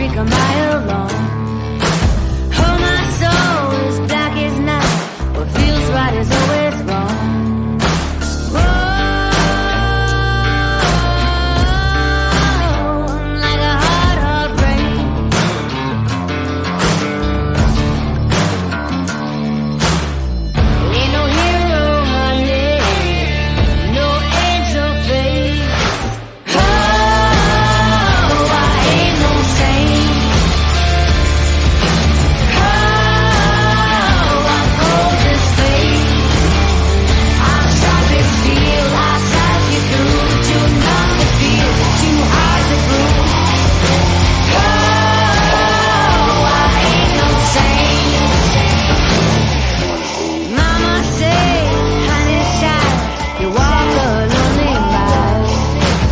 drink a mile long. Oh, my soul is black as night. What feels right is always wrong. Like a hard, hard rain. Ain't no hero, honey. No angel face. Oh, I ain't no saint. Oh, I'm cold as fate. I'm sharp as steel. I sight you through. Too numb to feel, too hard to prove. Oh, I ain't no saint. Mama said, honey child, you walk a lonely mile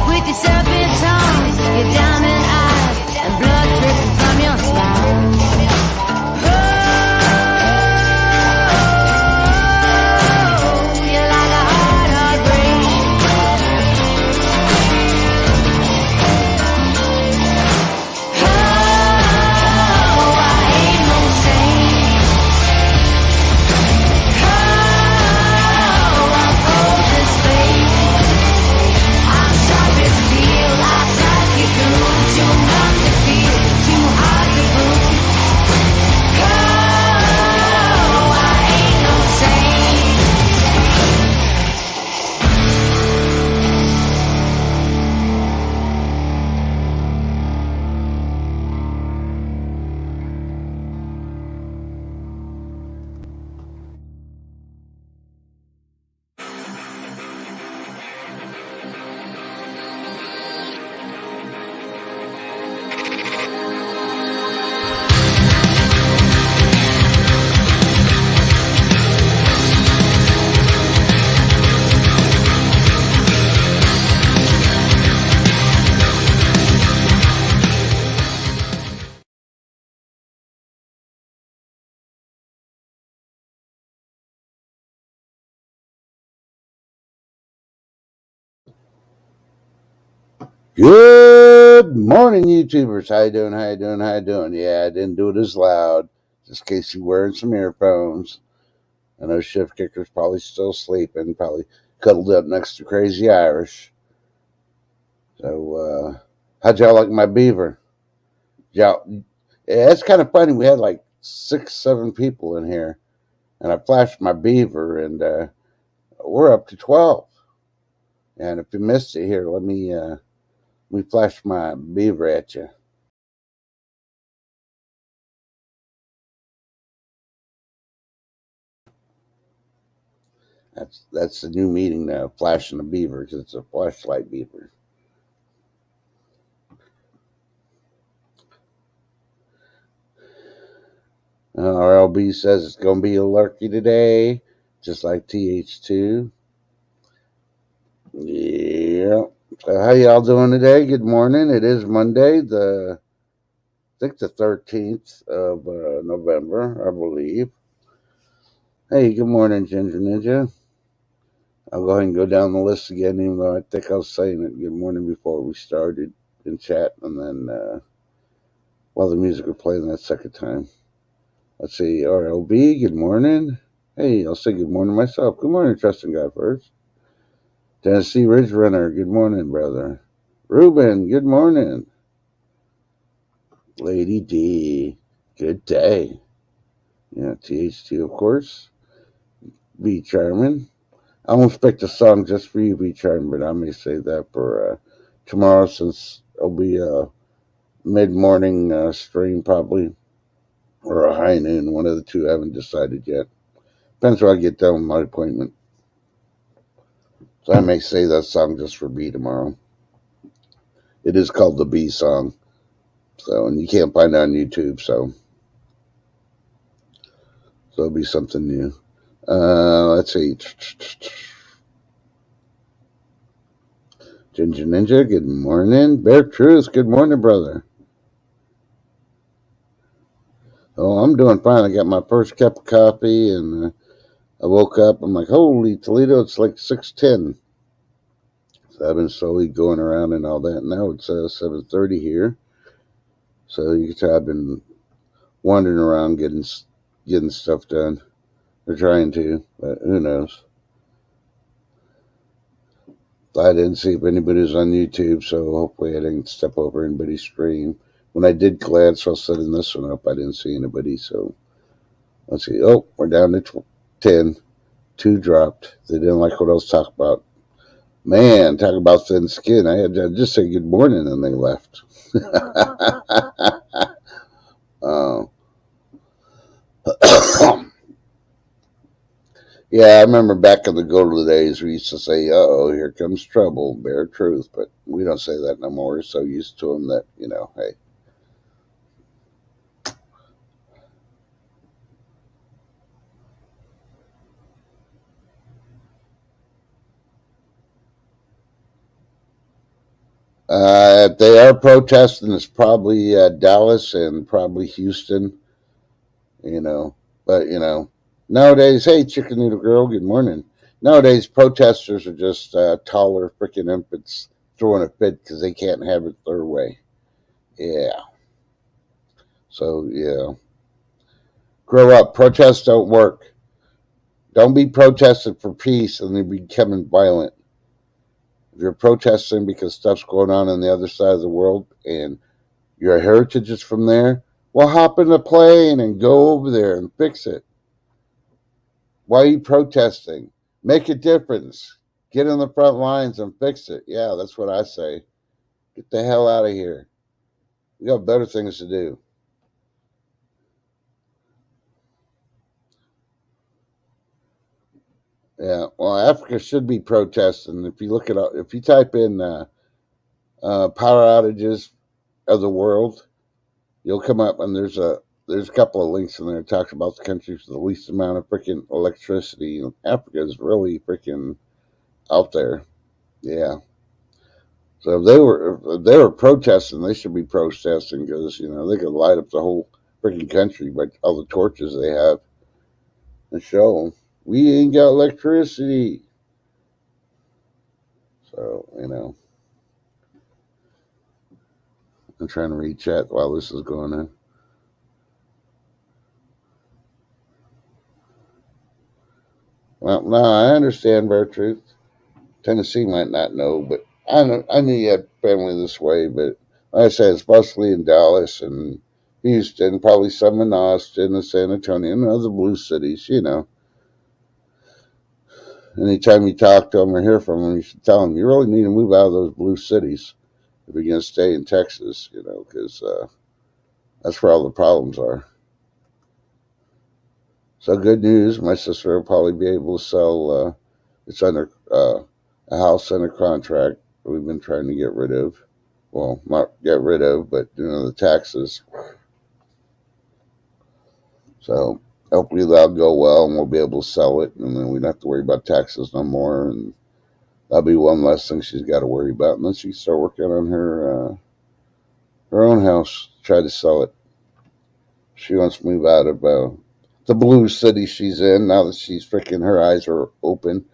with your serpent tongue, your diamond eyes, and blood dripping from your smile. Oh, you're like a hard, hard rain. Oh, I ain't no saint. Oh, I'm cold as fate. I'm sharp as steel. I sight you through. Too numb to feel, too hard to prove. Oh, I ain't no saint. Good morning, YouTubers. How you doing? How you doing? How you doing? Yeah, I didn't do it as loud, just in case you're wearing some earphones. I know Shift Kicker's probably still sleeping, probably cuddled up next to Crazy Irish. So, how'd y'all like my beaver? Yeah, it's kind of funny. We had like 6, 7 people in here, and I flashed my beaver, and we're up to 12. And if you missed it, here, let me flash my beaver at you. That's the new meaning now, flashing a beaver, because it's a flashlight beaver. RLB says it's going to be a lurky today, just like TH2. Yeah. So how y'all doing today? Good morning. It is Monday, I think the 13th of November, I believe. Hey, good morning, Ginger Ninja. I'll go ahead and go down the list again, even though I think I was saying it good morning before we started in chat, and then while the music was playing that second time. Let's see, RLB, good morning. Hey, I'll say good morning myself. Good morning, Trusting God First. Tennessee Ridge Runner, good morning, brother. Ruben, good morning. Lady D, good day. Yeah, TH2, of course. B Charmin. I almost picked a song just for you, B Charmin, but I may save that for tomorrow, since it'll be a mid-morning stream probably, or a high noon, one of the two. I haven't decided yet. Depends when I get done with my appointment. So I may say that song just for B tomorrow. It is called the B song. So, and you can't find it on YouTube, so it'll be something new. Let's see. Ginger Ninja, good morning. Bear Truth, good morning, brother. Oh, I'm doing fine. I got my first cup of coffee, and I woke up. I'm like, holy Toledo, it's like 6:10. So I've been slowly going around and all that. Now it's 7:30 here. So you can tell I've been wandering around getting stuff done. Or trying to, but who knows. I didn't see if anybody was on YouTube, so hopefully I didn't step over anybody's stream. When I did glance while setting this one up, I didn't see anybody, so let's see. Oh, we're down to 10. 2 dropped. They didn't like what I was talking about. Man, talk about thin skin. I had to just say good morning and they left. uh, yeah, I remember back in the good old days, we used to say, oh, here comes trouble, bare truth. But we don't say that no more. We're so used to them that, hey. If they are protesting, it's probably Dallas and probably Houston, you know. But, nowadays, hey, Chicken Noodle Girl, good morning. Nowadays, protesters are just taller freaking infants throwing a fit because they can't have it their way. Yeah. So, yeah. Grow up. Protests don't work. Don't be protesting for peace and then becoming violent. If you're protesting because stuff's going on the other side of the world and your heritage is from there, well, hop in a plane and go over there and fix it. Why are you protesting? Make a difference. Get in the front lines and fix it. Yeah, that's what I say. Get the hell out of here. We got better things to do. Yeah, well, Africa should be protesting. If you type in power outages of the world, you'll come up and there's a couple of links in there that talks about the countries with the least amount of freaking electricity. Africa is really freaking out there. Yeah. So if they were protesting, they should be protesting because they could light up the whole freaking country by all the torches they have and show them we ain't got electricity. So I'm trying to read chat while this is going on. Well, no, I understand, Bertrude. Tennessee might not know, but I knew you had family this way. But like I said, it's mostly in Dallas and Houston, probably some in Austin and San Antonio and other blue cities. Anytime you talk to them or hear from them, you should tell them you really need to move out of those blue cities if you're going to stay in Texas, because that's where all the problems are. So good news, my sister will probably be able to sell. It's under a house under contract we've been trying to get rid of. Well, not get rid of, but the taxes. So hopefully that'll go well, and we'll be able to sell it, and then we don't have to worry about taxes no more. And that'll be one less thing she's got to worry about. And then she can start working on her own house, try to sell it. She wants to move out of the blue city she's in now that her eyes are open.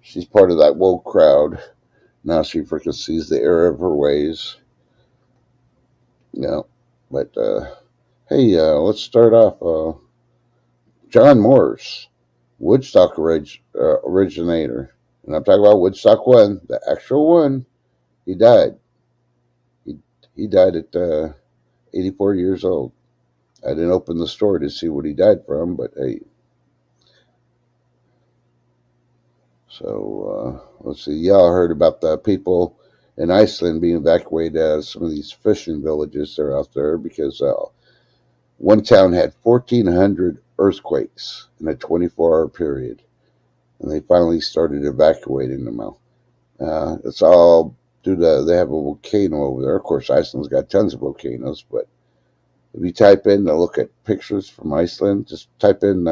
She's part of that woke crowd. Now she freaking sees the error of her ways. But hey, let's start off. John Morse, Woodstock originator. And I'm talking about Woodstock 1, the actual one. He died. He died at 84 years old. I didn't open the story to see what he died from, but hey. So let's see. Y'all heard about the people in Iceland being evacuated out of some of these fishing villages that are out there because one town had 1,400 earthquakes in a 24-hour period, and they finally started evacuating them out. It's all due to they have a volcano over there. Of course, Iceland's got tons of volcanoes, but if you type in to look at pictures from Iceland, just type in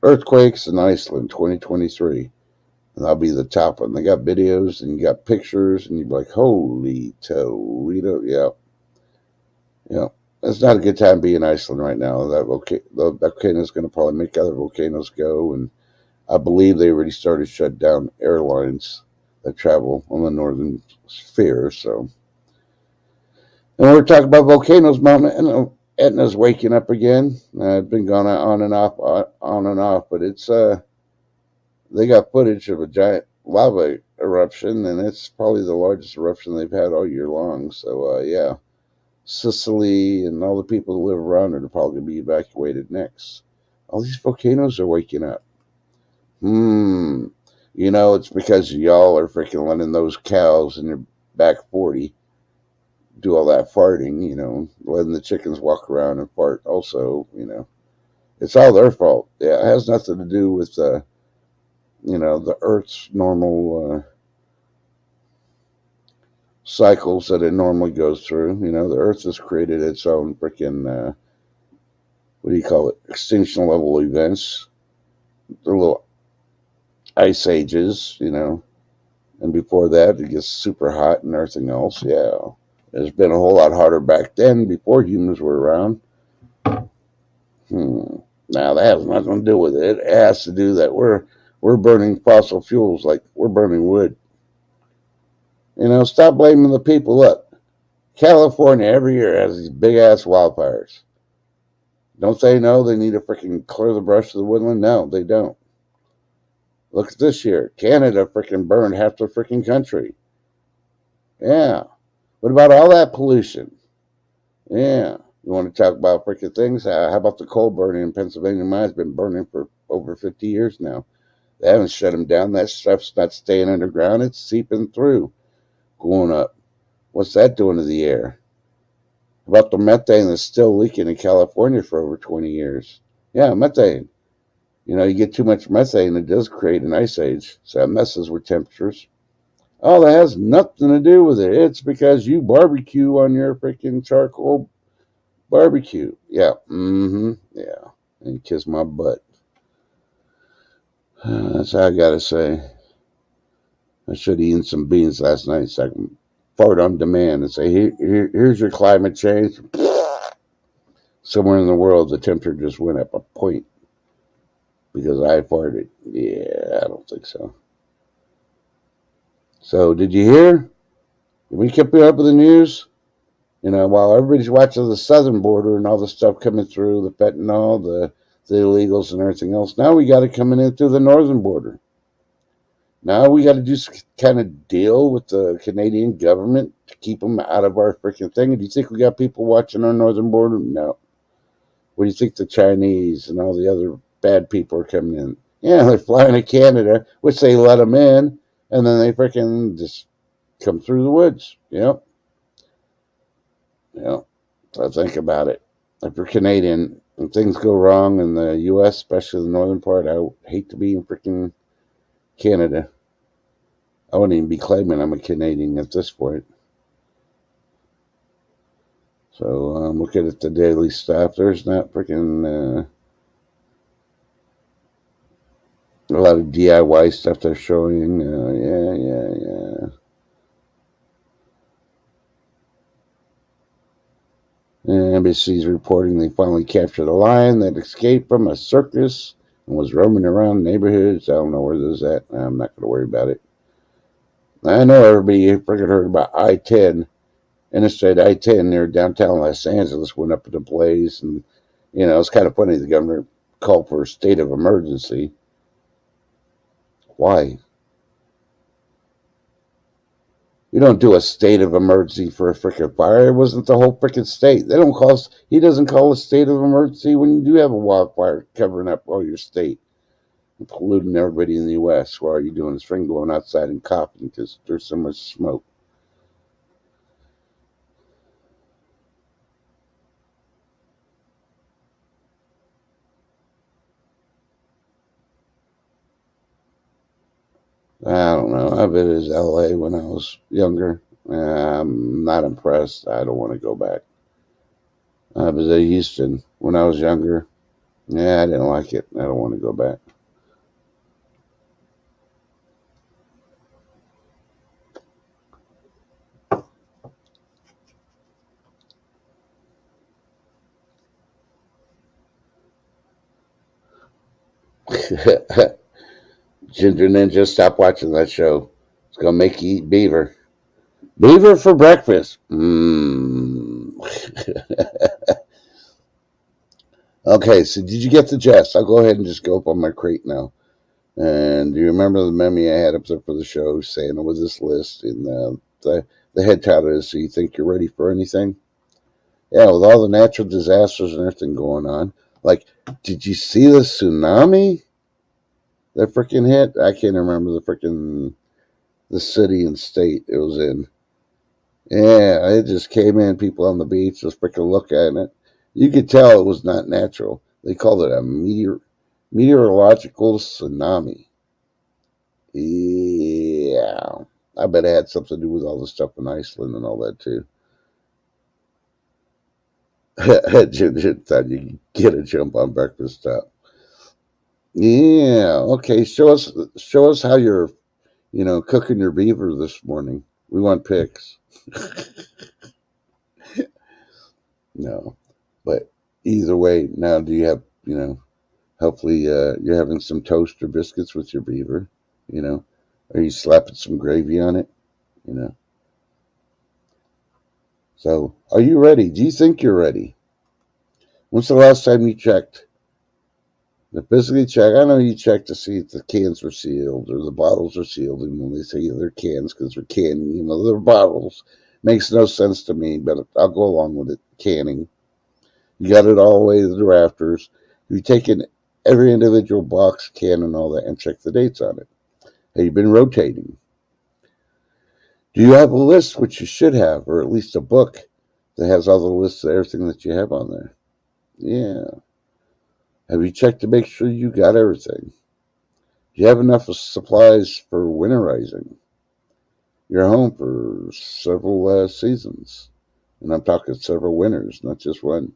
earthquakes in Iceland 2023, and that'll be the top one. They got videos and you got pictures, and you're like, holy Toledo, yeah. It's not a good time to be in Iceland right now. The volcano is going to probably make other volcanoes go, and I believe they already started shut down airlines that travel on the northern sphere. So, And we're talking about volcanoes. Mount Etna's waking up again. It's been going on and off, but it's they got footage of a giant lava eruption, and it's probably the largest eruption they've had all year long. So yeah, Sicily and all the people who live around it are probably going to be evacuated next. All these volcanoes are waking up. It's because y'all are freaking letting those cows in your back 40 do all that farting, letting the chickens walk around and fart also, It's all their fault. Yeah, it has nothing to do with, the Earth's normal cycles that it normally goes through. The Earth has created its own freaking, what do you call it, extinction level events. The little ice ages, and before that it gets super hot and everything else. Yeah, it's been a whole lot hotter back then before humans were around. Now that has nothing to do with it. It has to do that we're burning fossil fuels like we're burning wood. Stop blaming the people. Look, California every year has these big ass wildfires. Don't they know they need to freaking clear the brush of the woodland? No, they don't. Look at this year. Canada freaking burned half the freaking country. Yeah. What about all that pollution? Yeah. You want to talk about freaking things? How about the coal burning in Pennsylvania? Mine's been burning for over 50 years now. They haven't shut them down. That stuff's not staying underground. It's seeping through, going up. What's that doing to the air? About the methane that's still leaking in California for over 20 years. Yeah, methane. You get too much methane, it does create an ice age. So it messes with temperatures. Oh, that has nothing to do with it. It's because you barbecue on your freaking charcoal barbecue. Yeah. Yeah. And you kiss my butt. That's how I gotta say. I should have eaten some beans last night so I can fart on demand and say, here's your climate change. Somewhere in the world, the temperature just went up a point because I farted. Yeah, I don't think so. So, did you hear? Did we keep you up with the news? While everybody's watching the southern border and all the stuff coming through, the fentanyl, the illegals and everything else, now we got it coming in through the northern border. Now we got to do some kind of deal with the Canadian government to keep them out of our freaking thing. Do you think we got people watching our northern border? No. What do you think the Chinese and all the other bad people are coming in? Yeah, they're flying to Canada, which they let them in, and then they freaking just come through the woods. Yep. So think about it. If you're Canadian and things go wrong in the U.S., especially the northern part, I hate to be in freaking Canada. I wouldn't even be claiming I'm a Canadian at this point. So looking at the daily stuff, there's not freaking a lot of DIY stuff they're showing. Yeah. NBC's reporting they finally captured a lion that escaped from a circus and was roaming around neighborhoods. I don't know where this is at. I'm not going to worry about it. I know everybody freaking heard about I-10, Interstate I-10 near downtown Los Angeles went up in a blaze. And, it's kind of funny the governor called for a state of emergency. Why? You don't do a state of emergency for a freaking fire. It wasn't the whole freaking state. He doesn't call a state of emergency when you do have a wildfire covering up all your state and polluting everybody in the U.S. Why are you doing this thing going outside and coughing because there's so much smoke? I don't know. I visited L.A. when I was younger. I'm not impressed. I don't want to go back. I visited Houston when I was younger. Yeah, I didn't like it. I don't want to go back. Ginger Ninja, stop watching that show. It's going to make you eat beaver. Beaver for breakfast. Okay, so did you get the gist? I'll go ahead and just go up on my crate now. And do you remember the meme I had up there for the show saying it was this list? And the head title is, "So you think you're ready for anything?" Yeah, with all the natural disasters and everything going on. Like, did you see the tsunami that freaking hit? I can't remember the city and state it was in. Yeah, it just came in. People on the beach just freaking look at it. You could tell it was not natural. They called it a meteorological tsunami. Yeah, I bet it had something to do with all the stuff in Iceland and all that too. Ginger thought you could get a jump on breakfast top. Yeah, okay. Show us how you're cooking your beaver this morning. We want pics. No, but either way, now do you have hopefully you're having some toast or biscuits with your beaver. You know, are you slapping some gravy on it? You know. So, are you ready? Do you think you're ready? When's the last time you checked? The physically check. I know you check to see if the cans were sealed or the bottles are sealed. And when they say they're cans because they're canning, they're bottles. Makes no sense to me, but I'll go along with it. Canning. You got it all the way to the rafters. You've taken every individual box, can, and all that, and checked the dates on it. Have you been rotating? Do you have a list, which you should have, or at least a book that has all the lists of everything that you have on there? Yeah. Have you checked to make sure you got everything? Do you have enough supplies for winterizing your home for several seasons? And I'm talking several winters, not just one.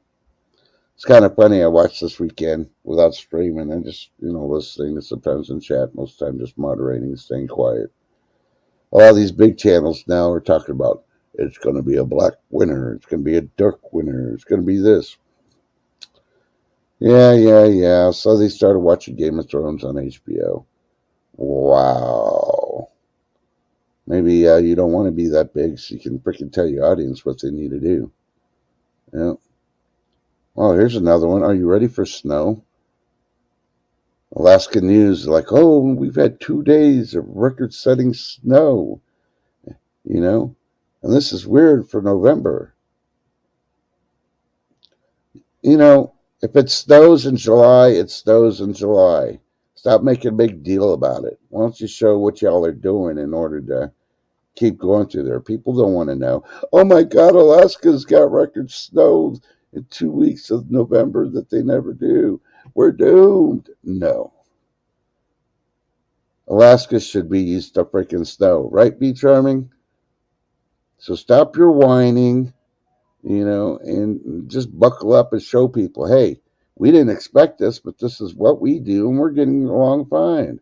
It's kind of funny. I watched this weekend without streaming and just, listening sometimes in chat, most of the time just moderating, staying quiet. All these big channels now are talking about it's going to be a black winter, it's going to be a dark winter, it's going to be this. Yeah, yeah, yeah. So they started watching Game of Thrones on HBO. Wow. Maybe you don't want to be that big so you can freaking tell your audience what they need to do. Yeah. Oh, here's another one. Are you ready for snow? Alaska News, like, oh, we've had 2 days of record setting snow, you know? And this is weird for November. If it snows in July, it snows in July. Stop making a big deal about it. Why don't you show what y'all are doing in order to keep going through there? People don't want to know. Oh my God, Alaska's got record snow in 2 weeks of November that they never do. We're doomed. No. Alaska should be used to freaking snow, right, Be Charming? So stop your whining, and just buckle up and show people, hey, we didn't expect this, but this is what we do, and we're getting along fine.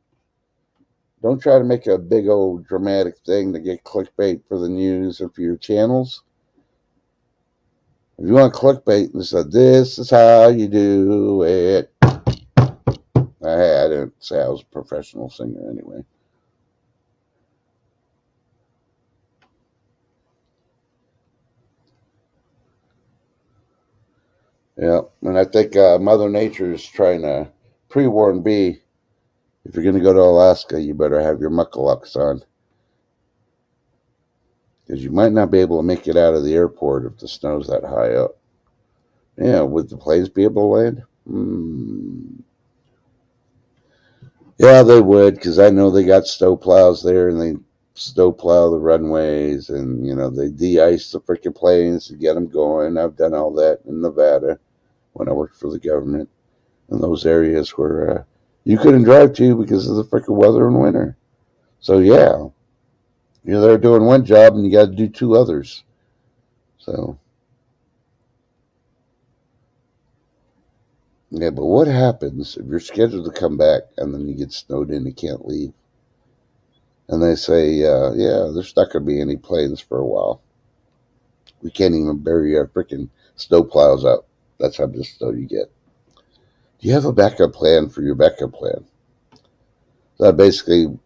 Don't try to make a big old dramatic thing to get clickbait for the news or for your channels. If you want clickbait and say, this is how you do it. I didn't say I was a professional singer anyway. Yeah, and I think Mother Nature is trying to pre-warn B. If you're going to go to Alaska, you better have your muckalucks on. Because you might not be able to make it out of the airport if the snow's that high up. Yeah, would the planes be able to land? Yeah, they would, because I know they got snow plows there, and they snow plow the runways, and, they de-ice the freaking planes to get them going. I've done all that in Nevada when I worked for the government in those areas where you couldn't drive to because of the freaking weather in winter. So, yeah, you're there doing one job, and you got to do two others. So, yeah, but what happens if you're scheduled to come back and then you get snowed in and can't leave? And they say, yeah, there's not going to be any planes for a while. We can't even bury our freaking snow plows up. That's how much snow you get. Do you have a backup plan for your backup plan? That's basically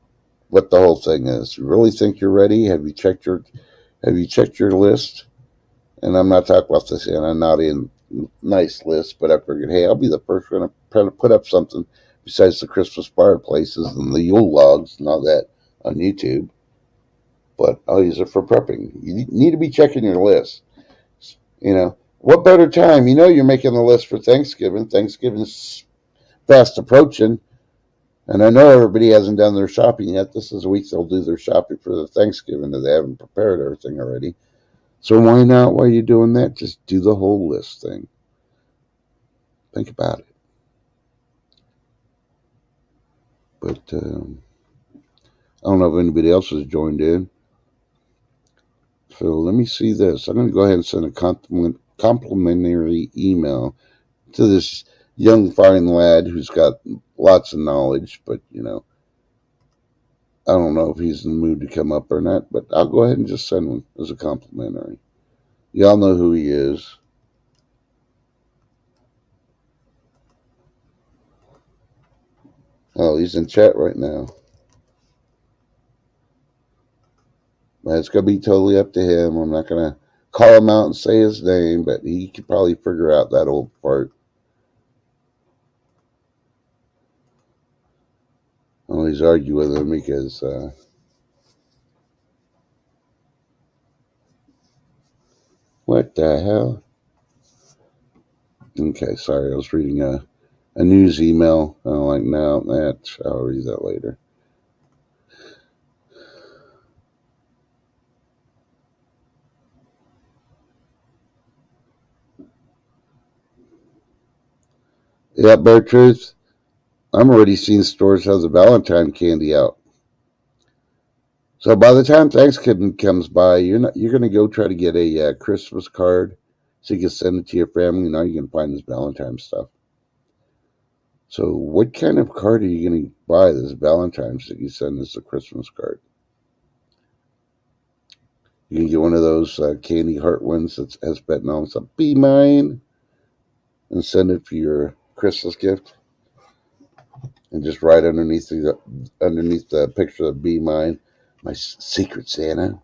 what the whole thing is. You really think you're ready? Have you checked your list? And I'm not talking about this in a naughty and nice list, but I figured, hey, I'll be the first one to put up something besides the Christmas fireplaces and the Yule logs and all that on YouTube. But I'll use it for prepping. You need to be checking your list. You know, what better time? You know, you're making the list for Thanksgiving. Thanksgiving's fast approaching. And I know everybody hasn't done their shopping yet. This is a week they'll do their shopping for the Thanksgiving if they haven't prepared everything already. So why not, while you're doing that, just do the whole list thing. Think about it. But I don't know if anybody else has joined in. So let me see this. I'm going to go ahead and send a complimentary email to this young, fine lad who's got lots of knowledge, but, you know, I don't know if he's in the mood to come up or not, but I'll go ahead and just send one as a complimentary. Y'all know who he is. Oh, he's in chat right now. But it's going to be totally up to him. I'm not going to call him out and say his name, but he could probably figure out that old part. I always argue with him because what the hell? Okay, sorry, I was reading a news email. I'm like, no, I'll read that later. Yeah, Bear Truth. I'm already seeing stores have the Valentine candy out. So by the time Thanksgiving comes by, you're going to go try to get a Christmas card so you can send it to your family. Now you can find this Valentine stuff. So what kind of card are you going to buy this Valentine's that you send as a Christmas card? You can get one of those candy heart ones that has fentanyl. It's a Be Mine, and send it for your Christmas gift. And just write underneath the picture of Be Mine, my secret Santa.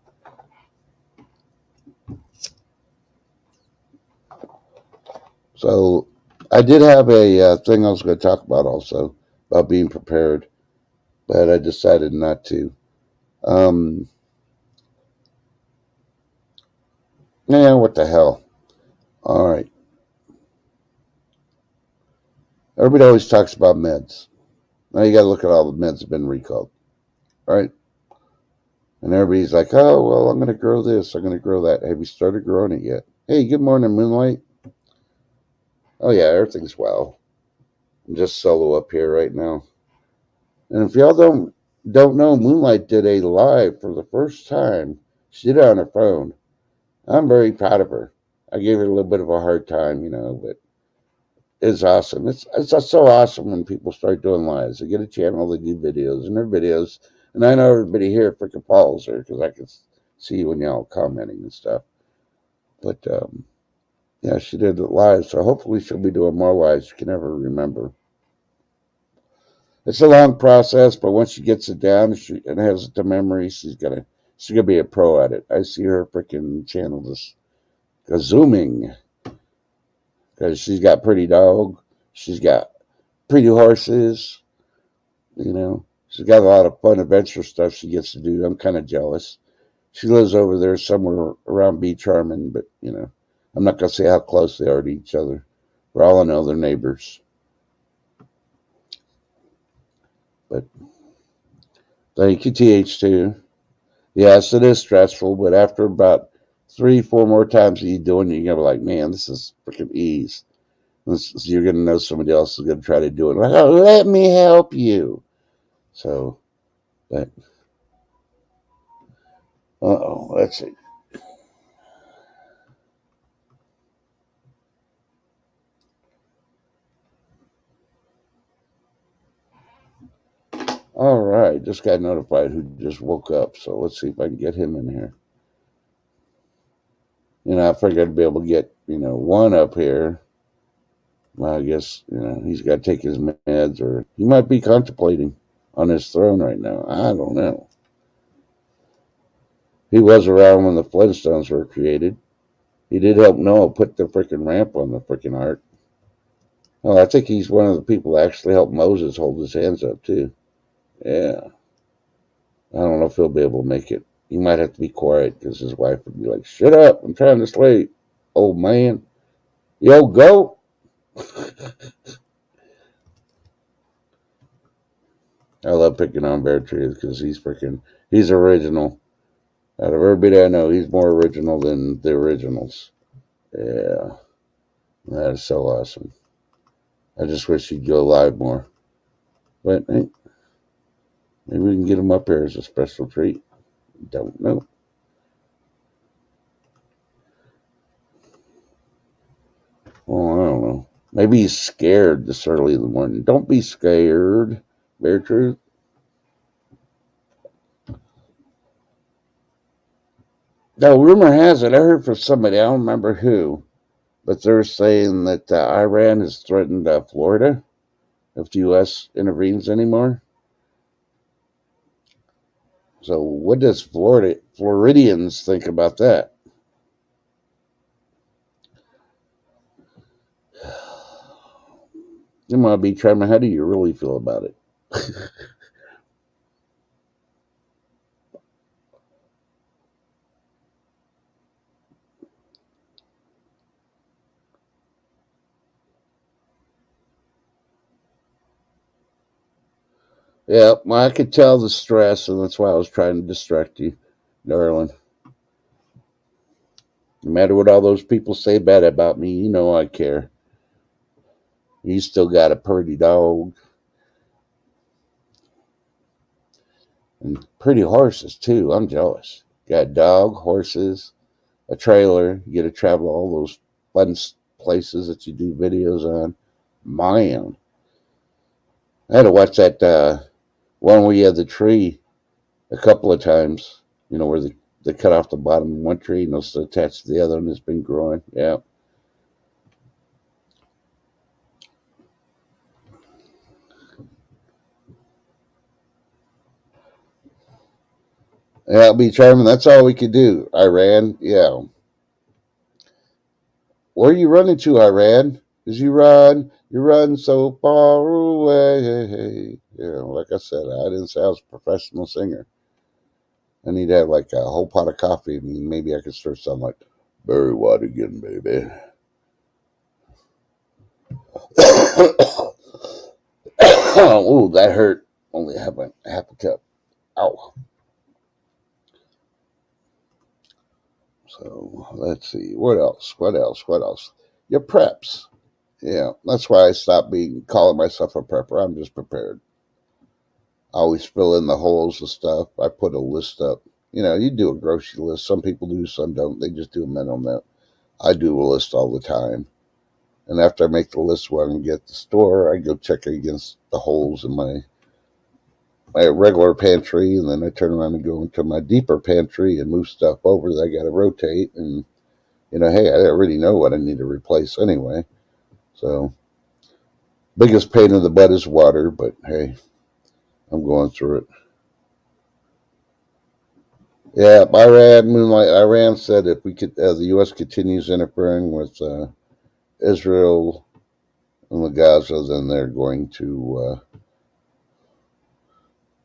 So I did have a thing I was going to talk about also about being prepared, but I decided not to. Yeah, what the hell? All right. Everybody always talks about meds. Now you got to look at all the meds that have been recalled, right? And everybody's like, oh, well, I'm going to grow this. I'm going to grow that. Have you started growing it yet? Hey, good morning, Moonlight. Oh, yeah, everything's well. I'm just solo up here right now. And if y'all don't know, Moonlight did a live for the first time. She did it on her phone. I'm very proud of her. I gave her a little bit of a hard time, you know, but it's awesome. It's so awesome when people start doing lives. They get a channel, they do videos, and their videos. And I know everybody here freaking follows her because I can see when y'all commenting and stuff. But yeah, she did it live, so hopefully she'll be doing more lives. You can never remember. It's a long process, but once she gets it down and has it to memory, she's gonna be a pro at it. I see her freaking channel just zooming because she's got pretty dog, she's got pretty horses, you know. She's got a lot of fun adventure stuff she gets to do. I'm kind of jealous. She lives over there somewhere around Beach Harmon, but you know, I'm not gonna say how close they are to each other. For all I know, they're neighbors. But thank you, TH2. Yes, it is stressful, but after about 3, 4 more times that you doing it, you're gonna be like, man, this is freaking ease. You're gonna know somebody else is gonna try to do it. Like, oh, let me help you. So, but let's see. All right, just got notified who just woke up. So let's see if I can get him in here. You know, I figured I'd be able to get, you know, one up here. Well, I guess, you know, he's got to take his meds, or he might be contemplating on his throne right now. I don't know. He was around when the Flintstones were created. He did help Noah put the freaking ramp on the freaking ark. Oh, I think he's one of the people that actually helped Moses hold his hands up too. Yeah. I don't know if he'll be able to make it. He might have to be quiet because his wife would be like, "Shut up! I'm trying to sleep, old man." Yo, go. I love picking on Beartooth because he's original. Out of everybody I know, he's more original than the originals. Yeah, that is so awesome. I just wish he'd go live more. But hey, maybe we can get him up here as a special treat. Don't know. Oh, I don't know. Maybe he's scared this early in the morning. Don't be scared, Beartooth. No, rumor has it, I heard from somebody, I don't remember who, but they're saying that Iran has threatened Florida if the U.S. intervenes anymore. So, what does Floridians think about that? You might be trying. How do you really feel about it? Yeah, well, I could tell the stress, and that's why I was trying to distract you, darling. No matter what all those people say bad about me, you know I care. You still got a pretty dog and pretty horses too. I'm jealous. Got a dog, horses, a trailer. You get to travel all those fun places that you do videos on. Man, I had to watch that one where you had the tree a couple of times. You know where they cut off the bottom of one tree and it's attached to the other and it's been growing. Yeah. Yeah, it'll be charming. That's all we could do. Iran, yeah. Where are you running to, Iran? As you run so far away. Yeah, like I said, I didn't say I was a professional singer. I need to have like a whole pot of coffee. I mean, maybe I could start something like Barry White again, baby. Oh, that hurt. Only half a cup. Ow. So let's see. What else? What else? What else? Your preps. Yeah, that's why I stopped calling myself a prepper. I'm just prepared. I always fill in the holes of stuff. I put a list up. You know, you do a grocery list. Some people do, some don't. They just do a mental note. I do a list all the time. And after I make the list when I get at the store, I go check against the holes in my regular pantry, and then I turn around and go into my deeper pantry and move stuff over that I got to rotate. And hey, I already know what I need to replace anyway. So, biggest pain in the butt is water, but hey, I'm going through it. Yeah, Iran said if the U.S. continues interfering with Israel and the Gaza, then they're going to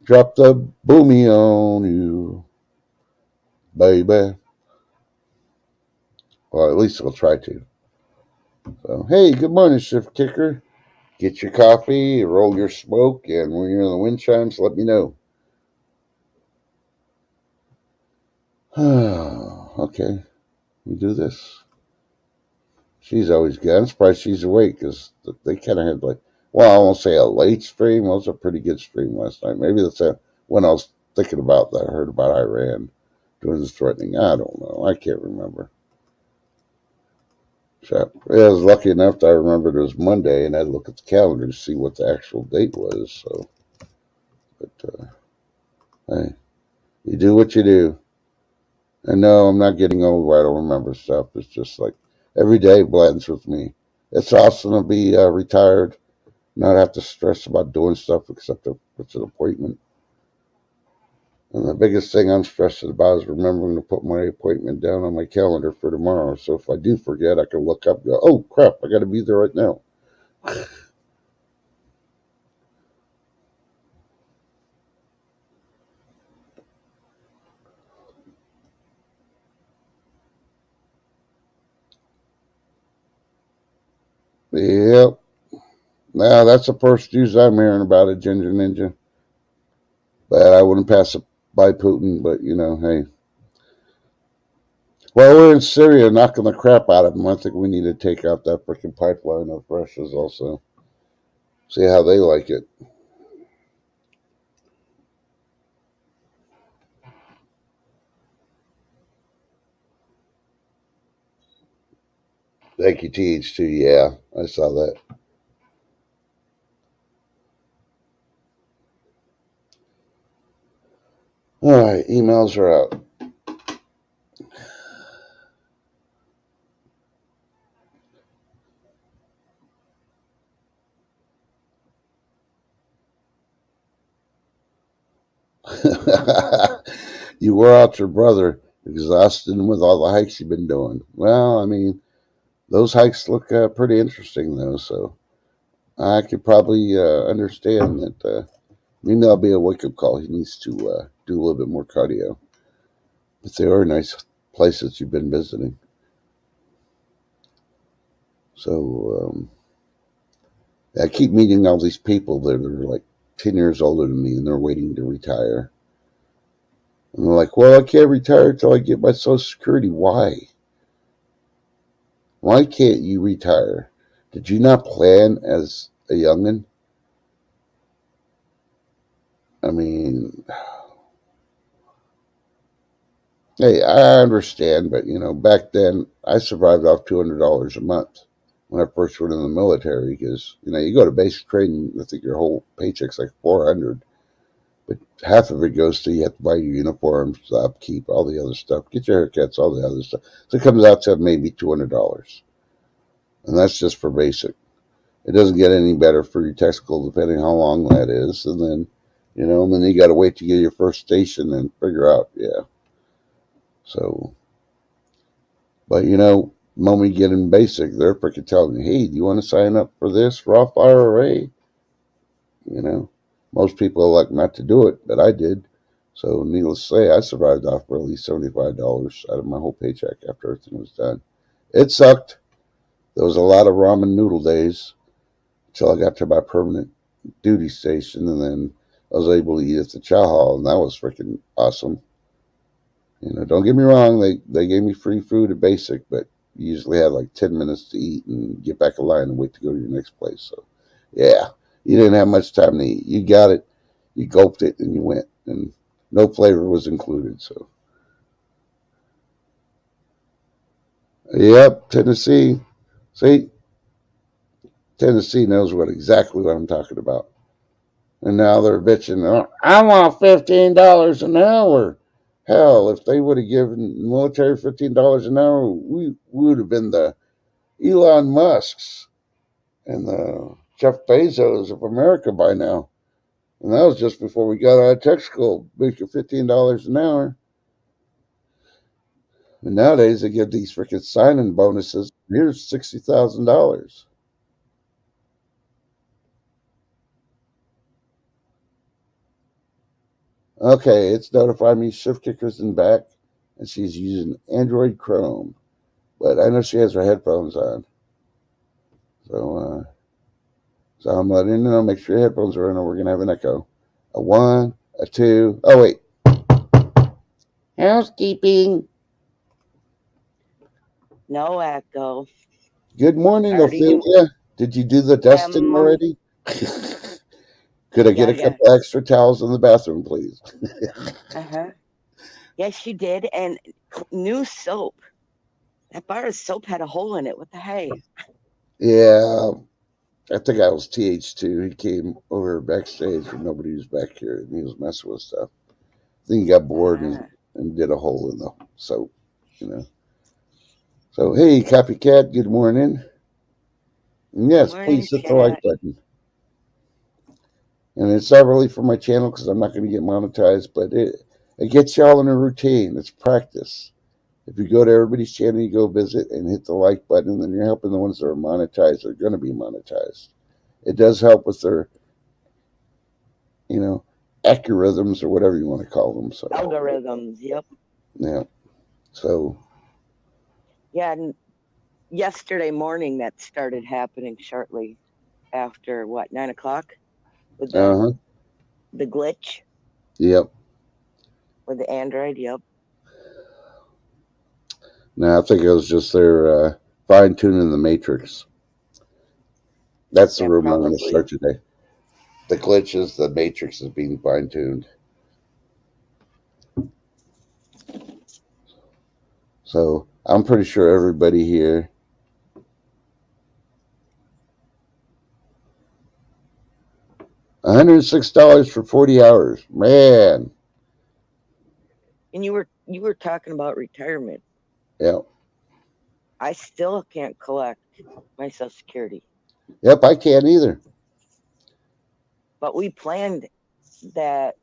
drop the boomy on you, baby. Well, at least we'll try to. So, hey, good morning, Shift Kicker. Get your coffee, roll your smoke, and when you're in the wind chimes, let me know. Okay, we do this. She's always good. I'm surprised she's awake because they kind of had well, I won't say a late stream. It was a pretty good stream last night. Maybe that's when I was thinking about that. I heard about Iran doing the threatening. I don't know. I can't remember. So, yeah, I was lucky enough that I remembered it was Monday, and I'd look at the calendar to see what the actual date was. So, but hey, you do what you do. And no, I'm not getting old where I don't remember stuff. It's just like every day blends with me. It's awesome to be retired, not have to stress about doing stuff except if it's an appointment. And the biggest thing I'm stressed about is remembering to put my appointment down on my calendar for tomorrow. So if I do forget, I can look up and go, oh crap, I got to be there right now. Yep. Now that's the first news I'm hearing about it, Ginger Ninja. But I wouldn't pass it by Putin. But hey. Well, we're in Syria knocking the crap out of them. I think we need to take out that freaking pipeline of Russia's also. See how they like it. Thank you, TH2. Yeah, I saw that. All right, emails are out. You wore out your brother, exhausted him with all the hikes you've been doing. Well, I mean, those hikes look pretty interesting, though, so I could probably understand that. Maybe that'll be a wake up call. He needs to do a little bit more cardio. But they are nice places you've been visiting. So I keep meeting all these people that are like 10 years older than me and they're waiting to retire. And they're like, well, I can't retire until I get my Social Security. Why? Why can't you retire? Did you not plan as a youngin'? I mean, hey, I understand, but back then I survived off $200 a month when I first went in the military because you go to basic training, I think your whole paycheck's like 400, but half of it goes to you have to buy your uniforms, upkeep, all the other stuff, get your haircuts, all the other stuff. So it comes out to maybe $200, and that's just for basic. It doesn't get any better for your technical, depending how long that is, and then you got to wait to get your first station and figure out, yeah. So, but the moment you get in basic, they're freaking telling you, hey, do you want to sign up for this Roth IRA? You know, most people like not to do it, but I did. So, needless to say, I survived off for at least $75 out of my whole paycheck after everything was done. It sucked. There was a lot of ramen noodle days until I got to my permanent duty station, and then I was able to eat at the chow hall, and that was freaking awesome. Don't get me wrong, they gave me free food at basic, but you usually had like 10 minutes to eat and get back in line and wait to go to your next place. So, yeah, you didn't have much time to eat. You got it, you gulped it, and you went, and no flavor was included. So, yep, Tennessee. See, Tennessee knows exactly what I'm talking about. And now they're bitching, oh, I want $15 an hour. Hell, if they would have given the military $15 an hour, we would have been the Elon Musk's and the Jeff Bezos of America by now. And that was just before we got out of tech school, making $15 an hour. And nowadays they give these freaking signing bonuses. Here's $60,000. Okay, it's notified me Shift Kicker's in back, and she's using Android Chrome. But I know she has her headphones on. So I'm letting you know, make sure your headphones are in or we're going to have an echo. A one, a two. Oh, wait. Housekeeping. No echo. Good morning, Already do. Ophelia. Did you do the dusting already? Could I get a Yeah. couple extra towels in the bathroom, please? Uh-huh. Yes, you did. And new soap. That bar of soap had a hole in it. What the hey? Yeah, I think I was TH2. He came over backstage when nobody was back here and he was messing with stuff. I think he got bored and did a hole in the soap. So, hey, Copycat, good morning. And yes, Morning, please hit the like chat. button. And it's not really for my channel because I'm not going to get monetized, but It gets you all in a routine. It's practice. If you go to everybody's channel, you go visit and hit the like button, then you're helping the ones that are monetized. They're going to be monetized. It does help with their, you know, algorithms or whatever you want to call them. So Algorithms. Yep. yeah. So Yeah. And yesterday morning, that started happening shortly after what 9 o'clock with huh. the glitch Yep. with the Android. Yep. Now I think it was just their fine tuning the matrix. That's the Yeah. room I'm going to Probably. start today. The glitch is the matrix is being fine tuned. So I'm pretty sure everybody here. $106 for 40 hours. Man. And you were talking about retirement. Yeah. I still can't collect my Social Security, Yep, I can't either. but we planned that.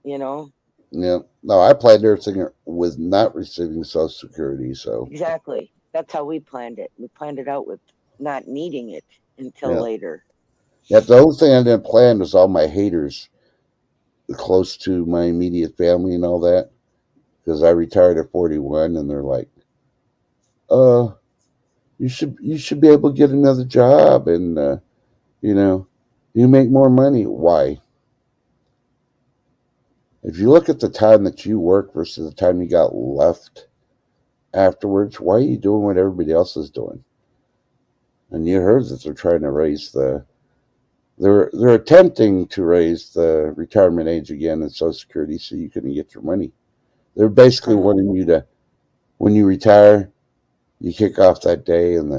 You know Yeah. No, I planned everything with not receiving Social Security. So, exactly. That's how we planned it. We planned it out with not needing it until yeah. later. Yep. The only thing I didn't plan was all my haters close to my immediate family and all that. Because I retired at 41 and they're like, uh, you should be able to get another job and, you know, you make more money. Why? If you look at the time that you work versus the time you got left afterwards, why are you doing what everybody else is doing? And you heard that they're trying to raise they're attempting to raise the retirement age again in Social Security so you can get your money. They're basically wanting you to, when you retire, you kick off that day and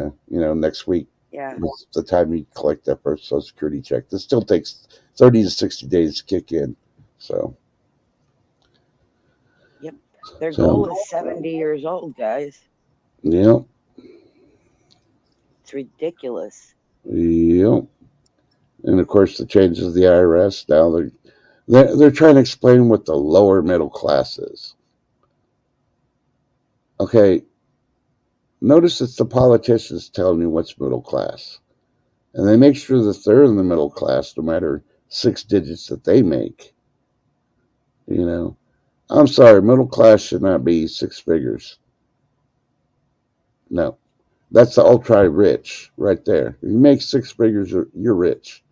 next week Yeah. is the time you collect that first Social Security check. This still takes 30 to 60 days to kick in. So, Yep. Their so goal is 70 years old, guys. yeah, It's ridiculous. yeah. And of course, the changes of the IRS now they're trying to explain what the lower middle class is. Okay, notice it's the politicians telling you what's middle class, and they make sure that they're in the middle class, no matter 6 digits that they make. You know, I'm sorry, middle class should not be 6 figures. No, that's the ultra rich right there. If you make 6 figures, you're rich.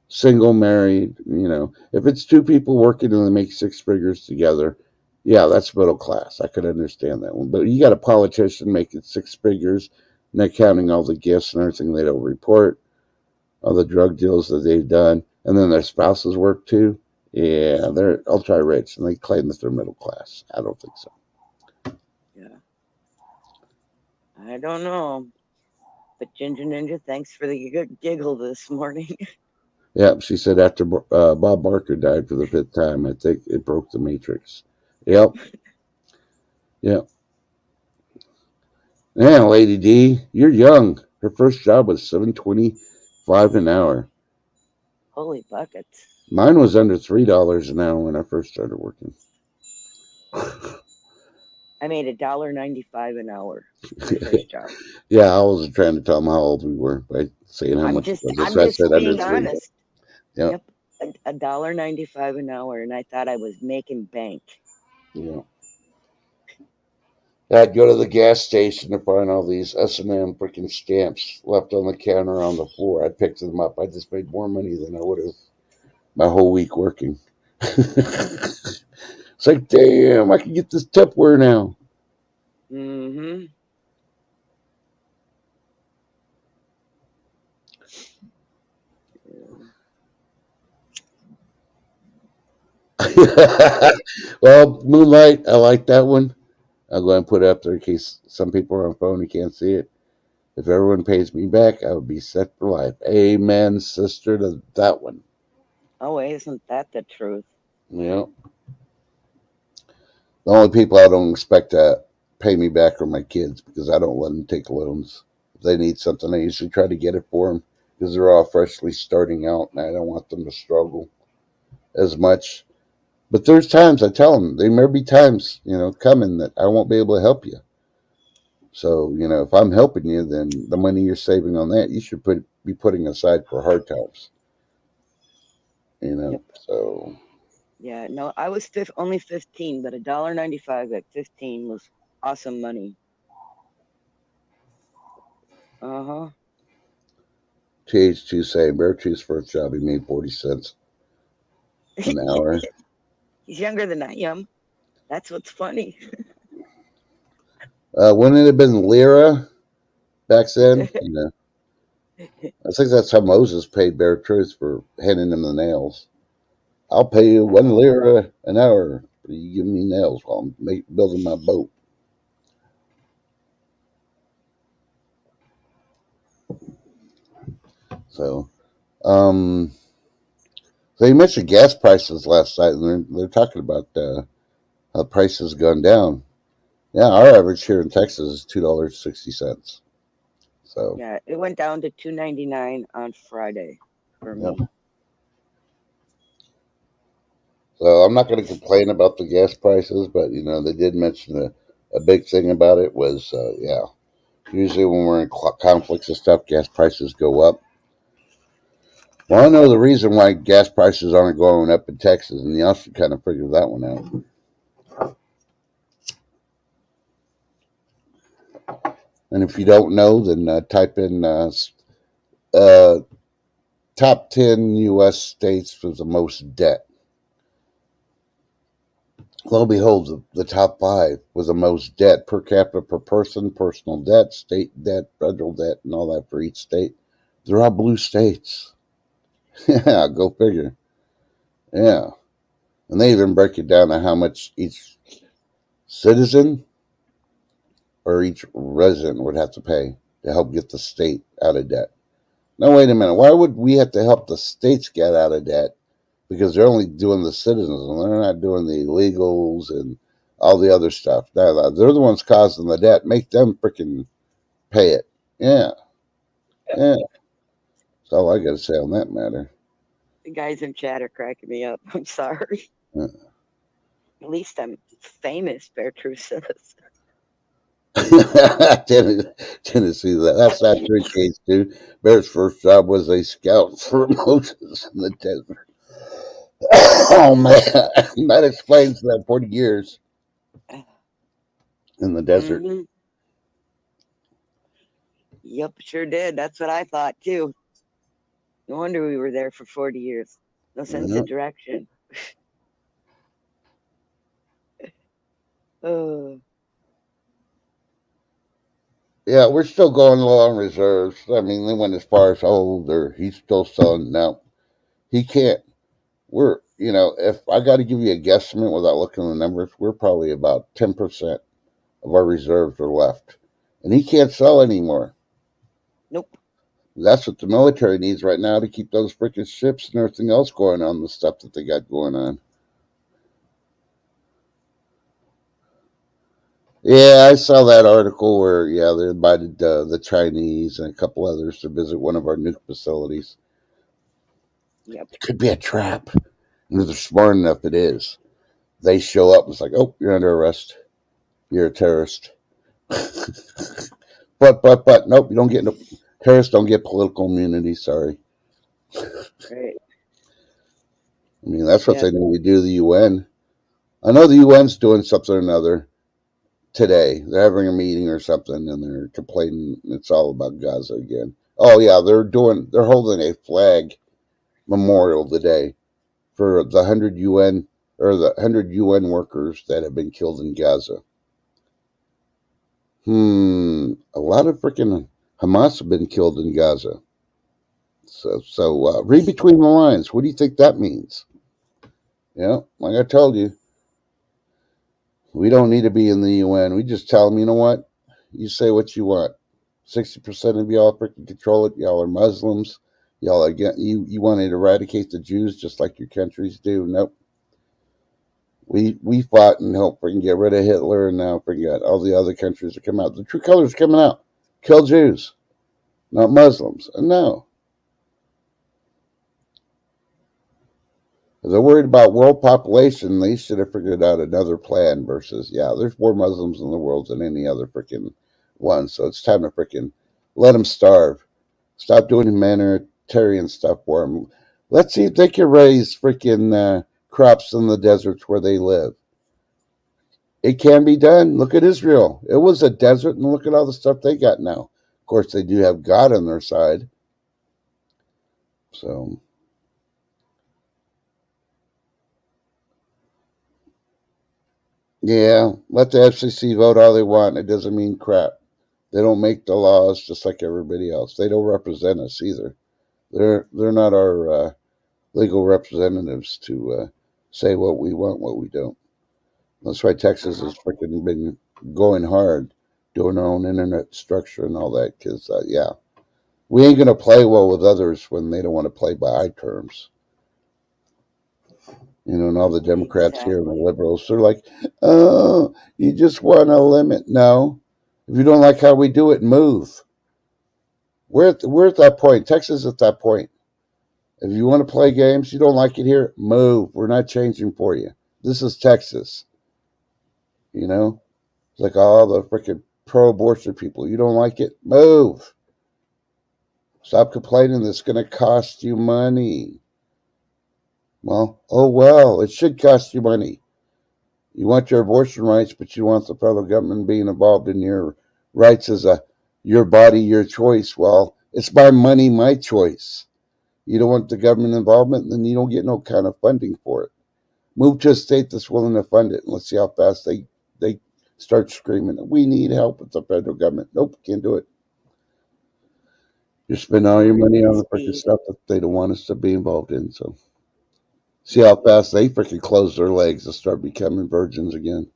Single, married, if it's two people working and they make 6 figures together, yeah, that's middle class. I could understand that one. But you got a politician making 6 figures, not counting all the gifts and everything they don't report, all the drug deals that they've done, and then their spouses work too. Yeah, they're ultra rich and they claim that they're middle class. I don't think so. Yeah. I don't know. But Ginger Ninja, thanks for the good giggle this morning. Yeah, she said after Bob Barker died for the 5th time, I think it broke the matrix. Yep, yep. Yeah, Lady D, you're young. Her first job was $7.25 an hour. Holy buckets. Mine was under $3 an hour when I first started working. I made $1.95 an hour. My first job. Yeah, I wasn't trying to tell them how old we were by saying how much. I'm I just said under being 3. honest. Yep. Yep. $1.95 an hour, and I thought I was making bank. Yeah. I'd go to the gas station to find all these S&M freaking stamps left on the counter on the floor. I picked them up. I just made more money than I would have my whole week working. It's like, damn, I can get this Tupperware now. Mm-hmm. Well, Moonlight, I like that one. I'll go ahead and put it up there in case some people are on phone and can't see it. If everyone pays me back, I would be set for life. Amen, sister, to that one. Oh, isn't that the truth? Yeah. The only people I don't expect to pay me back are my kids because I don't let them take loans. If they need something, I usually try to get it for them because they're all freshly starting out and I don't want them to struggle as much. But there's times I tell them there may be times, coming that I won't be able to help you. So, if I'm helping you, then the money you're saving on that, you should be putting aside for hard times. Yep. So Yeah. No, I was only 15, but $1.95 at 15 was awesome money. Uh huh. TH2 saying Bear Tooth's first job, he made 40 cents an hour. He's younger than I am. That's what's funny. Wouldn't it have been lira back then? I think that's how Moses paid Bear Truth for handing him the nails. I'll pay you 1 lira an hour for you giving me nails while I'm building my boat. So, so you mentioned gas prices last night, and they're talking about how prices gone down. Yeah, our average here in Texas is $2.60. So Yeah, it went down to $2.99 on Friday for yeah. me. So I'm not going to complain about the gas prices, but they did mention a big thing about it was usually when we're in conflicts and stuff, gas prices go up. Well, I know the reason why gas prices aren't going up in Texas, and y'all should kind of figure that one out. And if you don't know, then type in top 10 U.S. states with the most debt. Lo and behold, the top 5 with the most debt per capita per person, personal debt, state debt, federal debt, and all that for each state. They're all blue states. Yeah, go figure. Yeah. And they even break it down to how much each citizen or each resident would have to pay to help get the state out of debt. Now, wait a minute. Why would we have to help the states get out of debt? Because they're only doing the citizens and they're not doing the illegals and all the other stuff. They're the ones causing the debt. Make them freaking pay it. Yeah. Yeah. That's all I got to say on that matter. The guys in chat are cracking me up. I'm sorry. Yeah. At least I'm famous, Bear Truth says. Tennessee, that's not true, case, dude. Bear's first job was a scout for Moses in the desert. Oh man, that explains that 40 years in the desert. Mm-hmm. Yep, sure did. That's what I thought too. No wonder we were there for 40 years. No sense Yeah. of direction. Oh, Yeah, we're still going low on reserves. I mean, they went as far as he's still selling. No, he can't. If I got to give you a guesstimate without looking at the numbers, we're probably about 10% of our reserves are left, and he can't sell anymore. nope. That's what the military needs right now to keep those freaking ships and everything else going on, the stuff that they got going on. Yeah, I saw that article where, they invited the Chinese and a couple others to visit one of our nuke facilities. Yep. It could be a trap. And if they're smart enough, it is. They show up and it's like, oh, you're under arrest. You're a terrorist. but, nope, you don't get no, terrorists don't get political immunity, sorry. Right. I mean, that's what Yeah. they need to do, the UN. I know the UN's doing something or another today. They're having a meeting or something and they're complaining it's all about Gaza again. Oh yeah, they're holding a flag memorial today for the 100 UN workers that have been killed in Gaza. A lot of freaking Hamas have been killed in Gaza. So read between the lines. What do you think that means? Like I told you, we don't need to be in the UN. We just tell them, you know what? You say what you want. 60% of y'all freaking control it. Y'all are Muslims. Y'all are you want to eradicate the Jews just like your countries do. Nope. We fought and helped freaking get rid of Hitler, and now freaking all the other countries are coming out. The true colors are coming out. Kill Jews, not Muslims. And no. Because they're worried about world population. They should have figured out another plan versus, yeah, there's more Muslims in the world than any other freaking one. So it's time to freaking let them starve. Stop doing humanitarian stuff for them. Let's see if they can raise freaking crops in the deserts where they live. It can be done. Look at Israel. It was a desert, and look at all the stuff they got now. Of course, they do have God on their side. So, yeah, let the FCC vote all they want. It doesn't mean crap. They don't make the laws just like everybody else. They don't represent us either. They're not our legal representatives to say what we want, what we don't. That's why Texas has freaking been going hard, doing our own internet structure and all that. Because yeah, we ain't gonna play well with others when they don't want to play by our terms. You know, and all the Democrats here and the liberals, they're like, oh, you just want to limit. No, if you don't like how we do it, move. We're at that point. Texas is at that point. If you want to play games, you don't like it here, move. We're not changing for you. This is Texas. You know, it's like all the freaking pro-abortion people. You don't like it, move. Stop complaining. That's going to cost you money. Well, oh well, it should cost you money. You want your abortion rights, but you want the federal government being involved in your rights as your body, your choice. Well, it's my money, my choice. You don't want the government involvement, then you don't get no kind of funding for it. Move to a state that's willing to fund it, and let's see how fast they start screaming, we need help with the federal government. Nope, can't do it. You spend all your money on the freaking stuff that they don't want us to be involved in. So see how fast they freaking close their legs and start becoming virgins again.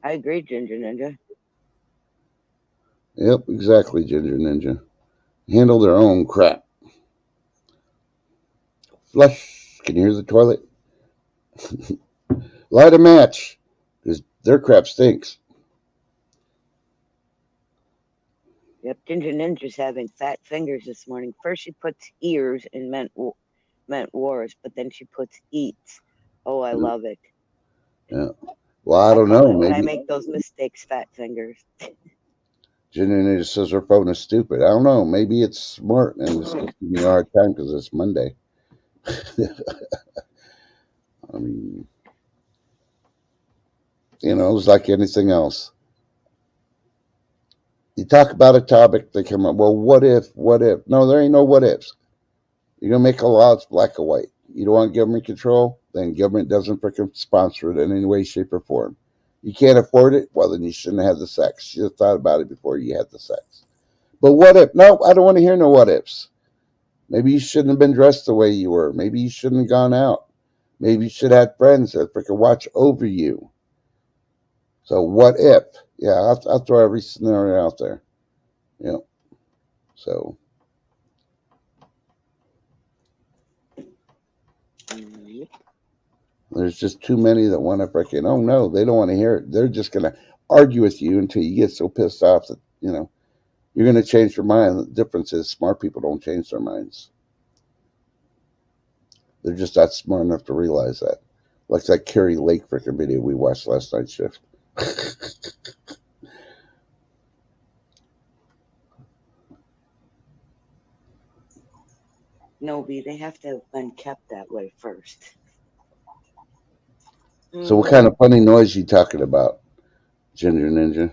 I agree, Ginger Ninja. Yep, exactly, Ginger Ninja. Handle their own crap. Flush. Can you hear the toilet? Light a match, because their crap stinks. Yep, Ginger Ninja's having fat fingers this morning. First she puts ears and meant wars, but then she puts eats. Oh, I love it. Yeah. Well, I don't know. When I Maybe make those mistakes, fat fingers. Ginger Ninja says her phone is stupid. I don't know. Maybe it's smart and it's giving me a hard time because it's Monday. I mean, you know, it's like anything else. You talk about a topic, they come up, well, what if, what if? No, there ain't no what ifs. You're going to make a law, it's black or white. You don't want government control, then government doesn't freaking sponsor it in any way, shape, or form. You can't afford it, well, then you shouldn't have the sex. You should have thought about it before you had the sex. But what if? No, I don't want to hear no what ifs. Maybe you shouldn't have been dressed the way you were. Maybe you shouldn't have gone out. Maybe you should have friends that freaking watch over you. So what if? Yeah, I'll throw every scenario out there. You know, so. There's just too many that want to freaking, oh no, they don't want to hear it. They're just going to argue with you until you get so pissed off that, you know, you're going to change your mind. The difference is smart people don't change their minds. They're just not smart enough to realize that. Like that Carrie Lake freaking video we watched last night shift. No, B, they have to have been kept that way first. So what kind of funny noise you talking about, Ginger Ninja?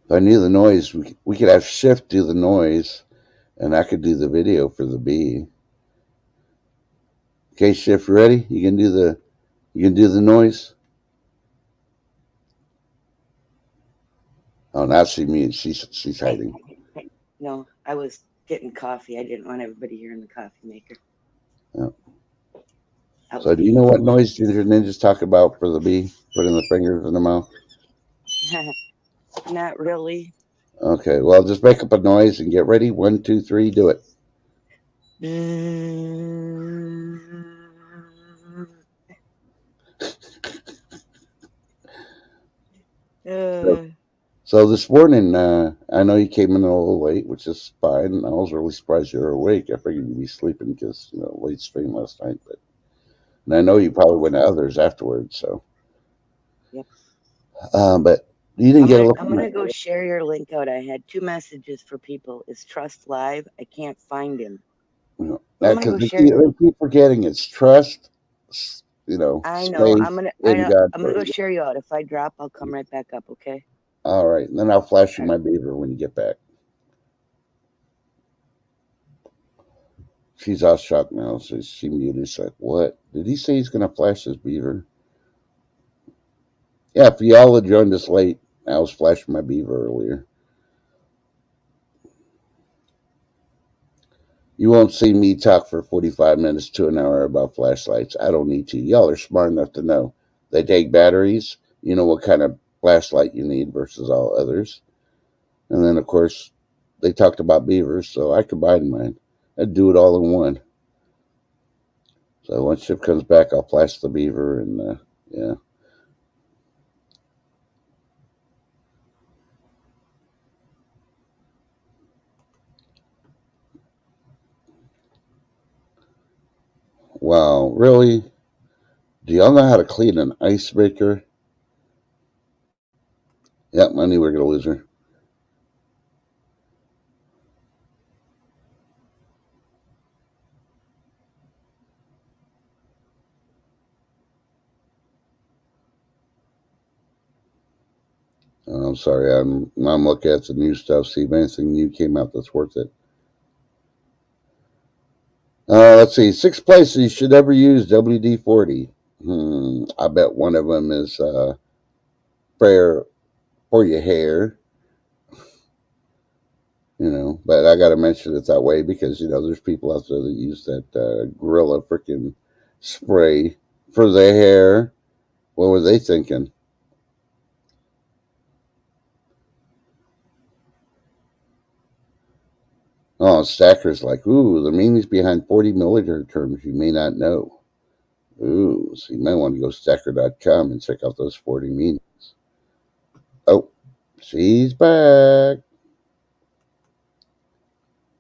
If I knew the noise, we could have Shift do the noise, and I could do the video for the bee. Okay, Shift, ready? You can do the noise. Oh, now she means she's hiding. No, I was getting coffee. I didn't want everybody hearing the coffee maker. Yeah. So do you know what noise Ginger Ninja's talk about for the bee? Putting the fingers in the mouth? Not really. Okay, well, just make up a noise and get ready. 1, 2, 3, do it. So this morning, I know you came in a little late, which is fine. I was really surprised you were awake. I figured you'd be sleeping because late stream last night. And I know you probably went to others afterwards. So, Yep. but you didn't get a look. I'm gonna go share your link out. I had 2 messages for people. Is Trust live? I can't find him. I'm gonna Because go they share. keep forgetting it's trust. I know. Space in God. I'm gonna go share you out. If I drop, I'll come right back up. Okay. All right, and then I'll flash you my beaver when you get back. She's all shocked now, so she muted. She's like, "What? Did he say he's gonna flash his beaver?" Yeah, if y'all had joined us late, I was flashing my beaver earlier. You won't see me talk for 45 minutes to an hour about flashlights. I don't need to. Y'all are smart enough to know they take batteries. You know what kind of flashlight you need versus all others. And then, of course, they talked about beavers, so I combined mine. I'd do it all in one. So once Chip comes back, I'll flash the beaver, and yeah. Wow, really? Do y'all know how to clean an icebreaker? Yep, I knew we were going to lose her. I'm sorry. I'm looking at the new stuff. See if anything new came out that's worth it. Let's see. 6 places you should ever use WD-40. I bet one of them is for your hair. But I got to mention it that way because there's people out there that use that Gorilla freaking spray for their hair. What were they thinking? Oh, Stacker's like, ooh, the meanings behind 40 milliliter terms you may not know. Ooh, so you might want to go stacker.com and check out those 40 meanings. Oh, she's back.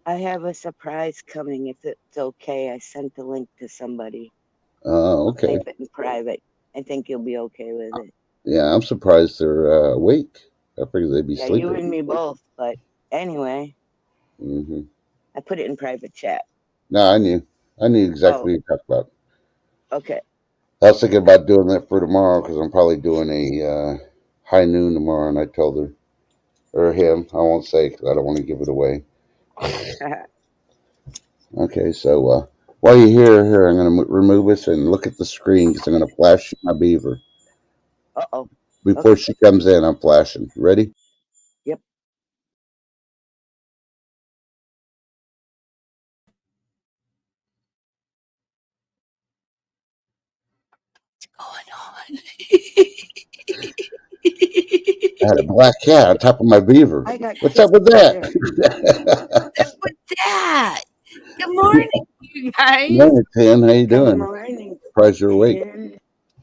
I have a surprise coming. If it's okay, I sent the link to somebody. Okay. Type it in private. I think you'll be okay with it. Yeah, I'm surprised they're awake. I figured they'd be sleeping. You and me both. But anyway, Mm-hmm. I put it in private chat. No, I knew exactly what you talked about. Okay. I was thinking about doing that for tomorrow because I'm probably doing a high noon tomorrow, and I told her or him. I won't say because I don't want to give it away. Okay, so while you're here, I'm going to remove this and look at the screen because I'm going to flash my beaver. Uh-oh. Before she comes in, I'm flashing. You ready? Yep. What's going on? I had a black cat on top of my beaver. What's up with that? What's with that? Good morning, you guys. Good morning, Tim. How you doing? Good morning. Surprised you're awake.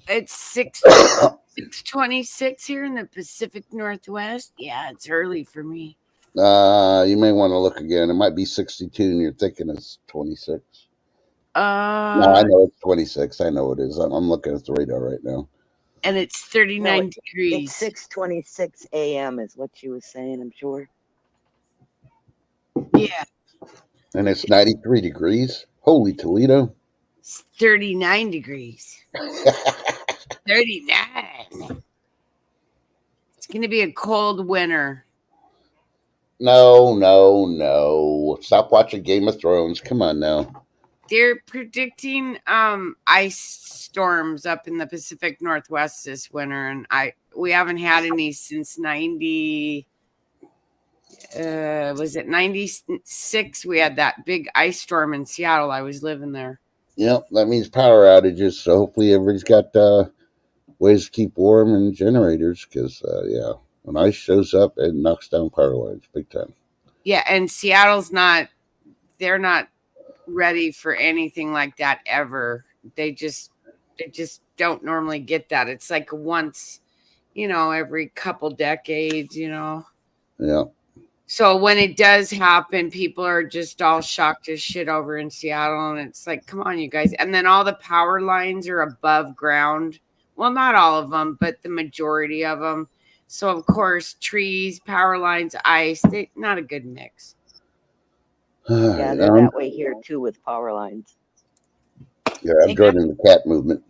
It's 6:26 here in the Pacific Northwest. Yeah, it's early for me. You may want to look again. It might be 62 and you're thinking it's 26. No, I know it's 26. I know it is. I'm looking at the radar right now. And it's 39 degrees. It's 6:26 a.m. is what she was saying, I'm sure. Yeah. And it's 93 degrees. Holy Toledo. It's 39 degrees. 39. It's going to be a cold winter. No. Stop watching Game of Thrones. Come on now. They're predicting ice storms up in the Pacific Northwest this winter, and we haven't had any since 90. Was it 96? We had that big ice storm in Seattle. I was living there. Yep, that means power outages. So hopefully everybody's got ways to keep warm and generators because yeah, when ice shows up, it knocks down power lines big time. Yeah, and Seattle's they're not ready for anything like that ever. They just don't normally get that. It's like once every couple decades, Yeah. So when it does happen, people are just all shocked as shit over in Seattle. And it's like, come on, you guys. And then all the power lines are above ground. Well, not all of them, but the majority of them. So, of course, trees, power lines, ice, not a good mix. Yeah, they're that way here too with power lines. Yeah, I'm joining the cat movement.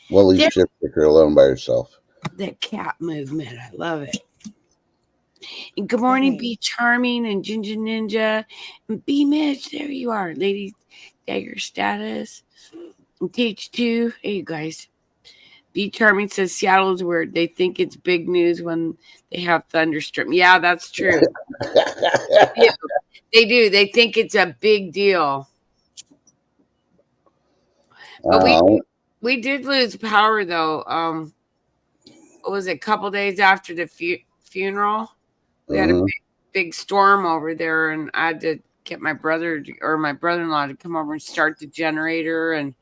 We'll leave Shift Sticker alone by herself. The cat movement. I love it. And good morning, Be Charming and Ginger Ninja. And B Mitch, there you are. Lady Dagger Status. And TH2. Hey, you guys. Be Charming says Seattle is where they think it's big news when they have thunderstorm. Yeah, that's true. They do. They think it's a big deal. But we did lose power, though. What was it, a couple days after the funeral? We had a big storm over there, and I had to get my brother-in-law to come over and start the generator, and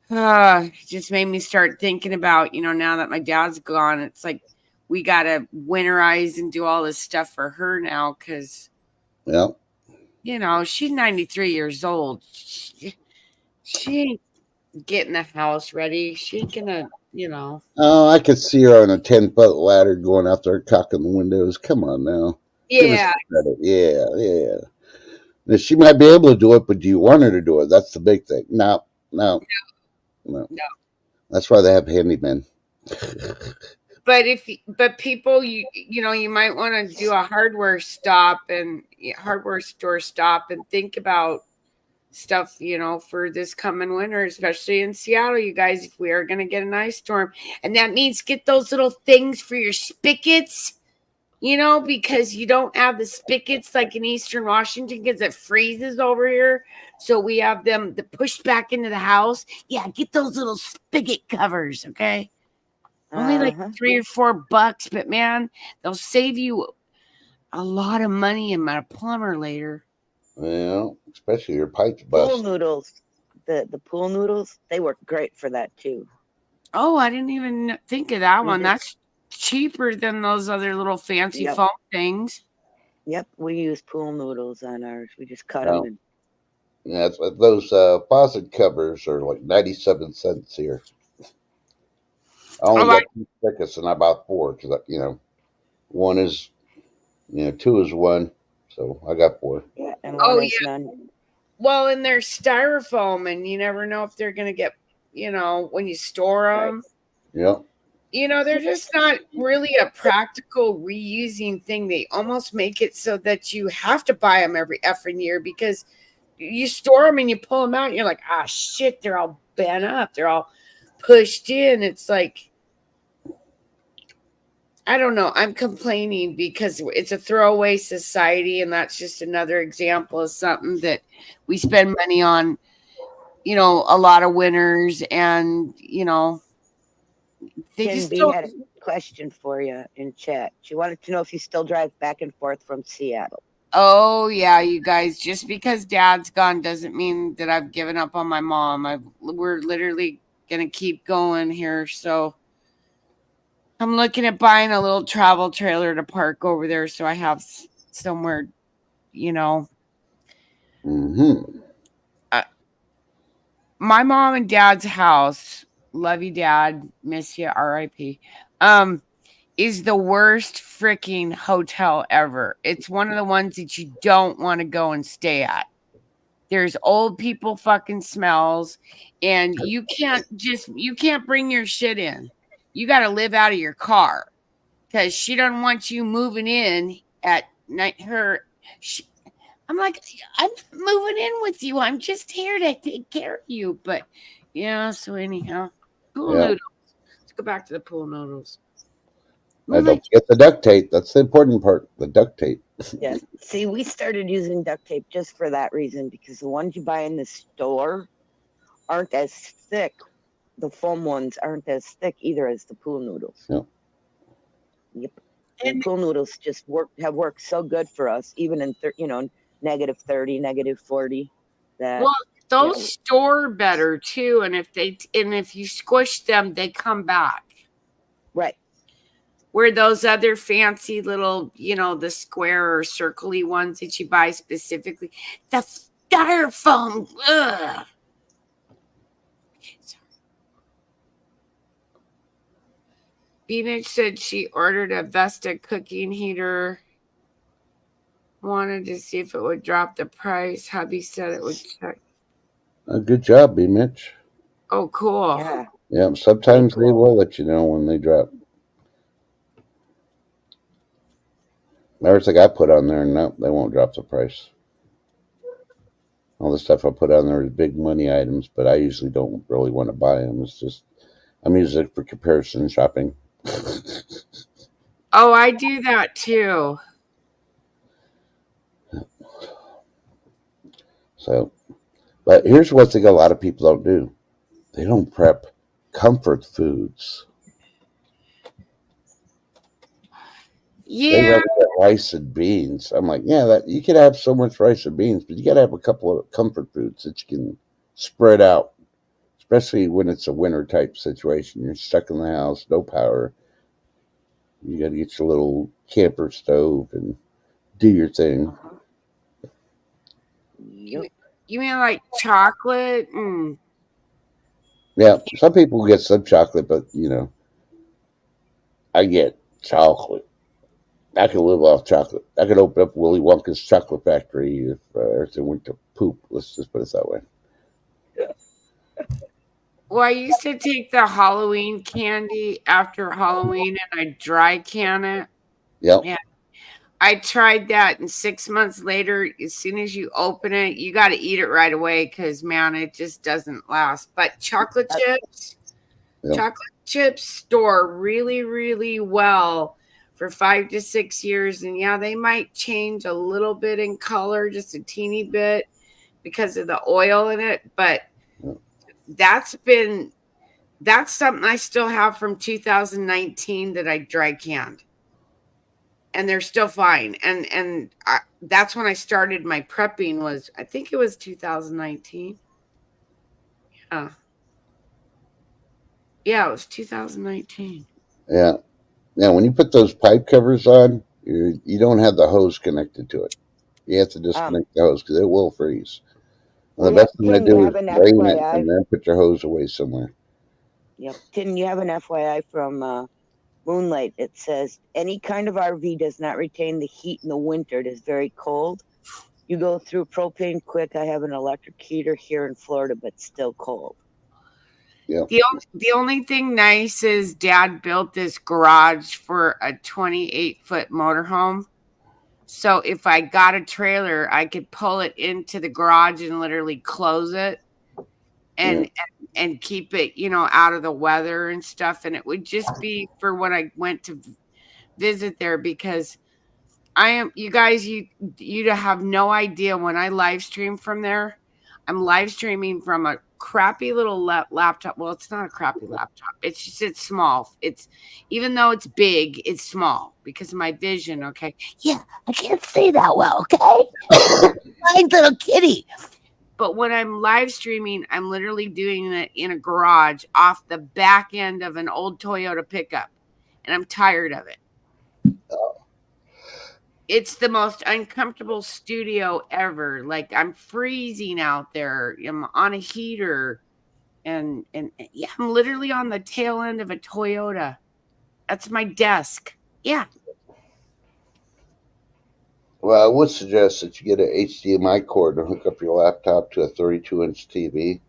it just made me start thinking about, now that my dad's gone, it's like we got to winterize and do all this stuff for her now because, she's 93 years old. She ain't getting the house ready. She ain't gonna, Oh, I could see her on a 10-foot ladder going out there cocking the windows. Come on now. Yeah. Yeah. Now, she might be able to do it, but do you want her to do it? That's the big thing. No. That's why they have handymen. But people, you might want to do a hardware store stop and think about stuff, for this coming winter, especially in Seattle, you guys, if we are going to get an ice storm. And that means get those little things for your spigots, because you don't have the spigots like in Eastern Washington because it freezes over here. So we have them pushed back into the house. Yeah, get those little spigot covers, okay? Only like $3 or $4, but man, they'll save you a lot of money and a plumber later. Well, especially your pipes bust. Pool noodles, the pool noodles, they work great for that too. Oh, I didn't even think of that one. That's cheaper than those other little fancy foam things. Yep, we use pool noodles on ours. We just cut them. Yeah, those faucet covers are like 97 cents here. I only got 2 spigots and I bought 4 because, one is, 2 is 1. So I got 4. Yeah, and one is none. Well, and they're styrofoam, and you never know if they're going to get, when you store them. Right. Yeah. They're just not really a practical reusing thing. They almost make it so that you have to buy them every effing year because you store them and you pull them out and you're like, shit, they're all bent up. They're all pushed in. It's like, I don't know. I'm complaining because it's a throwaway society, and that's just another example of something that we spend money on, a lot of winters, and, they just don't. had a question for you in chat. She wanted to know if you still drive back and forth from Seattle. Oh, yeah, you guys. Just because Dad's gone doesn't mean that I've given up on my mom. We're literally going to keep going here, so I'm looking at buying a little travel trailer to park over there so I have somewhere, my mom and Dad's house, love you, Dad, miss you, R.I.P., is the worst freaking hotel ever. It's one of the ones that you don't want to go and stay at. There's old people fucking smells, and you can't bring your shit in. You got to live out of your car because she doesn't want you moving in at night. I'm like, I'm moving in with you. I'm just here to take care of you. But yeah, so anyhow, pool noodles. Let's go back to the pool noodles. I don't get the duct tape. That's the important part, the duct tape. Yes. See, we started using duct tape just for that reason because the ones you buy in the store aren't as thick. The foam ones aren't as thick either as the pool noodles. Yep. And pool noodles just have worked so good for us, even in -30, -40. That store better too, and if you squish them, they come back. Right. Where those other fancy little, the square or circle-y ones that you buy specifically, the styrofoam. Ugh. B-Mitch said she ordered a Vesta cooking heater. Wanted to see if it would drop the price. Hubby said it would check. Good job, B. Mitch. Oh, cool. Yeah. Yeah, sometimes Very they cool. will let you know when they drop. Everything I put on there, no, they won't drop the price. All the stuff I put on there is big money items, but I usually don't really want to buy them. It's just, I'm using it for comparison shopping. Oh, I do that too. So, but here's what thing a lot of people don't do. They don't prep comfort foods. They Yeah. rather get rice and beans. I'm like, yeah, that you can have so much rice and beans, but you got to have a couple of comfort foods that you can spread out, especially when it's a winter type situation. You're stuck in the house, no power. You got to get your little camper stove and do your thing. Yep. You mean like chocolate? Yeah, some people get some chocolate, but I get chocolate. I can live off chocolate. I could open up Willy Wonka's chocolate factory if everything went to poop. Let's just put it that way. Well, I used to take the Halloween candy after Halloween and I dry can it. Yep. Yeah. I tried that, and 6 months later, as soon as you open it, you got to eat it right away because, man, it just doesn't last. But chocolate chips store really, really well for 5 to 6 years. And yeah, they might change a little bit in color, just a teeny bit because of the oil in it. But that's something I still have from 2019 that I dry canned. And they're still fine. And that's when I started my prepping I think it was 2019. Yeah, it was 2019. Yeah. Now, when you put those pipe covers on, you don't have the hose connected to it. You have to disconnect the hose because it will freeze. And the best thing to do is drain it and then put your hose away somewhere. Yep. Tim, you have an FYI from Moonlight. It says, any kind of RV does not retain the heat in the winter. It is very cold. You go through propane quick. I have an electric heater here in Florida, but still cold. Yeah. The only thing nice is Dad built this garage for a 28-foot motorhome. So if I got a trailer, I could pull it into the garage and literally close it and keep it, out of the weather and stuff. And it would just be for when I went to visit there, because you guys, you have no idea when I live stream from there. I'm live streaming from a crappy little laptop. Well, it's not a crappy laptop. It's small. Even though it's big, it's small because of my vision. Okay. Yeah, I can't see that well. Okay. My little kitty. But when I'm live streaming, I'm literally doing it in a garage off the back end of an old Toyota pickup, and I'm tired of it. It's the most uncomfortable studio ever. Like, I'm freezing out there. I'm on a heater, and yeah, I'm literally on the tail end of a Toyota. That's my desk. Yeah. Well, I would suggest that you get an HDMI cord to hook up your laptop to a 32-inch TV.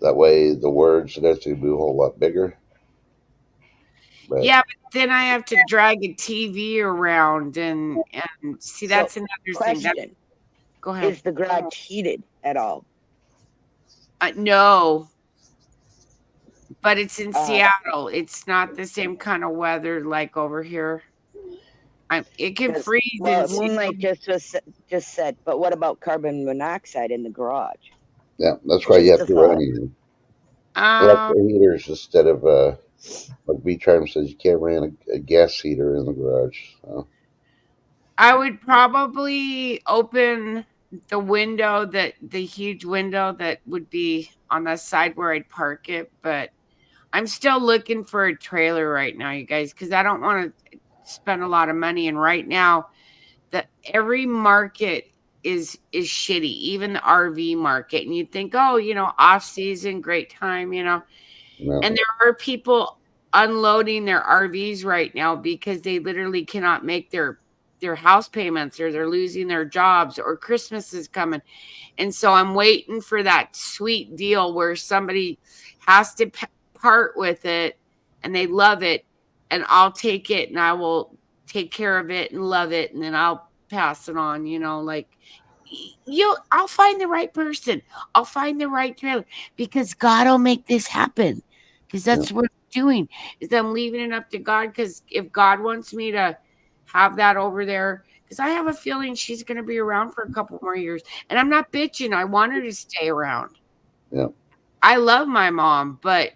That way, the words and everything will be a whole lot bigger. But then I have to drag a TV around and see. That's another thing. Go ahead. Is the garage heated at all? No, but it's in Seattle. It's not the same kind of weather like over here. It can freeze. Well, Moonlight just said, but what about carbon monoxide in the garage? Yeah, that's why you have to run electric heaters instead of like B-Charm says, you can't run a gas heater in the garage. So. I would probably open the window, the huge window that would be on the side where I'd park it, but I'm still looking for a trailer right now, you guys, because I don't want to spend a lot of money. And right now, every market is shitty, even the RV market. And you'd think, oh, off season, great time, No. And there are people unloading their RVs right now because they literally cannot make their house payments, or they're losing their jobs, or Christmas is coming. And so I'm waiting for that sweet deal where somebody has to part with it and they love it, and I'll take it and I will take care of it and love it, and then I'll pass it on, like I'll find the right person. I'll find the right trailer, because God will make this happen. Because that's what I'm doing, is I'm leaving it up to God. Because if God wants me to have that over there, because I have a feeling she's going to be around for a couple more years, and I'm not bitching. I want her to stay around. Yeah. I love my mom, but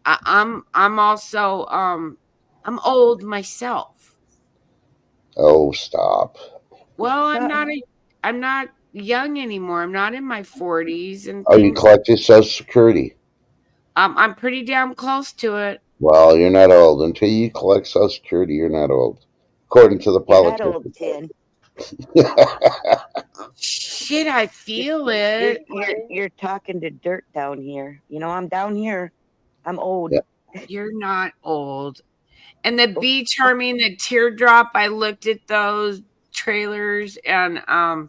I'm also I'm old myself. Oh, stop. Well, I'm not young anymore. I'm not in my 40s and Oh, you things. collected Social Security. I'm pretty damn close to it. Well, you're not old. Until you collect Social Security, you're not old, according to the You're not old, politicians. kid. Shit, I feel it. You're talking to dirt down here. I'm down here. I'm old. Yeah. You're not old. And the Be Charming, the Teardrop, I looked at those trailers, and I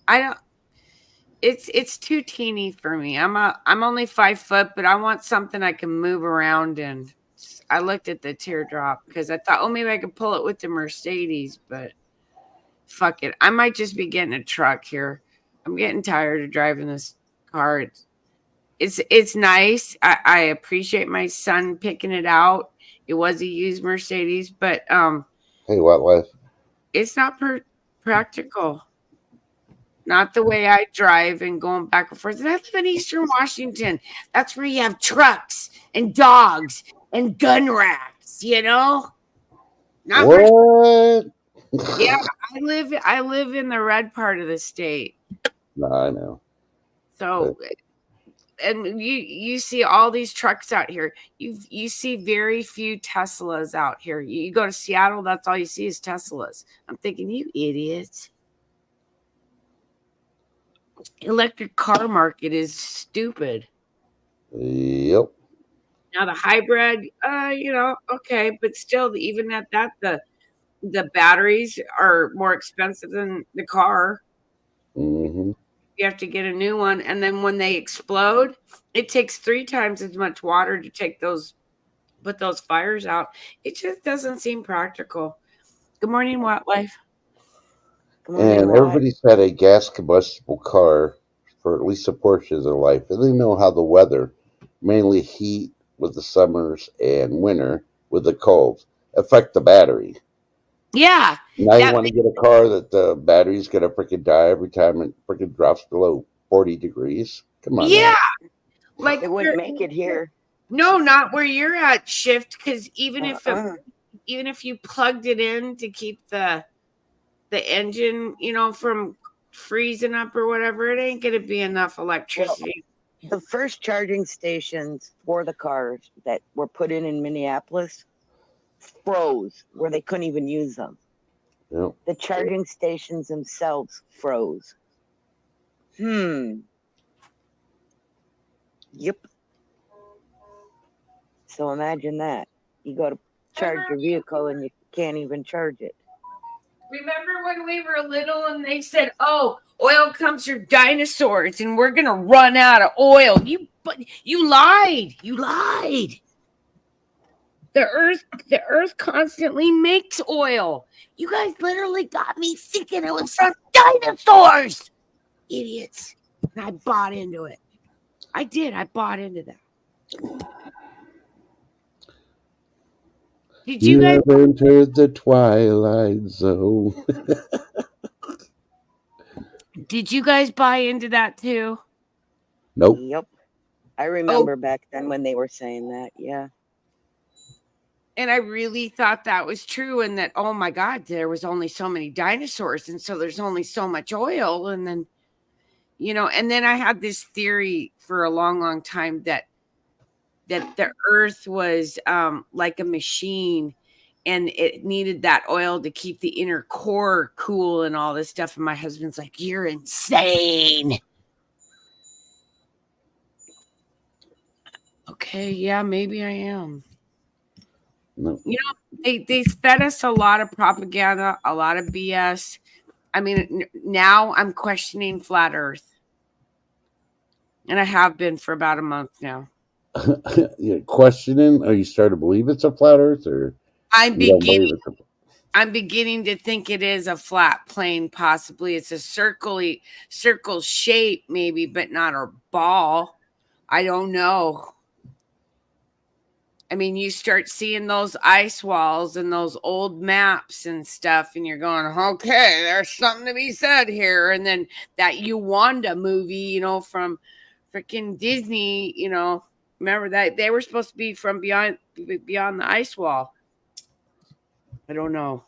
don't. It's too teeny for me. I'm only 5 foot, but I want something I can move around in. I looked at the Teardrop because I thought, oh, maybe I could pull it with the Mercedes, but fuck it. I might just be getting a truck here. I'm getting tired of driving this car. It's nice. I appreciate my son picking it out. It was a used Mercedes, but Hey, what life? it's not practical. Not the way I drive and going back and forth. And I live in Eastern Washington. That's where you have trucks and dogs and gun racks, Not What? Yeah, I live in the red part of the state. No, I know. So, and you see all these trucks out here. You see very few Teslas out here. You go to Seattle, that's all you see is Teslas. I'm thinking, you idiots. Electric car market is stupid. Yep. Now the hybrid, okay, but still, even at that, the batteries are more expensive than the car. Mm-hmm. You have to get a new one, and then when they explode, it takes 3 times as much water to put those fires out. It just doesn't seem practical. Good morning, Wildlife. And everybody's had a gas combustible car for at least a portion of their life, and they know how the weather, mainly heat with the summers and winter with the cold, affect the battery. Yeah. Now you want to get a car that the battery's going to freaking die every time it freaking drops below 40 degrees. Come on. Yeah. Now. Like it wouldn't make it here. No, not where you're at, Shift, because even if you plugged it in to keep the engine, from freezing up or whatever, it ain't gonna be enough electricity. Well, the first charging stations for the cars that were put in Minneapolis froze, where they couldn't even use them. Yep. The charging stations themselves froze. Yep. So imagine that. You go to charge your vehicle and you can't even charge it. Remember when we were little and they said, oh, oil comes from dinosaurs and we're going to run out of oil? You lied. You lied. The earth constantly makes oil. You guys literally got me thinking it was from dinosaurs. Idiots. And I bought into it. I did. I bought into that. Did you guys have entered the twilight zone? Did you guys buy into that too? Nope. Yep. I remember back then when they were saying that. Yeah. And I really thought that was true, and that, oh my God, there was only so many dinosaurs, and so there's only so much oil. And then, and then I had this theory for a long, long time that that the earth was like a machine and it needed that oil to keep the inner core cool and all this stuff. And my husband's like, you're insane. Okay, yeah, maybe I am. No. You know, they fed us a lot of propaganda, a lot of BS. I mean, now I'm questioning flat Earth, and I have been for about a month now. You're questioning? Are you starting to believe it's a flat Earth, or I'm you don't believe beginning. it's a? I'm beginning to think it is a flat plane. Possibly, it's a circle shape, maybe, but not a ball. I don't know. I mean, you start seeing those ice walls and those old maps and stuff, and you're going, okay, there's something to be said here. And then that Uwanda movie, you know, from freaking Disney, you know, remember that they were supposed to be from beyond the ice wall. I don't know.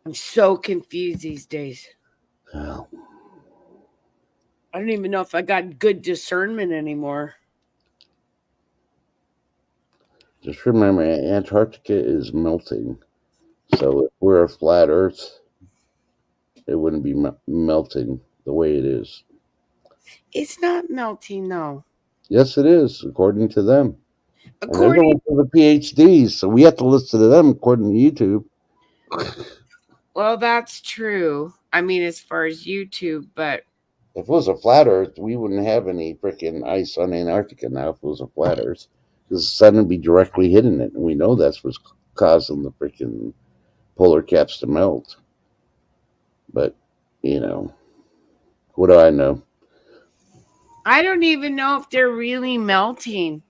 I'm so confused these days. Well, I don't even know if I got good discernment anymore. just remember, Antarctica is melting. So if we're a flat Earth, it wouldn't be melting the way it is. It's not melting, though. Yes, it is, according to them. And they're the According, ones with the PhDs, so we have to listen to them according to YouTube. well, that's true. I mean, as far as YouTube, but If it was a flat Earth, we wouldn't have any freaking ice on Antarctica now. If it was a flat Earth, because the sun would be directly hitting it, and we know that's what's causing the freaking polar caps to melt. But you know, what do I know? I don't even know if they're really melting.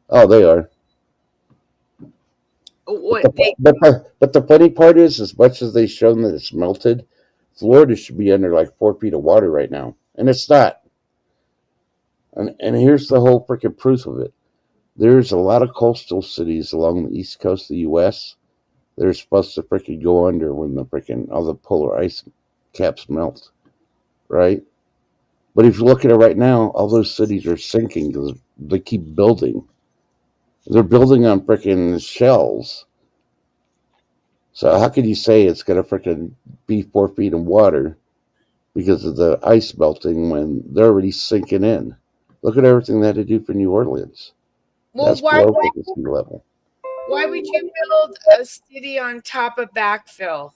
Oh, they are. What they But the funny part is, as much as they've shown that it's melted, Florida should be under like 4 feet of water right now, and it's not. And here's the whole freaking proof of it. There's a lot of coastal cities along the east coast of the U.S. that are supposed to freaking go under when the freaking all the polar ice caps melt, right? But if you look at it right now, all those cities are sinking because they keep building. They're building on freaking shells. So how could you say it's gonna freaking be 4 feet in water because of the ice melting when they're already sinking in? Look at everything they had to do for New Orleans. well, That's below the sea level. why would you build a city on top of backfill?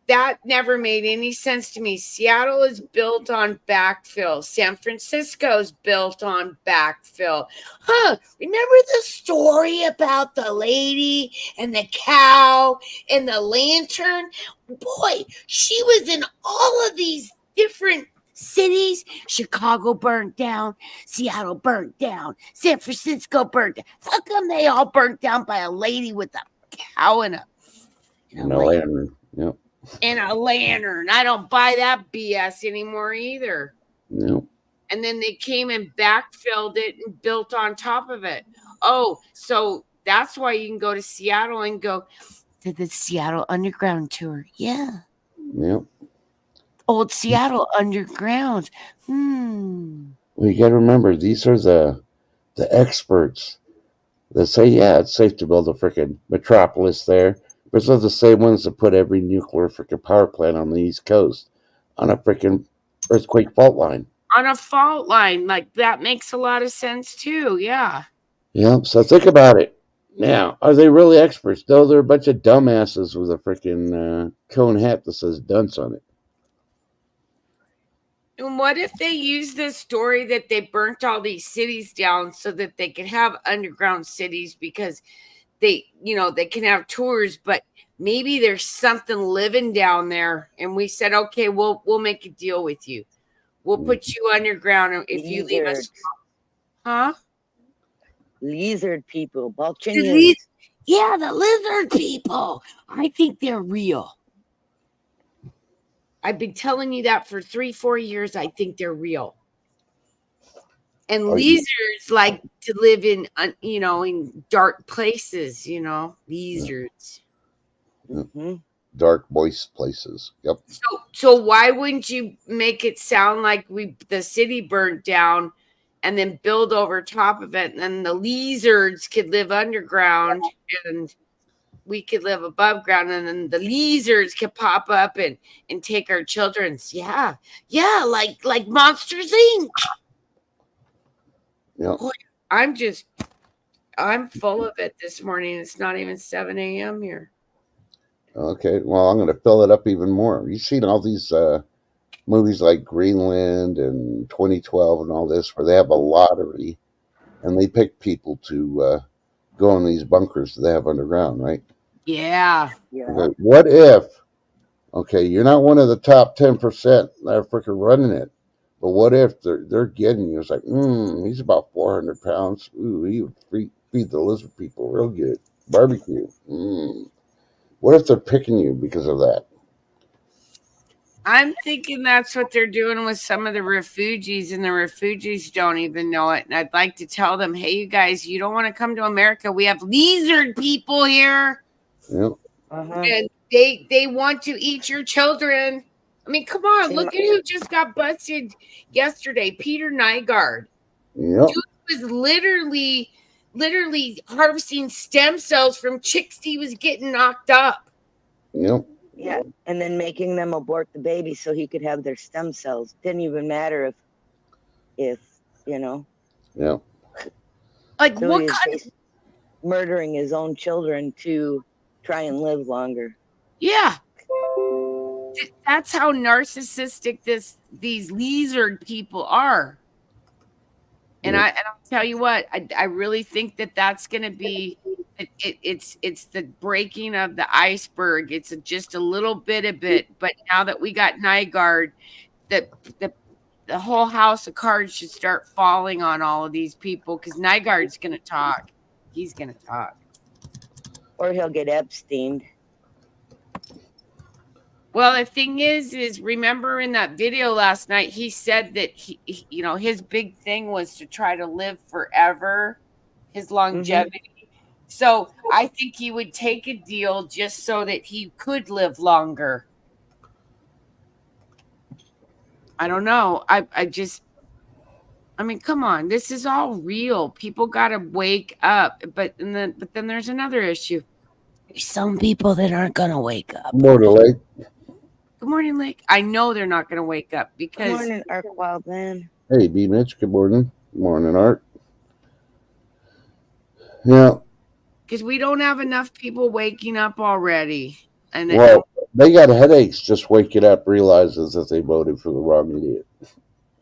That never made any sense to me. Seattle is built on backfill. San Francisco is built on backfill. Huh? Remember the story about the lady and the cow and the lantern? Boy, she was in all of these different cities. Chicago burnt down, Seattle burnt down, San Francisco burnt down. How come they all burnt down by a lady with a cow and a lantern. Yep. and a lantern? I don't buy that BS anymore either. Yep. And then they came and backfilled it and built on top of it. Oh, so that's why you can go to Seattle and go to the Seattle Underground tour. Yeah. Yep. Old Seattle Underground. Well, you got to remember, these are the experts that say, yeah, it's safe to build a freaking metropolis there. But those are the same ones that put every nuclear freaking power plant on the East Coast on a freaking earthquake fault line. On a fault line. Like, that makes a lot of sense too. Yeah. Yeah, so think about it. Now, are they really experts? No, they're a bunch of dumbasses with a freaking cone hat that says dunce on it. And what if they use this story that they burnt all these cities down so that they could have underground cities because they can have tours, but maybe there's something living down there, and we said, okay, we'll make a deal with you. We'll put you underground if you leave us. Huh? Lizard people, Balchinians. Yeah, the lizard people. I think they're real. I've been telling you that for 3-4 years. I think they're real. And lizards like to live in, in dark places, lizards. Mm-hmm. Dark, moist places. Yep. So why wouldn't you make it sound like the city burnt down and then build over top of it. And then the lizards could live underground and we could live above ground. And then the lizards could pop up and take our children's. Yeah. Yeah. Like Monsters Inc. Yeah. Boy, I'm full of it this morning. It's not even 7 a.m. here. Okay. Well, I'm going to fill it up even more. You've seen all these movies like Greenland and 2012 and all this, where they have a lottery and they pick people to go in these bunkers that they have underground, right? Yeah. Okay, what if, okay, you're not one of the top 10% that are freaking running it, but what if they're getting you? It's like, he's about 400 pounds. Ooh, he would feed the lizard people real good. Barbecue. What if they're picking you because of that? I'm thinking that's what they're doing with some of the refugees, and the refugees don't even know it. And I'd like to tell them, hey, you guys, you don't want to come to America. We have lizard people here. Yep. And they want to eat your children. I mean, come on, look at who just got busted yesterday. Peter Nygaard. Yep. Dude was literally harvesting stem cells from chicks he was getting knocked up. Yep. Yeah, and then making them abort the baby so he could have their stem cells. Didn't even matter if you know. Yeah. Like So what kind of murdering his own children to try and live longer. Yeah. That's how narcissistic these lizard people are. And I'll tell you what, I really think that's going to be it's the breaking of the iceberg. It's just a little bit of it, but now that we got Nygaard, the whole house of cards should start falling on all of these people because Nygaard's going to talk. He's going to talk, or he'll get Epsteined. Well, the thing is remember in that video last night, he said that he his big thing was to try to live forever, his longevity. So I think he would take a deal just so that he could live longer. I don't know. I mean, come on. This is all real. People got to wake up. But then there's another issue. There's some people that aren't going to wake up. Morning, Lake. Good morning, Lake. I know they're not going to wake up because. Good morning, Art Wildman. Hey, B. Mitch. Good morning. Good morning, Art. Yeah. Because we don't have enough people waking up already. And they got headaches just waking up, realizes that they voted for the wrong idiot.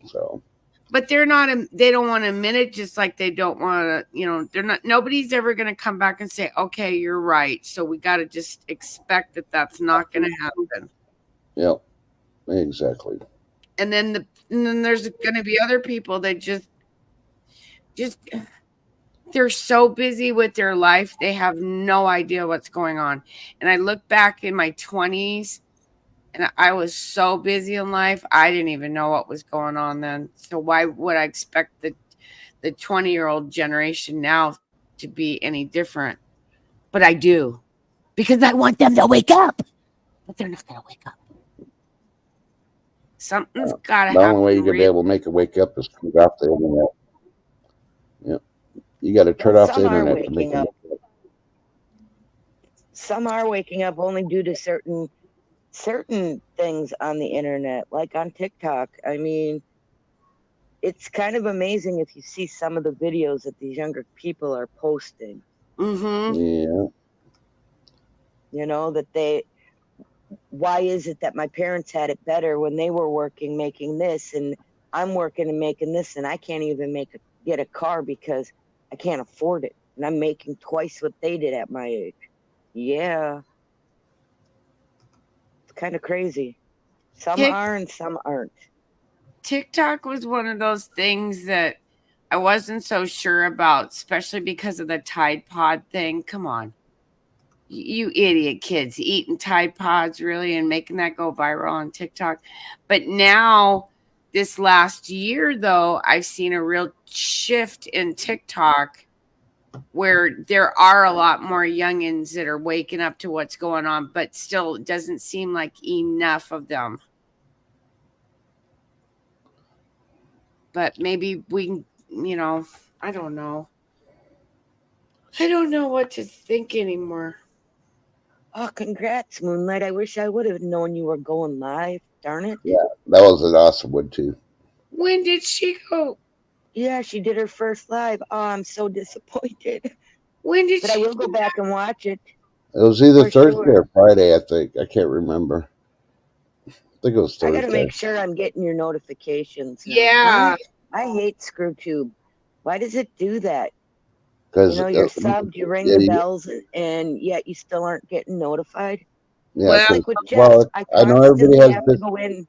So. But they don't want to admit it, just like they don't want to, nobody's ever going to come back and say, okay, you're right. So we got to just expect that that's not going to happen. Yep, exactly. And then there's going to be other people that just they're so busy with their life, they have no idea what's going on. And I look back in my 20s, and I was so busy in life, I didn't even know what was going on then. So why would I expect the 20-year-old generation now to be any different? But I do, because I want them to wake up. But they're not going to wake up. Something's got to happen. The only way you're going to be able to make it wake up is to turn off the internet. Yep. You got to turn off the internet to make it wake up. Some are waking up only due to certain things on the internet, like on TikTok. I mean, it's kind of amazing if you see some of the videos that these younger people are posting. Yeah. Why is it that my parents had it better when they were working, making this, and I'm working and making this, and I can't even get a car because I can't afford it, and I'm making twice what they did at my age. Yeah. It's kind of crazy. Some are and some aren't. TikTok was one of those things that I wasn't so sure about, especially because of the Tide Pod thing. Come on. You idiot kids eating Tide Pods, really, and making that go viral on TikTok. But now, this last year, though, I've seen a real shift in TikTok where there are a lot more youngins that are waking up to what's going on, but still it doesn't seem like enough of them. But maybe you know, I don't know. I don't know what to think anymore. Oh, congrats, Moonlight. I wish I would have known you were going live. Darn it. Yeah, that was an awesome one too. When did she go? Yeah, she did her first live. Oh, I'm so disappointed. When did But I she? will go back and watch it It was either for Thursday sure. or Friday, I think. I can't remember. I think it was I got to Thursday. make sure I'm getting your notifications now. Yeah. I hate ScrewTube. Why does it do that? Because You're subbed, you ring yeah, the bells, and yet you still aren't getting notified. yeah, Well, Like with Jess, well, I I know everybody constantly has have to this go in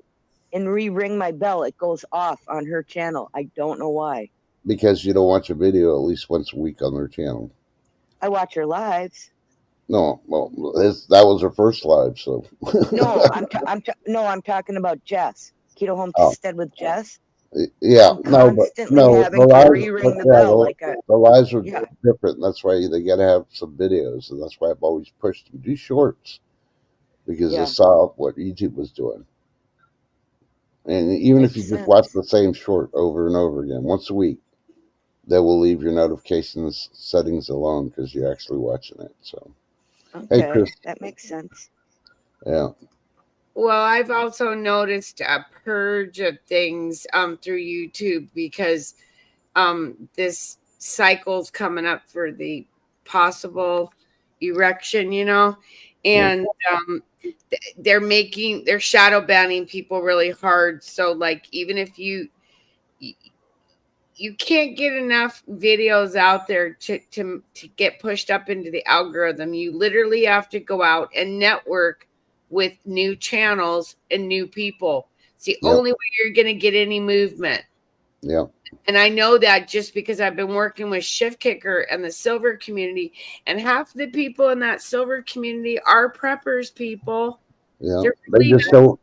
and re-ring my bell. It goes off on her channel. I don't know why. because you don't watch a video at least once a week on their channel. I watch her lives. No, well, that was her first live, so. No, I'm talking about Jess. Keto Oh, Homestead with Jess. yeah, I'm no, but constantly no, the having to lives, re-ring but the yeah, bell. Like a the lives are yeah, different. That's why they got to have some videos, and that's why I've always pushed them do shorts because I yeah, saw what YouTube was doing. And even if makes you just watch sense. the same short over and over again once a week, they will leave your notifications settings alone because you're actually watching it. So, hey, Okay, Chris, that makes sense. yeah, well, I've also noticed a purge of things through YouTube because this cycle's coming up for the possible erection, yeah, and they're shadow banning people really hard. So like even if you can't get enough videos out there to get pushed up into the algorithm. You literally have to go out and network with new channels and new people. It's the yep, only way you're going to get any movement. yep, And I know that just because I've been working with Shift Kicker and the silver community, and half the people in that silver community are preppers people. yeah. They're They really just don't.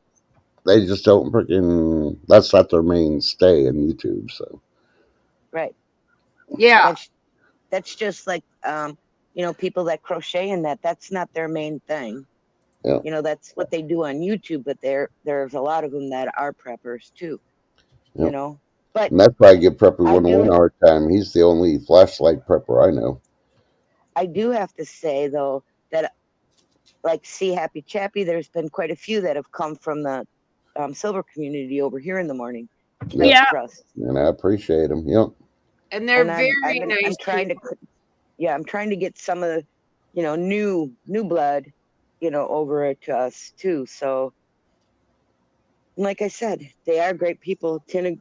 They just don't freaking. That's not their mainstay in YouTube. So, Right. yeah. That's just like people that crochet and that's not their main thing. yeah, That's what they do on YouTube, but there's a lot of them that are preppers too, yeah. But And that's why I give Prepper I 101 a do hard time. He's the only flashlight prepper I know. I do have to say though that like See Happy Chappy, there's been quite a few that have come from the silver community over here in the morning. Yep, Thanks, Yeah. Trust. and I appreciate him. Yep, And they're And very I'm nice trying to people. I'm trying to get some of the new blood over to us too. So like I said, they are great people. Tina,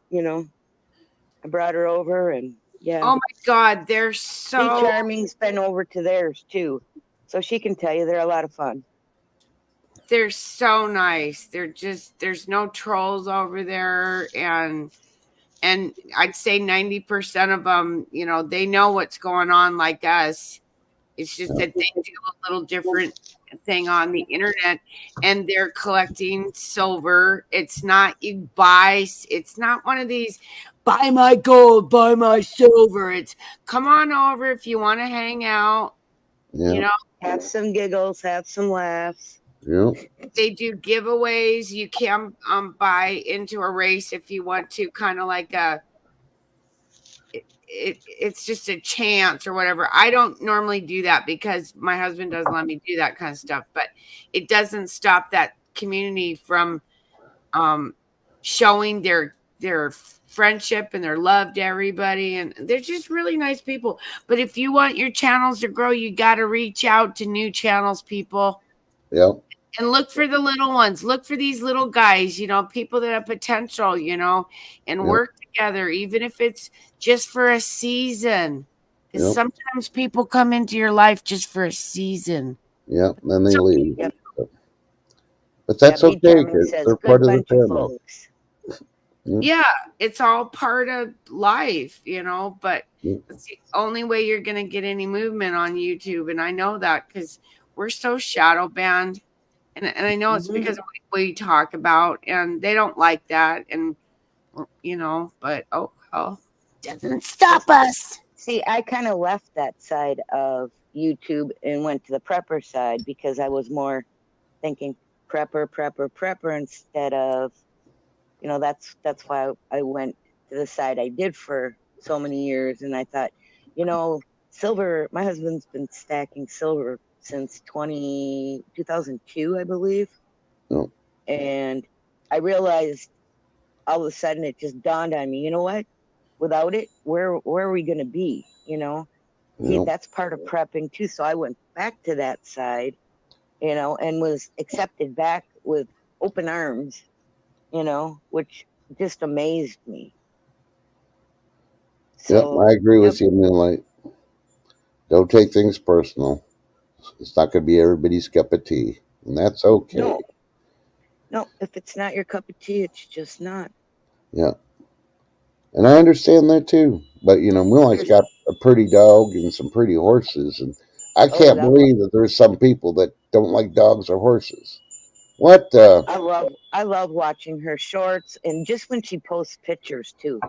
I brought her over, and yeah, Oh my God, they're Be so Charming's been over to theirs too, so she can tell you they're a lot of fun. they're so nice. There's no trolls over there, and I'd say 90% of them, they know what's going on like us. It's just yep, that they do a little different thing on the internet, and they're collecting silver. It's not it's not one of these buy my gold, buy my silver. It's come on over if you want to hang out, you yep, know. Have some giggles, have some laughs. yep, They do giveaways. You can buy into a race if you want to, kind of like it's just a chance or whatever. I don't normally do that because my husband doesn't let me do that kind of stuff, but it doesn't stop that community from showing their friendship and their love to everybody, and they're just really nice people. But if you want your channels to grow, you got to reach out to new channels, people. yep, And look for the little ones. Look for these little guys, people that have potential, and yep, work together, even if it's just for a season. Because yep, sometimes people come into your life just for a season. yep. Then they So, leave. Yep. But that's Be okay Charming because says, they're good part of the bunch of family. folks. Yep, yeah, it's all part of life, but yep, it's the only way you're going to get any movement on YouTube. And I know that because we're so shadow banned. And I know it's Mhm. because of what we talk about, and they don't like that. And, but oh, well, doesn't stop us. See, I kind of left that side of YouTube and went to the prepper side because I was more thinking prepper instead of, that's why I went to the side I did for so many years, and I thought, silver. My husband's been stacking silver since 2002, I believe, No, and I realized all of a sudden it just dawned on me. You know what? Without it, where are we going to be? no. That's part of prepping too. So I went back to that side, and was accepted back with open arms, which just amazed me. Yep, So, I agree yep, with you, Moonlight. Don't take things personal. It's not going to be everybody's cup of tea, and that's okay. no, no, if it's not your cup of tea, it's just not. Yeah, and I understand that too. But Moonlight's There's, got a pretty dog and some pretty horses, and I oh, can't believe that there's some people that don't like dogs or horses. What? I love watching her shorts and just when she posts pictures too.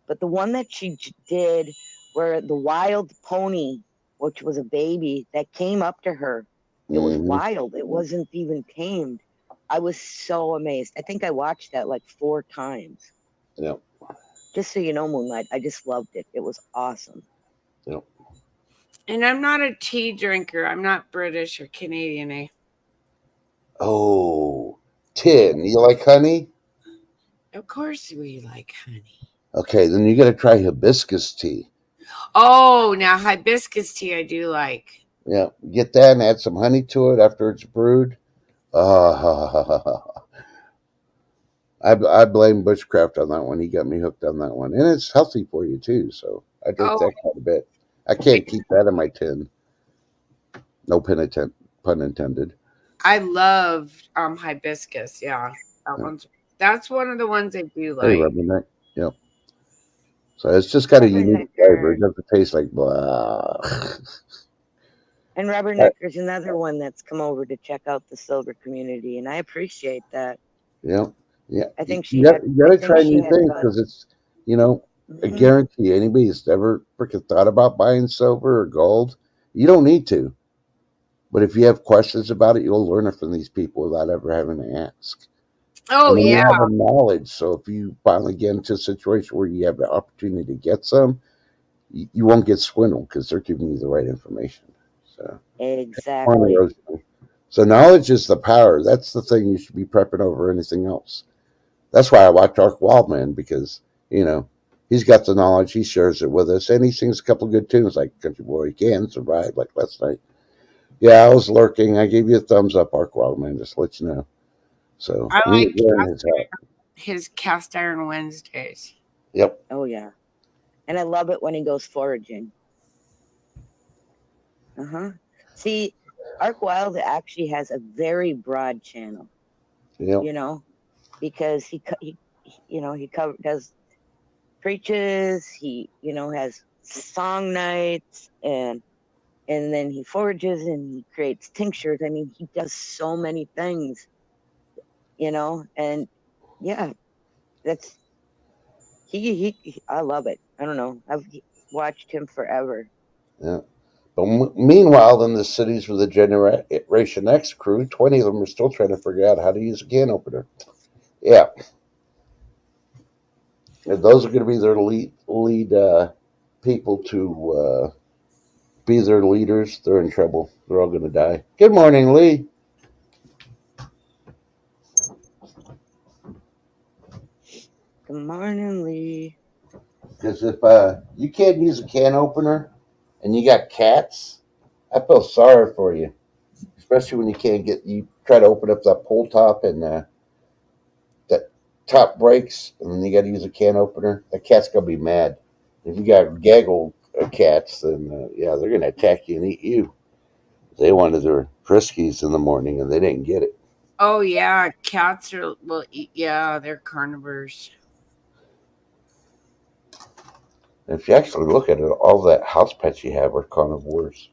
But the one that she did where the wild pony, which was a baby that came up to her, it was Hmm. wild. It wasn't even tamed. I was so amazed. I think I watched that like 4 times. Yep, Just so you know, Moonlight, I just loved it. It was awesome. yep. And I'm not a tea drinker. I'm not British or Canadian, eh? Oh, tin. You like honey? Of course we like honey. Okay, then you got to try hibiscus tea. Oh, now hibiscus tea I do like. Yeah, get that and add some honey to it after it's brewed. Uh, I blame Bushcraft on that one. He got me hooked on that one, and it's healthy for you too. So I drink Oh, that quite a bit. I can't keep that in my tin. No pun intended. I love hibiscus. Yeah, Yeah. that's one of the ones I do Hey, like. Rubberneck. Yep. So it's just got a unique flavor. It Rubbernecker. doesn't taste like blah. And Uh, Rubbernecker's another one that's come over to check out the silver community, and I appreciate that. yeah, yeah. I You think she had. got I to think try she new had things fun. because it's you know I Hmm. guarantee anybody who's ever freaking thought about buying silver or gold, you don't need to. But if you have questions about it, you'll learn it from these people without ever having to ask. Oh And then you yeah. have a knowledge. So if you finally get into a situation where you have the opportunity to get some, you won't get swindled because they're giving you the right information. So, corner Exactly. roasting. So knowledge is the power. That's the thing you should be prepping over anything else. That's why I watch Ark Wildman because you know he's got the knowledge. He shares it with us, and he sings a couple good tunes like "Country Boy Can Survive," like last night. Yeah, I was lurking. I gave you a thumbs up, Ark Wildman, just to let you know. So I he like is wearing his hat. his cast iron Wednesdays. Yep. Oh yeah. And I love it when he goes foraging. Uh-huh. See, Ark Wild actually has a very broad channel, Yep. you know, because he does preaches, he, has song nights and then he forages and he creates tinctures. I mean, he does so many things, and yeah, that's I love it. I don't know. I've watched him forever. Yeah. But meanwhile, in the cities with the Generation X crew, 20 of them are still trying to figure out how to use a can opener. Yeah. If those are going to be their lead people to be their leaders, they're in trouble. They're all going to die. Good morning, Lee. Good morning, Lee. Because if you can't use a can opener and you got cats, I feel sorry for you. Especially when you try to open up that pull top and that top breaks, and then you got to use a can opener. That cat's gonna be mad. If you got gaggle cats, then yeah, they're gonna attack you and eat you. They wanted their friskies in the morning and they didn't get it. Oh yeah, cats will eat. Yeah, they're carnivores. And if you actually look at it, all that house pets you have are carnivores.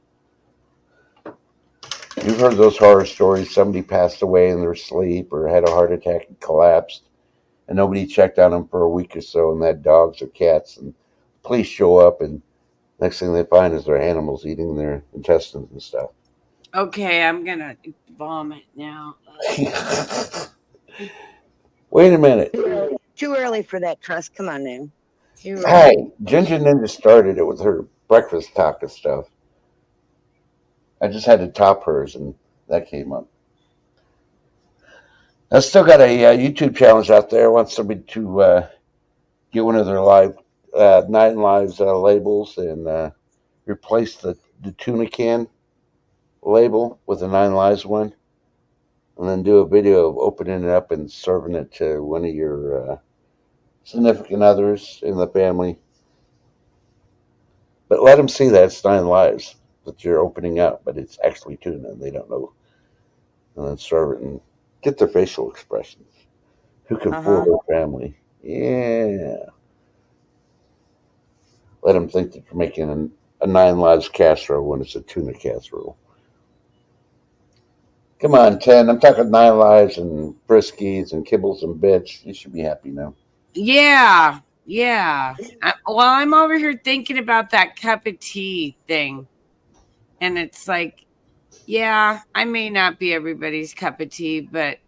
You've heard those horror stories. Somebody passed away in their sleep or had a heart attack and collapsed, and nobody checked on them for a week or so, and that dogs or cats, and police show up, and next thing they find is their animals eating their intestines and stuff. Okay, I'm gonna vomit now. Wait a minute. Too early for that trust. Come on now. You were Hi, right. Ginger Ninja started it with her breakfast taco stuff. I just had to top hers, and that came up. I still got a YouTube challenge out there. I want somebody to get one of their live Nine Lives labels and replace the tuna can label with a Nine Lives one, and then do a video of opening it up and serving it to one of your significant others in the family. But let them see that it's Nine Lives that you're opening up, but it's actually tuna, and they don't know. And then serve it and get their facial expressions. Who can fool Uh-huh. their family? Yeah. Let them think that you're making a Nine Lives casserole when it's a tuna casserole. Come on, 10. I'm talking Nine Lives and Friskies and Kibbles and Bits. You should be happy now. Yeah, yeah. Well, I'm over here thinking about that cup of tea thing, and it's like, yeah, I may not be everybody's cup of tea, but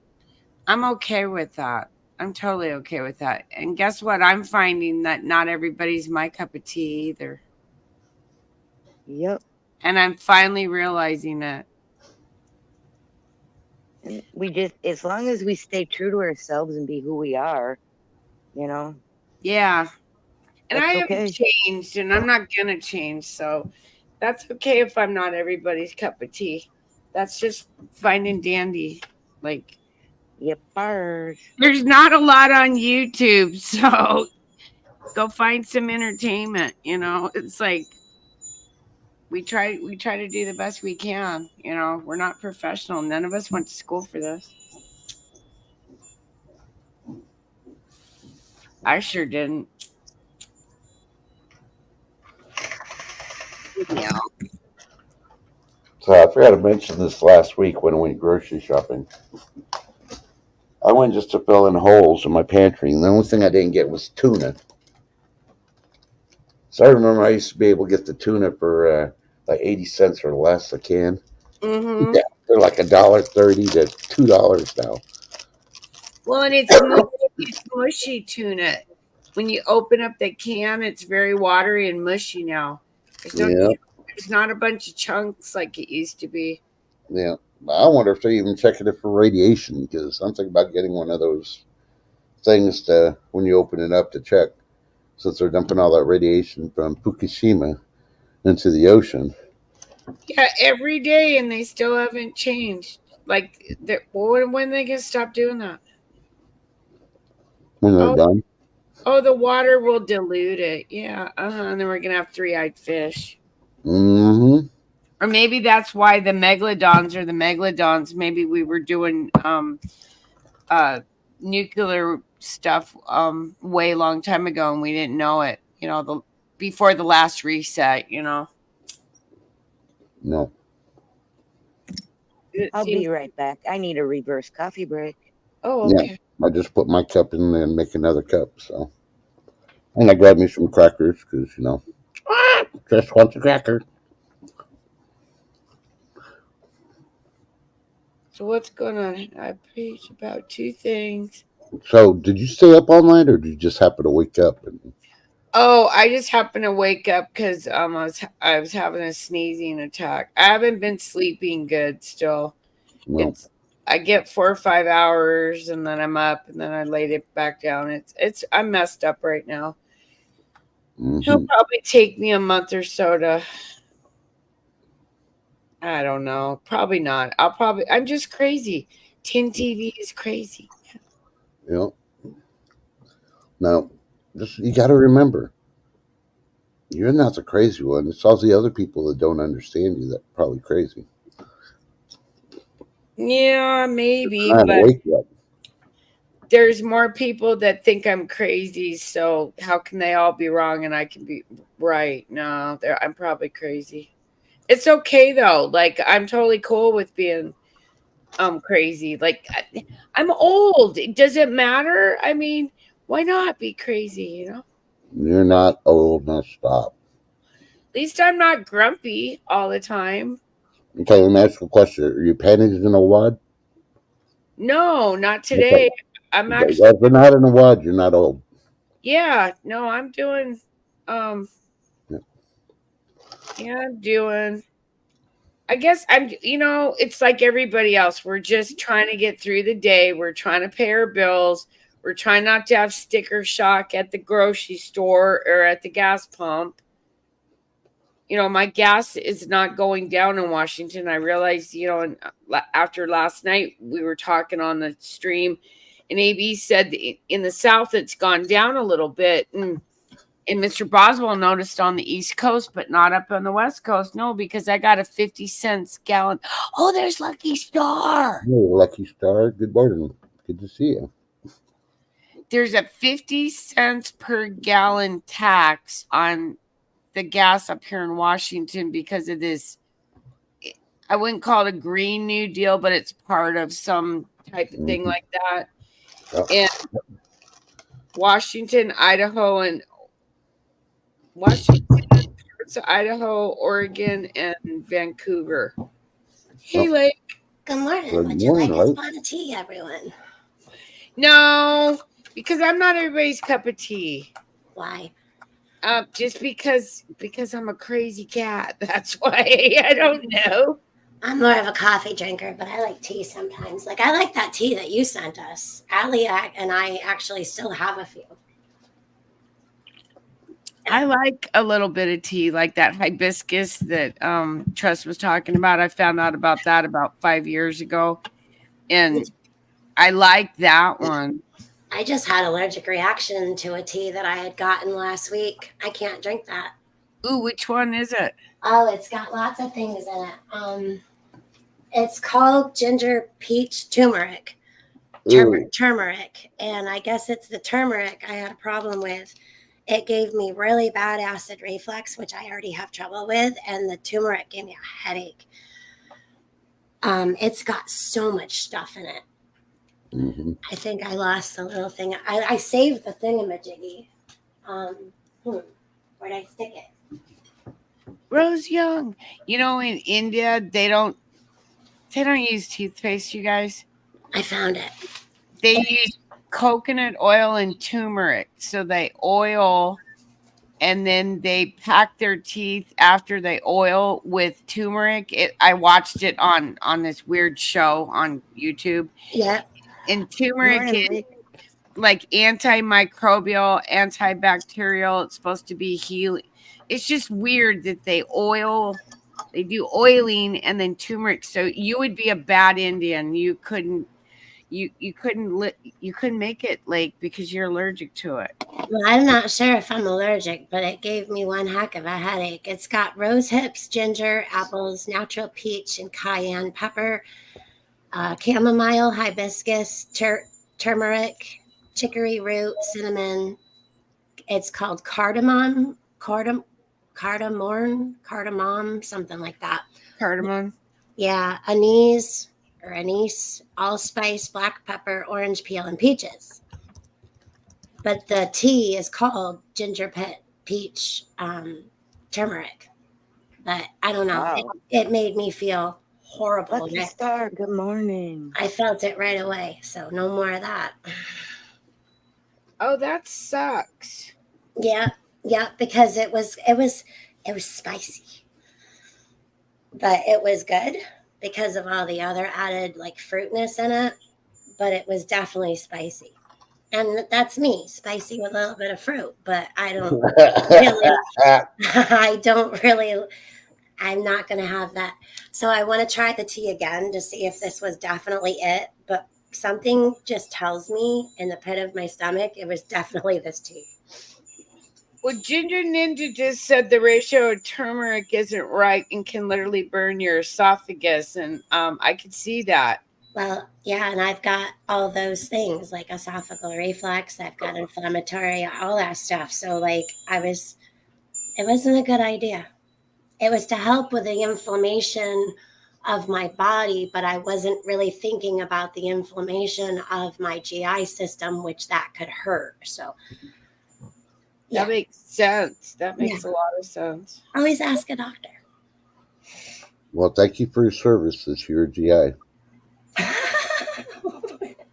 I'm okay with that. I'm totally okay with that. And guess what? I'm finding that not everybody's my cup of tea either. Yep. And I'm finally realizing it. And we just, as long as we stay true to ourselves and be who we are, you know, Yeah. And I that's haven't okay. changed, and I'm not going to change. So that's okay if I'm not everybody's cup of tea. That's just fine and dandy. Like, Yep. Bars. there's not a lot on YouTube. So go find some entertainment. It's like, we try to do the best we can. We're not professional. None of us went to school for this. I sure didn't. Yeah. So I forgot to mention this last week when I went grocery shopping. I went just to fill in holes in my pantry, and the only thing I didn't get was tuna. So I remember I used to be able to get the tuna for like 80 cents or less a can. Mm-hmm. Yeah, they're like $1.30 to $2 now. Well, and it's mushy tuna. When you open up the can, it's very watery and mushy now. There's no, Yeah, there's not a bunch of chunks like it used to be. yeah. I wonder if they're even checking it for radiation because I'm thinking about getting one of those things to when you open it up to check, since they're dumping all that radiation from Fukushima into the ocean. Yeah, every day, and they still haven't changed. Like, when they gonna stop doing that? When they're Oh, done. the water will dilute it. Yeah, and then we're gonna have three-eyed fish. Mm-hmm. Or maybe that's why the megalodons are the megalodons. Maybe we were doing uh nuclear stuff way long time ago and we didn't know it. Before the last reset. No. It I'll seems. be right back. I need a reverse coffee break. Oh, Yeah. okay. I just put my cup in there and make another cup. So, and I grabbed me some crackers because just wants a cracker. So what's going on? I preach about two things. So, did you stay up all night, or did you just happen to wake up? And Oh, I just happened to wake up because I was having a sneezing attack. I haven't been sleeping good still. well, It's I get 4 or 5 hours and then I'm up and then I laid it back down. It's I'm messed up right now. It'll mm-hmm. probably take me a month or so to. I don't know. Probably not. I'm just crazy. Tin TV is crazy. Yeah. Now, just you got to remember, you're not the crazy one. It's all the other people that don't understand you that are probably crazy. Yeah, maybe, Trying to but wake you up. there's more people that think I'm crazy. So how can they all be wrong and I can be right? No, I'm probably crazy. It's okay though. Like I'm totally cool with being crazy. Like I'm old. Does it matter? I mean, why not be crazy? You're not old. Now stop. At least I'm not grumpy all the time. Okay, let me ask you a question. Are your panties in a wad? No, not Okay. today. I'm actually Well, if they're not in a wad, you're not old. Yeah, no, I'm doing. Yeah. Yeah, I'm doing. I guess I'm. It's like everybody else. We're just trying to get through the day. We're trying to pay our bills. We're trying not to have sticker shock at the grocery store or at the gas pump. My gas is not going down in Washington. I realized, and after last night, we were talking on the stream, and AB said in the South it's gone down a little bit, and Mr. Boswell noticed on the East Coast, but not up on the West Coast. No, because I got a 50 cents gallon. Oh, there's Lucky Star. Hey, Lucky Star. Good morning. Good to see you. There's a 50 cents per gallon tax on the gas up here in Washington because of this. I wouldn't call it a Green New Deal, but it's part of some type of thing like that. And Washington, Idaho, Oregon, and Vancouver. Hey, Lake. Good morning. Good Would you like morning, a Lake. spot of tea, everyone? No, because I'm not everybody's cup of tea. Why? Just because I'm a crazy cat. That's why. I don't know. I'm more of a coffee drinker, but I like tea sometimes. Like, I like that tea that you sent us. Allie and I actually still have a few. I like a little bit of tea, like that hibiscus that Trust was talking about. I found out about that about 5 years ago, and I like that one. I just had allergic reaction to a tea that I had gotten last week. I can't drink that. Ooh, which one is it? Oh, it's got lots of things in it. It's called ginger peach turmeric. Turmeric. And I guess it's the turmeric I had a problem with. It gave me really bad acid reflux, which I already have trouble with. And the turmeric gave me a headache. It's got so much stuff in it. Mm-hmm. I think I lost the little thing. I saved the thingamajiggy. Where'd I stick it? Rose Young. In India, they don't use toothpaste, you guys. I found it. They use coconut oil and turmeric. So they oil and then they pack their teeth after they oil with turmeric. I watched it on this weird show on YouTube. Yeah. And turmeric is like antimicrobial, antibacterial. It's supposed to be healing. It's just weird that they do oiling and then turmeric. So you would be a bad Indian. You couldn't make it, like, because you're allergic to it. Well, I'm not sure if I'm allergic, but it gave me one heck of a headache. It's got rose hips, ginger, apples, natural peach, and cayenne pepper, chamomile, hibiscus, turmeric, chicory root, cinnamon. It's called cardamom, something like that. Cardamom. Yeah, anise, allspice, black pepper, orange peel, and peaches. But the tea is called ginger peach turmeric. But I don't know. Wow. It made me feel horrible. Lucky Star, good morning. I felt it right away. So no more of that. Oh, that sucks. Yeah, because it was spicy. But it was good because of all the other added like fruitness in it. But it was definitely spicy. And that's me, spicy with a little bit of fruit. But I don't really, I'm not going to have that. So I want to try the tea again to see if this was definitely it. But something just tells me in the pit of my stomach, it was definitely this tea. Well, Ginger Ninja just said the ratio of turmeric isn't right and can literally burn your esophagus. And I could see that. Well, yeah, and I've got all those things like esophageal reflux. I've got inflammatory, all that stuff. So like it wasn't a good idea. It was to help with the inflammation of my body, but I wasn't really thinking about the inflammation of my GI system, which that could hurt. So that makes sense. That makes a lot of sense. Always ask a doctor. Well, thank you for your service as your GI.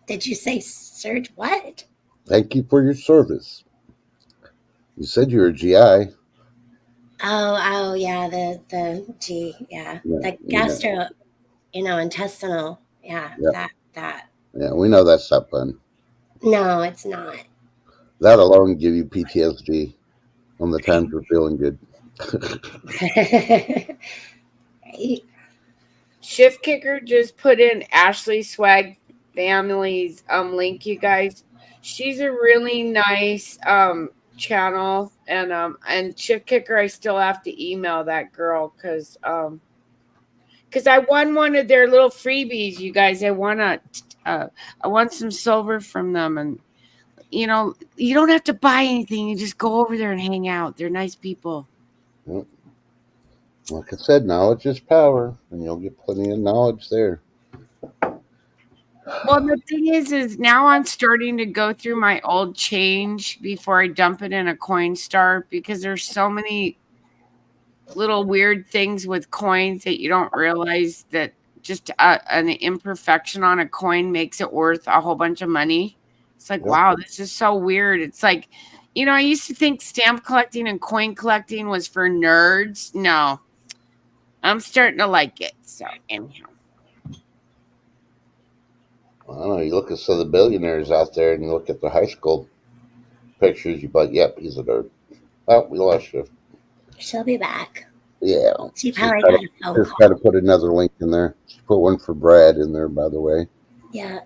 Did you say surge? What? Thank you for your service. You said you were a GI. Oh, yeah, the G, yeah, Yeah, the yeah, gastro, intestinal, yeah, yeah, that. yeah. We know that's not fun. No, it's not. That alone give you PTSD on the times you're feeling good. Right? Shift Kicker just put in Ashley Swag Family's link, you guys. She's a really nice channel, and Shift Kicker, I still have to email that girl because I won one of their little freebies, you guys. I won some silver from them, and you don't have to buy anything. You just go over there and hang out. They're nice people. Well, like I said, knowledge is power, and you'll get plenty of knowledge there. Well, the thing is now I'm starting to go through my old change before I dump it in a Coinstar because there's so many little weird things with coins that you don't realize that just an imperfection on a coin makes it worth a whole bunch of money. It's like, Yep. wow, this is so weird. It's like, I used to think stamp collecting and coin collecting was for nerds. No, I'm starting to like it. So, anyhow. I don't know. You look at some of the billionaires out there, and you look at their high school pictures. You're like, "Yep, he's a nerd." Oh, we lost you. She'll be back. Yeah, She probably got a phone just call. got to put another link in there. Just put one for Brad in there, by the way. Yeah.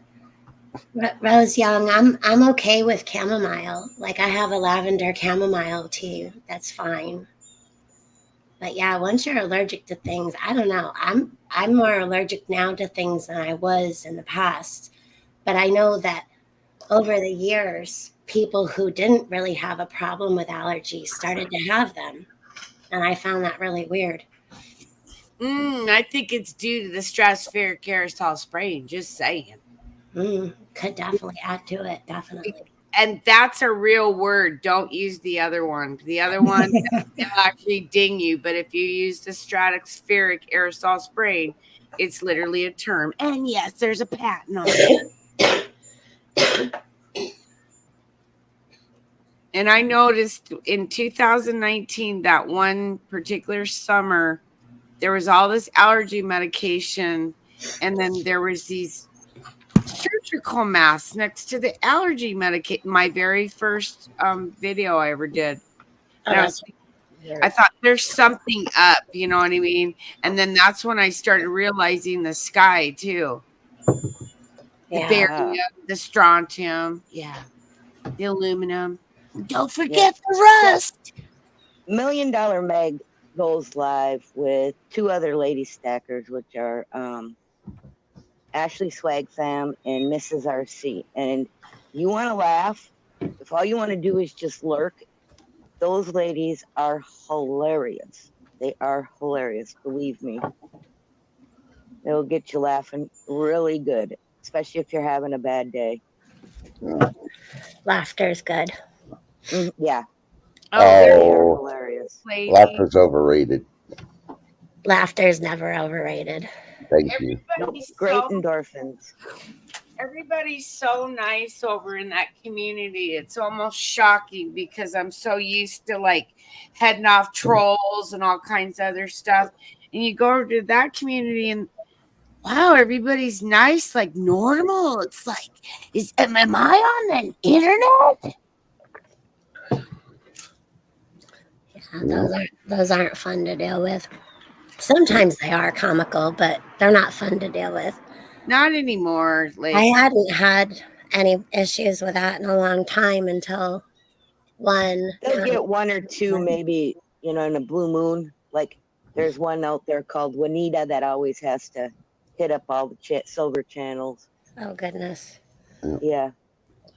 Rose Young, I'm okay with chamomile. Like I have a lavender chamomile tea. That's fine. But yeah, once you're allergic to things, I don't know. I'm more allergic now to things than I was in the past. But I know that over the years, people who didn't really have a problem with allergies started to have them. And I found that really weird. I think it's due to the stratospheric aerosol spraying. Just saying. Could definitely add to it. Definitely. And that's a real word. Don't use the other one. The other one will actually ding you. But if you use the stratospheric aerosol spraying, it's literally a term. And yes, there's a patent on it. And I noticed in 2019, that one particular summer, there was all this allergy medication. And then there was these surgical masks next to the allergy medication. My very first video I ever did. And I thought there's something up, you know what I mean? And then that's when I started realizing the sky too. Yeah. The barium, the strontium, the aluminum. Don't forget the rust. $1 Million Meg goes live with two other lady stackers, which are Ashley Swag Fam and Mrs. RC. And you want to laugh? If all you want to do is just lurk, those ladies are hilarious. They are hilarious, believe me. They'll get you laughing really good, especially if you're having a bad day. Laughter's good. Yeah. They're Oh, hilarious. laughter's overrated. Laughter's never overrated. Thank you. Great endorphins. Everybody's so nice over in that community. It's almost shocking because I'm so used to like heading off trolls and all kinds of other stuff. And you go over to that community and wow, everybody's nice, like normal. It's like, am I on the internet? Yeah, those aren't fun to deal with. Sometimes they are comical, but they're not fun to deal with. Not anymore. I hadn't had any issues with that in a long time until one. They'll get one or two, maybe, in a blue moon. Like there's one out there called Juanita that always has to hit up all the silver channels. Oh, goodness. Yeah.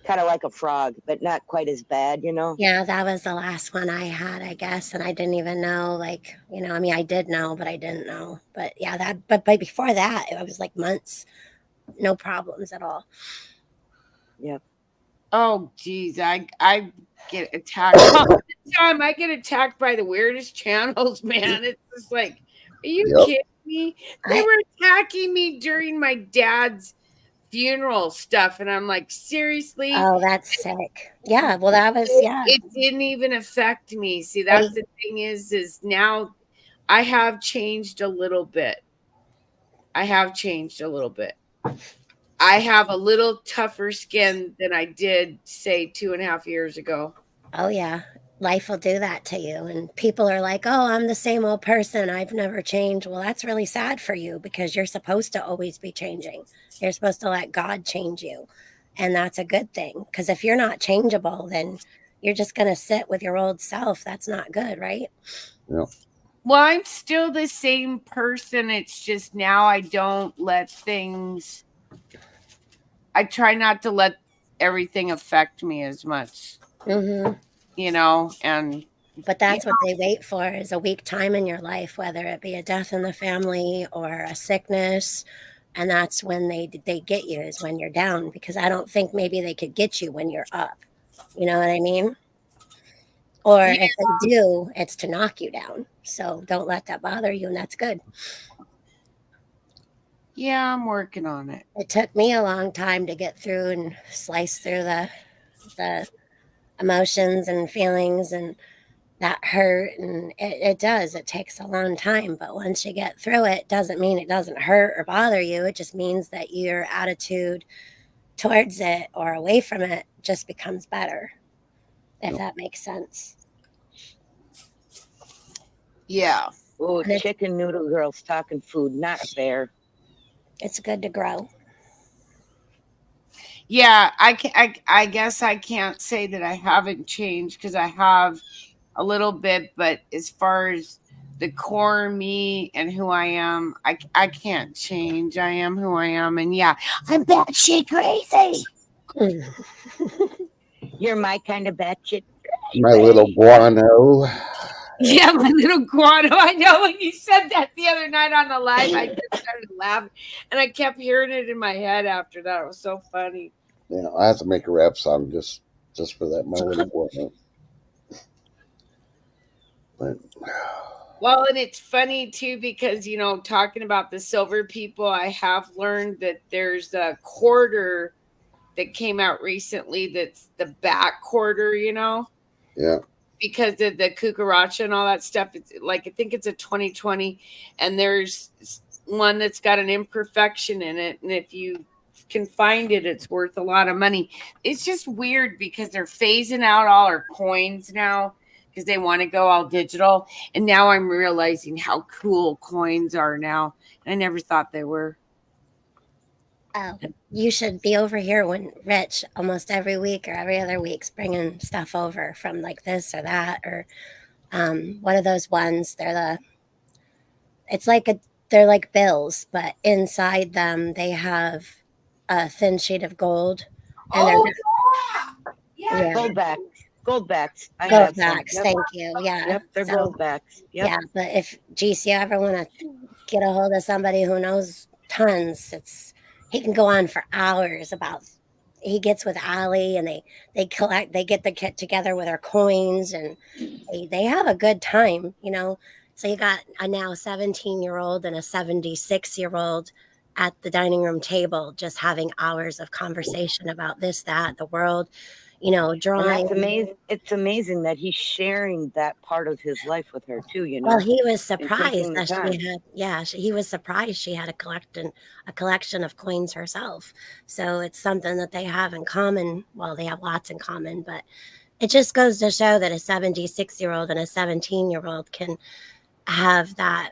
Kind of like a frog, but not quite as bad, Yeah, that was the last one I had, I guess. And I didn't even know, I did know, but I didn't know. But yeah, but before that, it was like months, no problems at all. Yep. Oh, geez. I get attacked. All the time I get attacked by the weirdest channels, man. It's just like, are you kidding me? They were attacking me during my dad's funeral stuff, and I'm like, seriously? Oh, that's sick. Yeah, well, that was, yeah. It didn't even affect me. See, that's the thing is now I have changed a little bit. I have changed a little bit. I have a little tougher skin than I did, say, 2.5 years ago. Oh, yeah. Life will do that to you. And people are like, oh, I'm the same old person. I've never changed. Well, that's really sad for you because you're supposed to always be changing. You're supposed to let God change you. And that's a good thing. Because if you're not changeable, then you're just going to sit with your old self. That's not good, right? Yeah. Well, I'm still the same person. It's just now I don't let things. I try not to let everything affect me as much. Mm-hmm. You know, and but that's what they wait for is a weak time in your life, whether it be a death in the family or a sickness. And that's when they get you, is when you're down, because I don't think maybe they could get you when you're up. You know what I mean? Or if they do, it's to knock you down. So don't let that bother you, and that's good. Yeah, I'm working on it. It took me a long time to get through and slice through the emotions and feelings and that hurt, and it does. It takes a long time, but once you get through it, doesn't mean it doesn't hurt or bother you. It just means that your attitude towards it or away from it just becomes better, if that makes sense. Yeah. Oh, chicken noodle girls talking food, not fair. It's good to grow. Yeah, I guess I can't say that I haven't changed, because I have a little bit, but as far as the core me and who I am, I can't change. I am who I am, and yeah, I'm batshit crazy. You're my kind of batshit. My little guano. Yeah, my little guano. I know when you said that the other night on the live, I just started laughing, and I kept hearing it in my head after that. It was so funny. Yeah, I have to make a rap song just for that. My little guano. But well, and it's funny too, because, you know, talking about the silver people, I have learned that there's a quarter that came out recently that's the back quarter, you know? Yeah. Because of the cucaracha and all that stuff. It's like, I think it's a 2020, and there's one that's got an imperfection in it. And if you can find it, it's worth a lot of money. It's just weird because they're phasing out all our coins now, because they want to go all digital. And now I'm realizing how cool coins are now. I never thought they were. Oh, you should be over here when Rich almost every week or every other week's bringing stuff over from like this or that, or one of those ones. They're like bills, but inside them they have a thin sheet of gold. And yeah. Goldbacks. Goldbacks. Goldbacks. Thank you. Yeah. Yep, they're goldbacks. Yep. Yeah, but if geez, you ever want to get a hold of somebody who knows tons, he can go on for hours about. He gets with Allie, and they get the kit together with our coins, and they have a good time, you know. So you got a now 17-year-old and a 76-year-old at the dining room table, just having hours of conversation about this, that, the world, you know, drawing. And that's amazing. It's amazing that he's sharing that part of his life with her too, you know. Well, he was surprised that she had. Yeah, he was surprised she had a collection of coins herself. So it's something that they have in common. Well, they have lots in common, but it just goes to show that a 76-year-old and a 17-year-old can have that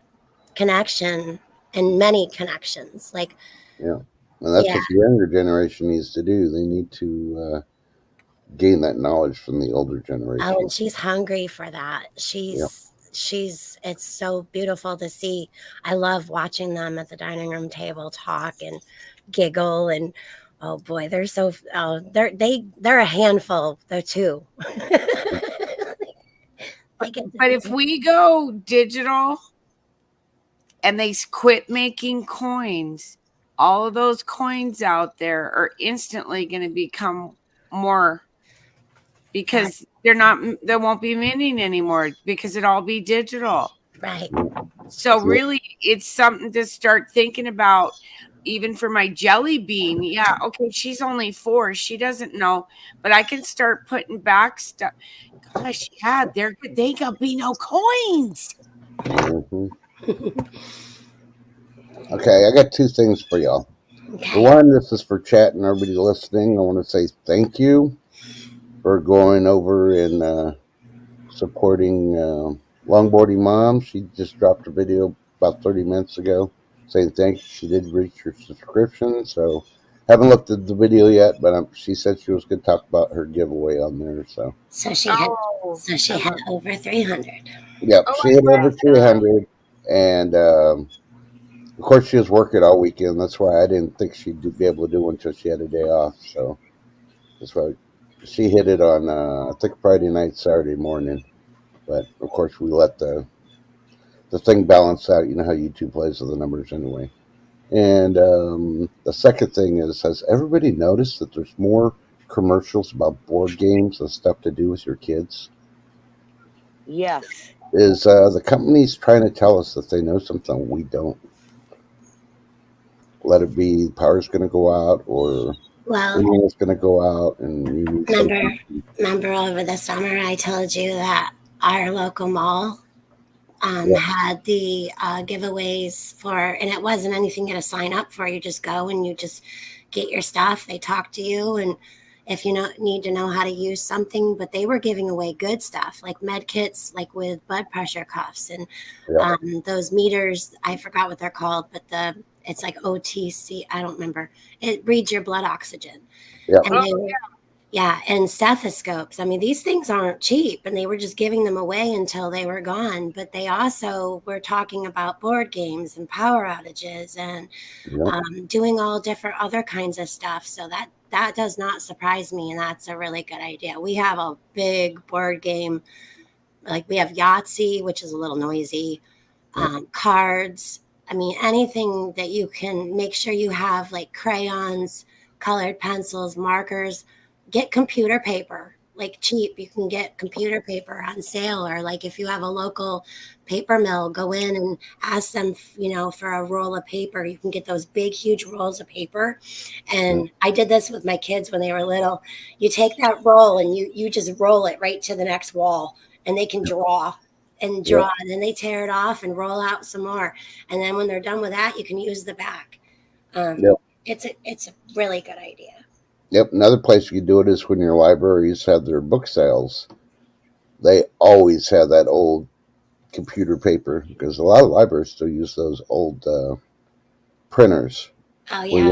connection and many connections. Like, yeah, and that's what the younger generation needs to do. They need to gain that knowledge from the older generation. Oh, and she's hungry for that. It's so beautiful to see. I love watching them at the dining room table talk and giggle, and oh boy, they're a handful though too. But if we go digital and they quit making coins, all of those coins out there are instantly going to become more, because there won't be minting anymore, because it'll all be digital. Right. So really, it's something to start thinking about. even for my jelly bean. Yeah, okay, she's only 4. She doesn't know, but I can start putting back stuff. Gosh, yeah, they got Beano coins. Mhm. Okay, I got 2 things for y'all. The Okay. one, this is for chat and everybody listening. I want to say thank you for going over and supporting Longboarding Mom. She just dropped a video about 30 minutes ago saying thank you. She did reach her subscription, so haven't looked at the video yet, but she said she was going to talk about her giveaway on there. So So she had Oh, over 300. yep, Oh, she hit over Awesome. 300, and of course she was working all weekend. That's why I didn't think she'd be able to do one until she had a day off. So that's why she hit it on I think Friday night, Saturday morning. But of course we let the thing balance out. You know how YouTube plays with the numbers anyway. And the second thing is, has everybody noticed that there's more commercials about board games and stuff to do with your kids? Yes. Is the company's trying to tell us that they know something we don't? Let it be, power's going to go out, or Well, it's going to go out, and you need remember over the summer I told you that our local mall Yeah. had the giveaways for, and it wasn't anything you had to sign up for. You just go and you just get your stuff. They talk to you, and if you need to know how to use something, but they were giving away good stuff like med kits, like with blood pressure cuffs and Yeah. those meters. I forgot what they're called, but it's like OTC. I don't remember. It reads your blood oxygen. Yeah. And they were, yeah, and stethoscopes. I mean, these things aren't cheap, and they were just giving them away until they were gone. But they also were talking about board games and power outages and Yeah. doing all different other kinds of stuff. So that does not surprise me, and that's a really good idea. We have a big board game, like we have Yahtzee, which is a little noisy, cards. I mean, anything that you can make sure you have, like crayons, colored pencils, markers. Get computer paper, like cheap. You can get computer paper on sale, or like if you have a local paper mill, go in and ask them, for a roll of paper. You can get those big, huge rolls of paper. And I did this with my kids when they were little. You take that roll and you just roll it right to the next wall, and they can draw and draw, and then they tear it off and roll out some more. And then when they're done with that, you can use the back. It's a really good idea. Yep. Another place you can do it is when your libraries have their book sales. They always have that old computer paper, because a lot of libraries still use those old printers. Oh yeah,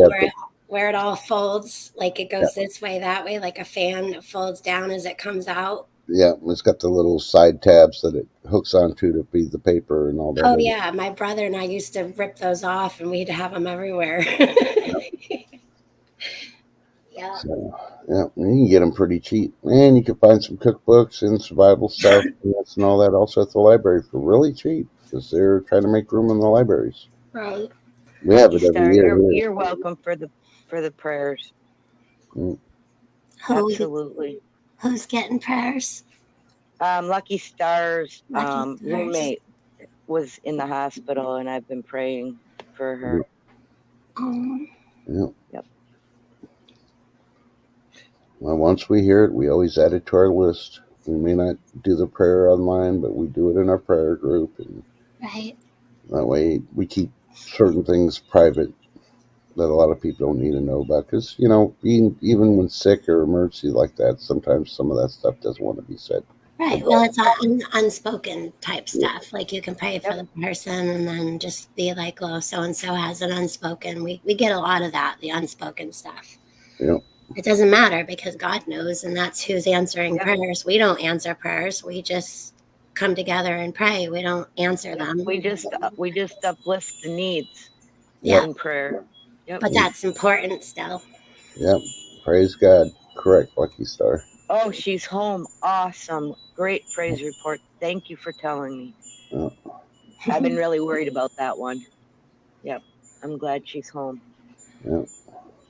where it all folds, like it goes this way, that way, like a fan that folds down as it comes out. Yeah, it's got the little side tabs that it hooks onto to feed the paper and all that. Oh yeah, my brother and I used to rip those off, and we'd have them everywhere. Yeah. So, yeah, you can get them pretty cheap, and you can find some cookbooks and survival stuff and all that also at the library for really cheap, because they're trying to make room in the libraries. Right. We have it every year. You're welcome for the prayers. Absolutely. Who's getting prayers? Lucky Star's Lucky Stars. roommate was in the hospital, and I've been praying for her. Yep. Well, once we hear it, we always add it to our list. We may not do the prayer online, but we do it in our prayer group, and right. That way we keep certain things private that a lot of people don't need to know about, because even when sick or emergency like that, sometimes some of that stuff doesn't want to be said. Right. Well, it's unspoken type stuff. Like you can pray for the person and then just be like, oh, so-and-so has an unspoken. We get a lot of that, the unspoken stuff. Yeah. It doesn't matter, because God knows, and that's who's answering prayers. We don't answer prayers. We just come together and pray. We don't answer them. We just uplift the needs in prayer. Yep. But that's important still. Yep. Praise God. Correct, Lucky Star. Oh, she's home. Awesome. Great praise report. Thank you for telling me. Yeah. I've been really worried about that one. Yep. I'm glad she's home. Yeah.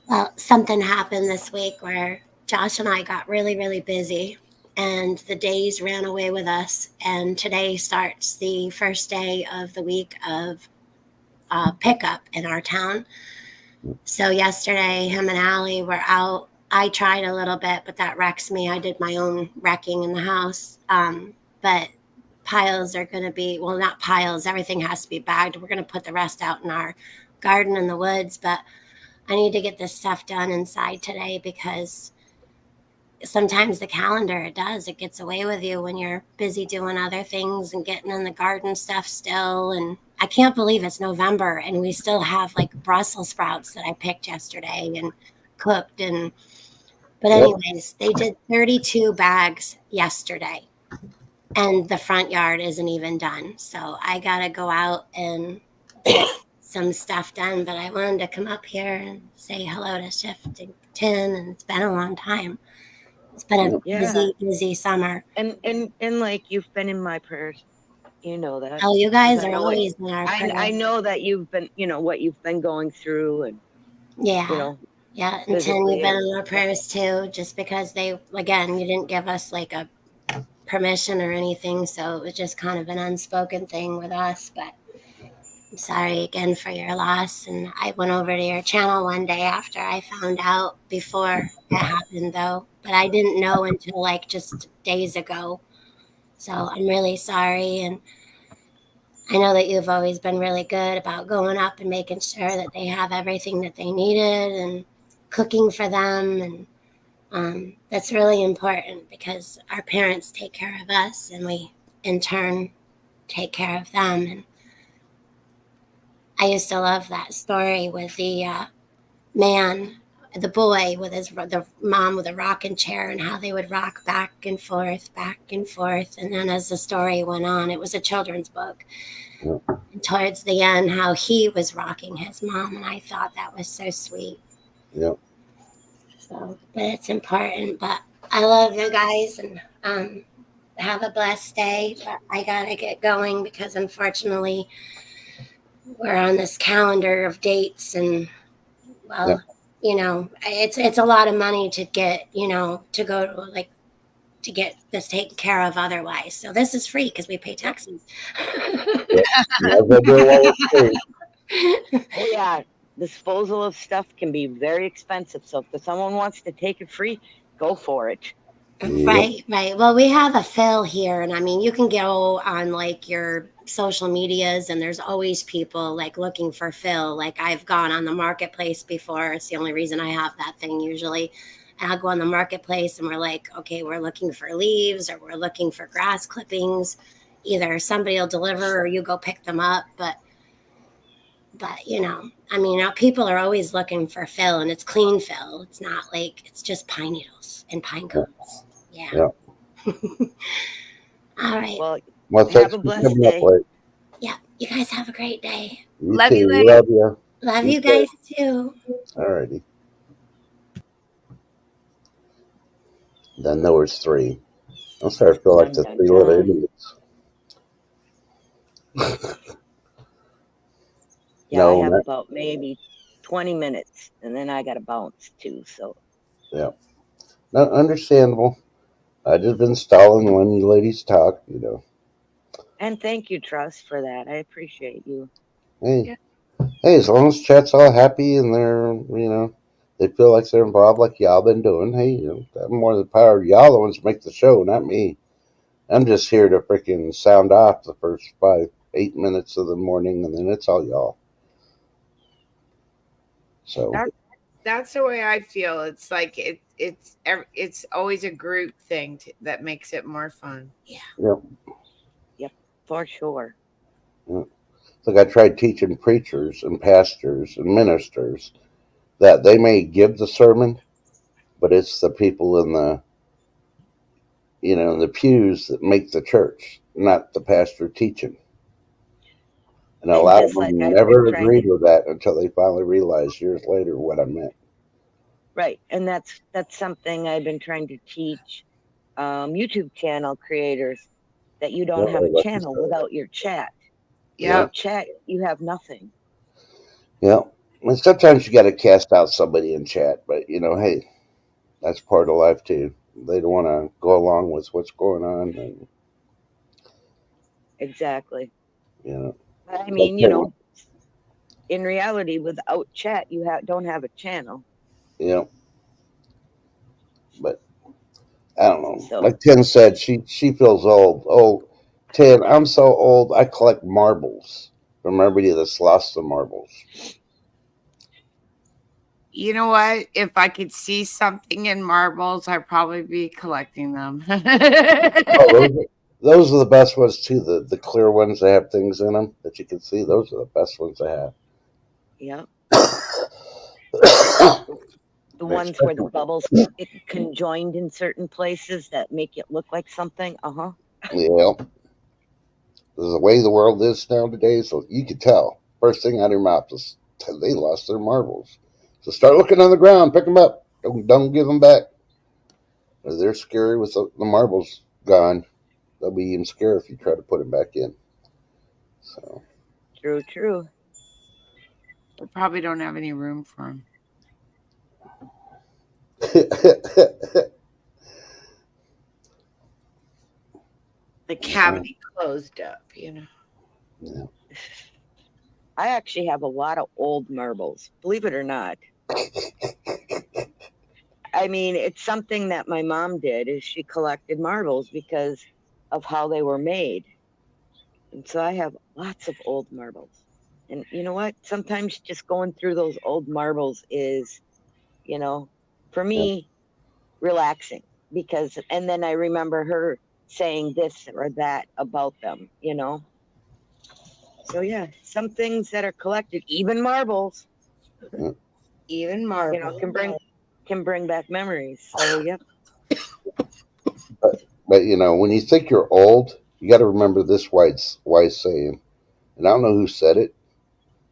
Well, something happened this week where Josh and I got really, really busy, and the days ran away with us. And today starts the first day of the week of pickup in our town. So yesterday, him and Allie were out. I tried a little bit, but that wrecks me. I did my own wrecking in the house. But piles are going to be, well, not piles, everything has to be bagged. We're going to put the rest out in our garden in the woods, but I need to get this stuff done inside today because sometimes the calendar, it gets away with you when you're busy doing other things and getting in the garden stuff still. And I can't believe it's November and we still have like Brussels sprouts that I picked yesterday and cooked. And but Yep. anyways, they did 32 bags yesterday and the front yard isn't even done, so I gotta go out and get some stuff done. But I wanted to come up here and say hello to Shifting Tin, and it's been a long time. It's been a Yeah. busy summer. And like you've been in my prayers. You know that. Oh, you 'Cause guys I are know what always in our I prayers. know that you've been, what you've been going through, and Yeah. Yeah, and Tin, physically you've been and in our prayers too, just because they, again, you didn't give us like a permission or anything, so it was just kind of an unspoken thing with us. But I'm sorry again for your loss. And I went over to your channel one day after I found out before it happened, though. But I didn't know until like just days ago. So I'm really sorry. And I know that you've always been really good about going up and making sure that they have everything that they needed and cooking for them. And that's really important because our parents take care of us and we, in turn, take care of them. And I used to love that story with the man, the boy with the mom with a rocking chair, and how they would rock back and forth, back and forth. And then as the story went on, it was a children's book. Yep. And towards the end, how he was rocking his mom, and I thought that was so sweet. Yep. So, but it's important. But I love you guys, and have a blessed day. But I gotta get going because unfortunately we're on this calendar of dates, and well, Yep. it's a lot of money to get, to go to like to get this taken care of otherwise. So this is free because we pay taxes. Never do what we say. oh yeah, disposal of stuff can be very expensive. So if someone wants to take it free, go for it. Right. Well, we have a fill here, and I mean, you can go on like your social medias, and there's always people like looking for fill. Like I've gone on the marketplace before. It's the only reason I have that thing usually. And I'll go on the marketplace, and we're like, okay, we're looking for leaves or we're looking for grass clippings. Either somebody will deliver or you go pick them up. But I mean, people are always looking for fill, and it's clean fill. It's not like it's just pine needles and pine cones. Yeah. Yeah. All right. Well, Thanks have a for blessed coming up day. late. Yeah. You guys have a great day. You Love too. you, Lynn. Love you. Love You you guys too. Alrighty. Then there was three. I'm starting to feel like the Dun, dun, three little dun. idiots. Yeah, No, I have not- about maybe 20 minutes, and then I got to bounce too. So yeah. Not understandable. I just been stalling when you ladies talk, and thank you, Trust, for that. I appreciate you. Hey, hey, as long as chat's all happy and they're, they feel like they're involved like y'all been doing, hey, that more the power of y'all the ones that make the show, not me. I'm just here to freaking sound off the first 8 minutes of the morning, and then it's all y'all. So That's the way I feel. It's like it's always a group thing that makes it more fun. Yep. Yep, for sure. It's like I tried teaching preachers and pastors and ministers that they may give the sermon, but it's the people in the in the pews that make the church, not the pastor teaching. And a And lot of just like them I've never been trying agreed to, with that until they finally realized years later what I meant. right, and that's something I've been trying to teach YouTube channel creators, that you don't have a Like you channel said. without your chat. Yeah. Without chat, you have nothing. Yeah. And sometimes you got to cast out somebody in chat, but hey, that's part of life too. They don't want to go along with what's going on, and Exactly. you know. But I mean, Okay. in reality, without chat, you don't have a channel. You know, but I don't know. So Like Tin said, she feels old. Oh, Tin, I'm so old. I collect marbles from everybody that's lost the marbles. You know what? If I could see something in marbles, I'd probably be collecting them. Oh, those are the best ones too. The clear ones that have things in them that you can see. Those are the best ones I have. yeah, Yeah, the ones where the bubbles get conjoined in certain places that make it look like something. the way the world is nowadays, so you can tell. First thing out of your mouth is they lost their marbles. So start looking on the ground, pick them up. Don't give them back. They're scary with the marbles gone. They'll be even scarier if you try to put them back in. So True. We probably don't have any room for them. The cavity closed up, Yeah. I actually have a lot of old marbles, believe it or not. I mean, it's something that my mom did is she collected marbles because of how they were made. And so I have lots of old marbles. And you know what? Sometimes just going through those old marbles is, for me, relaxing because, and then I remember her saying this or that about them. So yeah, some things that are collected, even marbles, Even marbles. can bring back memories. So yep. But when you think you're old, you got to remember this wise saying, and I don't know who said it,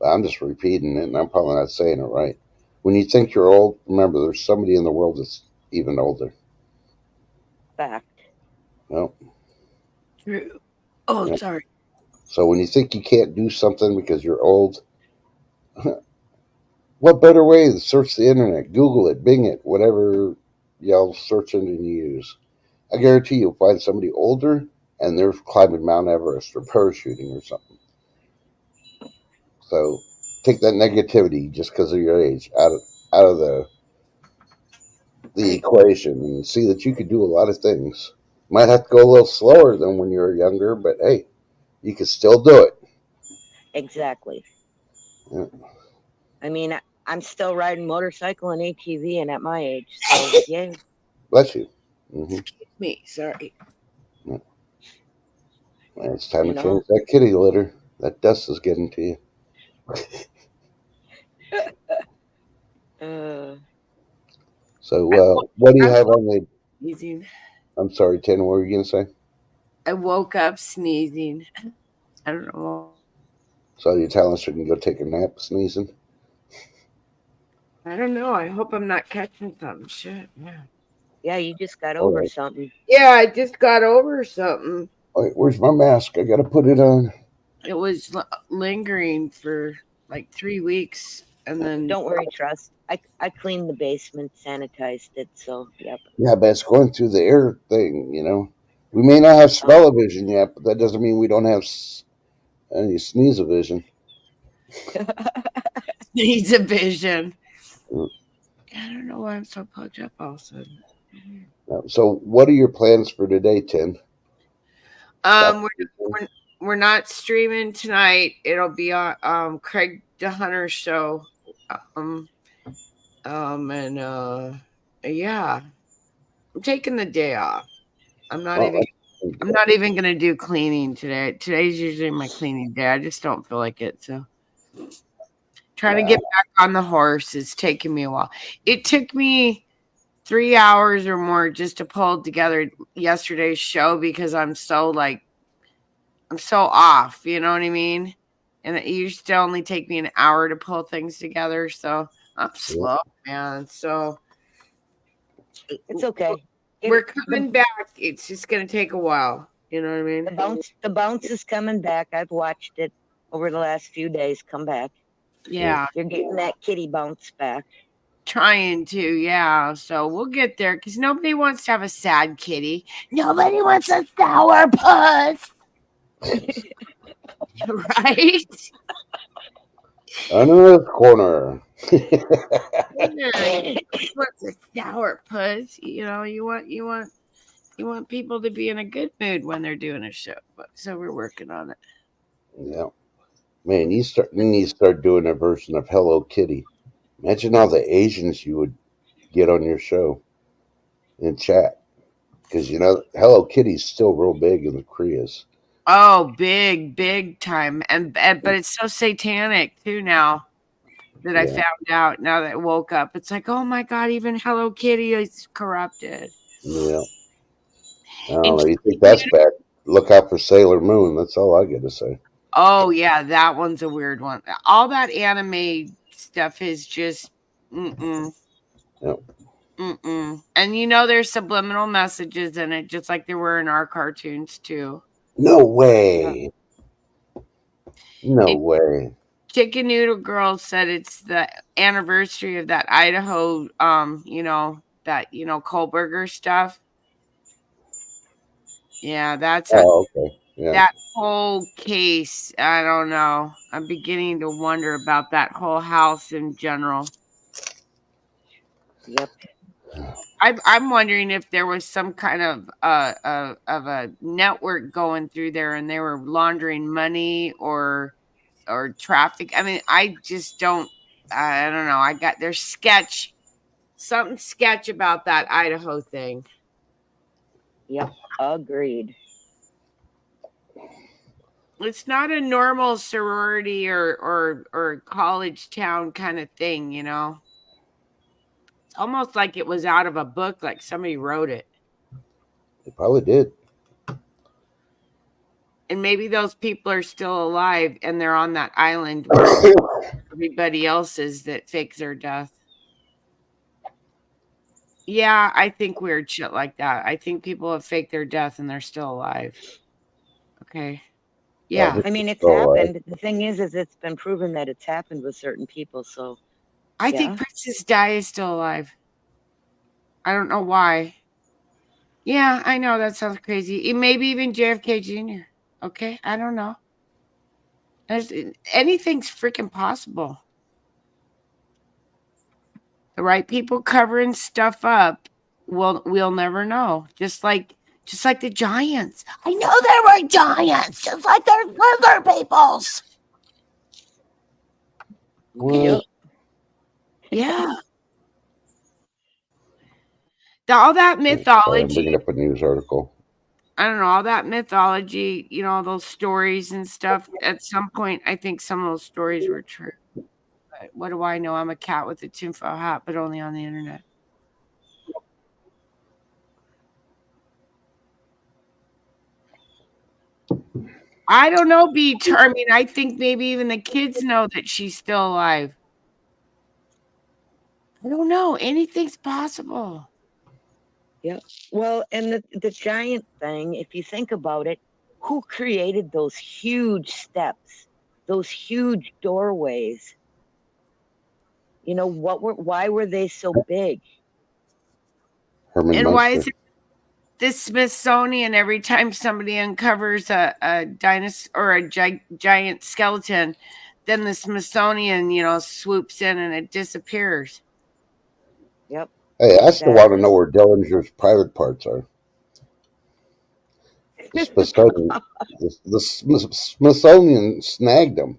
but I'm just repeating it, and I'm probably not saying it right. When you think you're old, remember there's somebody in the world that's even older. Fact. No. True. Oh, Yeah. sorry. So when you think you can't do something because you're old, what better way to search the internet, Google it, Bing it, whatever y'all search engine you use. I guarantee you'll find somebody older and they're climbing Mount Everest or parachuting or something. So take that negativity just because of your age out of the equation and see that you could do a lot of things. Might have to go a little slower than when you were younger, but hey, you can still do it. Exactly. Yeah. I mean, I'm still riding motorcycle and ATV, and at my age, so yay. Bless you. Excuse me. Sorry. Yeah. It's time to change that kitty litter. That dust is getting to you. So, what do you have on the? Sneezing. I'm sorry, Tina. What were you gonna say? I woke up sneezing. I don't know. So you're telling us we can go take a nap sneezing? I don't know. I hope I'm not catching something. Shit. Yeah. Yeah, you just got over something. Yeah, I just got over something. Wait, where's my mask? I gotta put it on. It was lingering for like 3 weeks, and then Don't worry, Trust. I cleaned the basement, sanitized it, so yep. Yeah, but it's going through the air thing. We may not have smell-o-vision yet, but that doesn't mean we don't have any sneeze-o-vision. Sneeze-o-vision. I don't know why I'm so plugged up all of a sudden. So, what are your plans for today, Tin? We're not streaming tonight. It'll be on Craig DeHunter's show. Yeah, I'm taking the day off. I'm not even gonna do cleaning today. Today's usually my cleaning day. I just don't feel like it. So trying to get back on the horse is taking me a while. It took me 3 hours or more just to pull together yesterday's show because I'm so off, you know what I mean? And it used to only take me an hour to pull things together, so I'm slow, man. So it's okay. We're coming back. It's just gonna take a while. You know what I mean? The bounce is coming back. I've watched it over the last few days come back. Yeah. You're getting that kitty bounce back. Trying to, yeah. So we'll get there because nobody wants to have a sad kitty. Nobody wants a sour puss. Right? Another corner. What's a sour puss? You know, you want people to be in a good mood when they're doing a show. So we're working on it. Yeah. Man, you need to start doing a version of Hello Kitty. Imagine all the Asians you would get on your show and chat. Because, Hello Kitty's still real big in the Koreas. Oh, big time. And but it's so satanic too now that I Yeah. found out now that I woke up. It's like, oh my God, even Hello Kitty is corrupted. Yeah. I don't And know. You think that's bad? Look out for Sailor Moon. That's all I got to say. oh yeah, that one's a weird one. All that anime stuff is just mm-mm. Yep. Mm-mm. And there's subliminal messages in it, just like there were in our cartoons too. No way. No And way. Chicken Noodle Girl said it's the anniversary of that Idaho, that Kohlberger stuff. Yeah, Oh, okay. Yeah. that whole case. I don't know. I'm beginning to wonder about that whole house in general. Yep. I'm wondering if there was some kind of a network going through there, and they were laundering money or traffic. I mean, I just don't. I don't know. There's something sketch about that Idaho thing. Yep. Agreed. It's not a normal sorority or college town kind of thing, It's almost like it was out of a book, like somebody wrote it. They probably did. And maybe those people are still alive and they're on that island where everybody else is that fakes their death. Yeah, I think weird shit like that. I think people have faked their death and they're still alive. Okay. Yeah. I mean, it's So, happened. The thing is it's been proven that it's happened with certain people. So I think Princess Di is still alive. I don't know why. Yeah, I know that sounds crazy. Maybe even JFK Jr. Okay, I don't know. Anything's freaking possible. The right people covering stuff up, we'll never know. Just like the giants. I know there were giants, just like there's lizard peoples. what? Yeah. All that Sorry, I'm mythology. bringing up a news article. I don't know, all that mythology, those stories and stuff. At some point, I think some of those stories were true. But what do I know? I'm a cat with a tinfoil hat, but only on the internet. I don't know, Beach. I mean, I think maybe even the kids know that she's still alive. I don't know. Anything's possible. Yep. Well, and the giant thing, if you think about it, who created those huge steps, those huge doorways? Why were they so big? Herman And Munster. why is it the Smithsonian, every time somebody uncovers a dinosaur or a giant skeleton, then the Smithsonian, swoops in and it disappears. Yep. Hey, I still want to know where Dillinger's private parts are. The Smithsonian snagged him,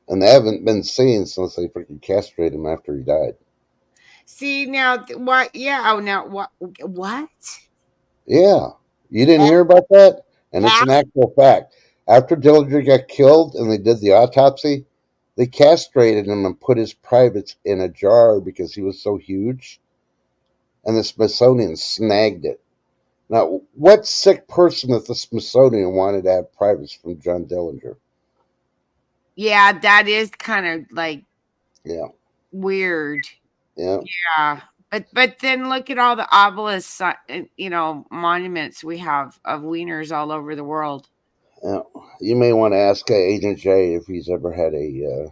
and they haven't been seen since they freaking castrated him after he died. See, now what? Yeah. Oh, now what? What? Yeah, you didn't hear about that? And it's an actual fact. After Dillinger got killed and they did the autopsy, they castrated him and put his privates in a jar because he was so huge. And the Smithsonian snagged it. Now, what sick person at the Smithsonian wanted to have privates from John Dillinger? Yeah, that is kind of like weird. Yeah. Yeah. But then look at all the obelisks, monuments we have of wieners all over the world. Yeah. You may want to ask Agent J if he's ever had a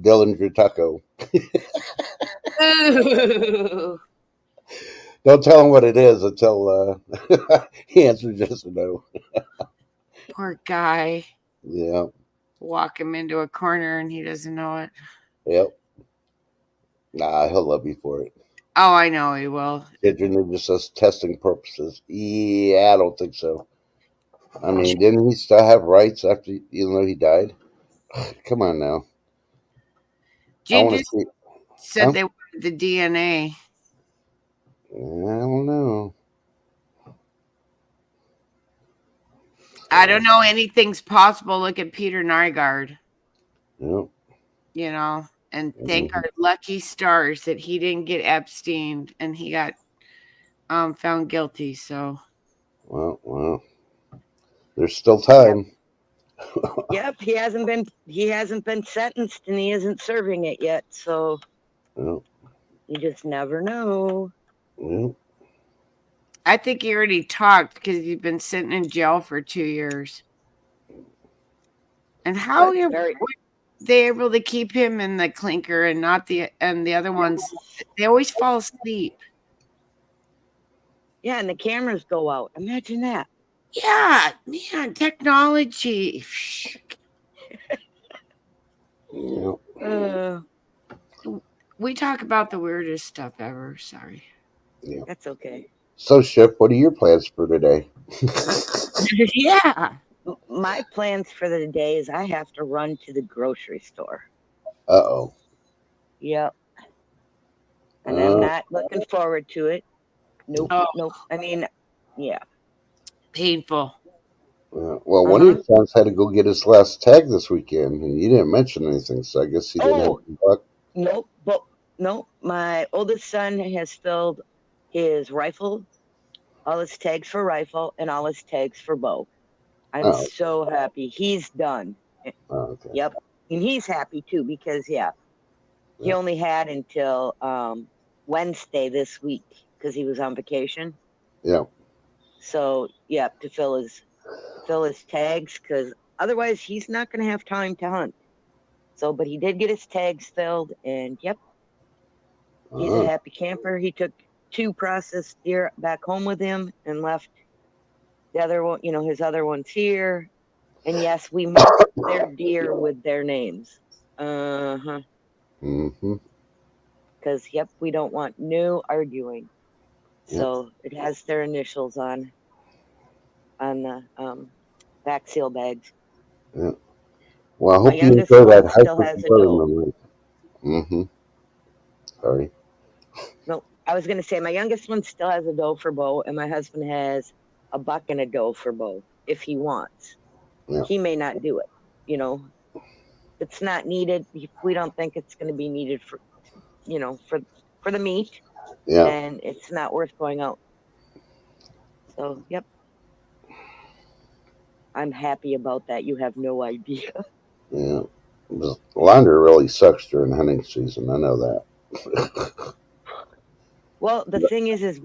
Dillinger taco. Don't tell him what it is until he answers yes or no. Poor guy. Yeah. walk him into a corner and he doesn't know it. Yep. Nah, he'll love you for it. Oh, I know he will. Considering just as testing purposes. Yeah, I don't think so. I mean, didn't he still have rights after, even though he died? Come on now. I want Ginger to see. said Huh? they wanted the DNA. I don't know. I don't know. Anything's possible. Look at Peter Nygaard. Yep. You know, and thank our lucky stars that he didn't get Epstein and he got found guilty. So, Well, there's still time. Yep, he hasn't been sentenced and he isn't serving it yet, so Yep. you just never know. Yep. I think he already talked because he's been sitting in jail for 2 years. And how But are very- they able to keep him in the clinker and not the other ones? They always fall asleep. Yeah, and the cameras go out. Imagine that. Yeah, man, technology. Yep. We talk about the weirdest stuff ever. Sorry. Yep. That's okay. So, Ship, what are your plans for today? Yeah. My plans for the day is I have to run to the grocery store. Uh-oh. Yep. And I'm not looking forward to it. Nope. Oh. Nope. I mean, yeah. Painful. Well, one of your friends had to go get his last tag this weekend, and you didn't mention anything, so I guess he didn't have to buck. Nope. But nope. My oldest son has filled his rifle, all his tags for rifle, and all his tags for bow. I'm so happy. He's done. Okay. Yep. And he's happy too because he only had until Wednesday this week because he was on vacation. Yeah. So to fill his tags because otherwise he's not going to have time to hunt. So, but he did get his tags filled, and he's a happy camper. He took 2 processed deer back home with him and left the other one, his other ones here. And yes, we marked their deer with their names. Mm-hmm. Because we don't want no arguing. So it has their initials on the back seal bags. Yeah. Well, I My hope you youngest enjoy that one still has a doe. Mm-hmm. Sorry. No, I was going to say my youngest one still has a doe for bow, and my husband has a buck and a doe for bow if he wants. Yeah. He may not do it. It's not needed. If we don't think it's going to be needed for the meat, then it's not worth going out. So, I'm happy about that. You have no idea. Yeah. The launder really sucks during hunting season. I know that. Well, the thing is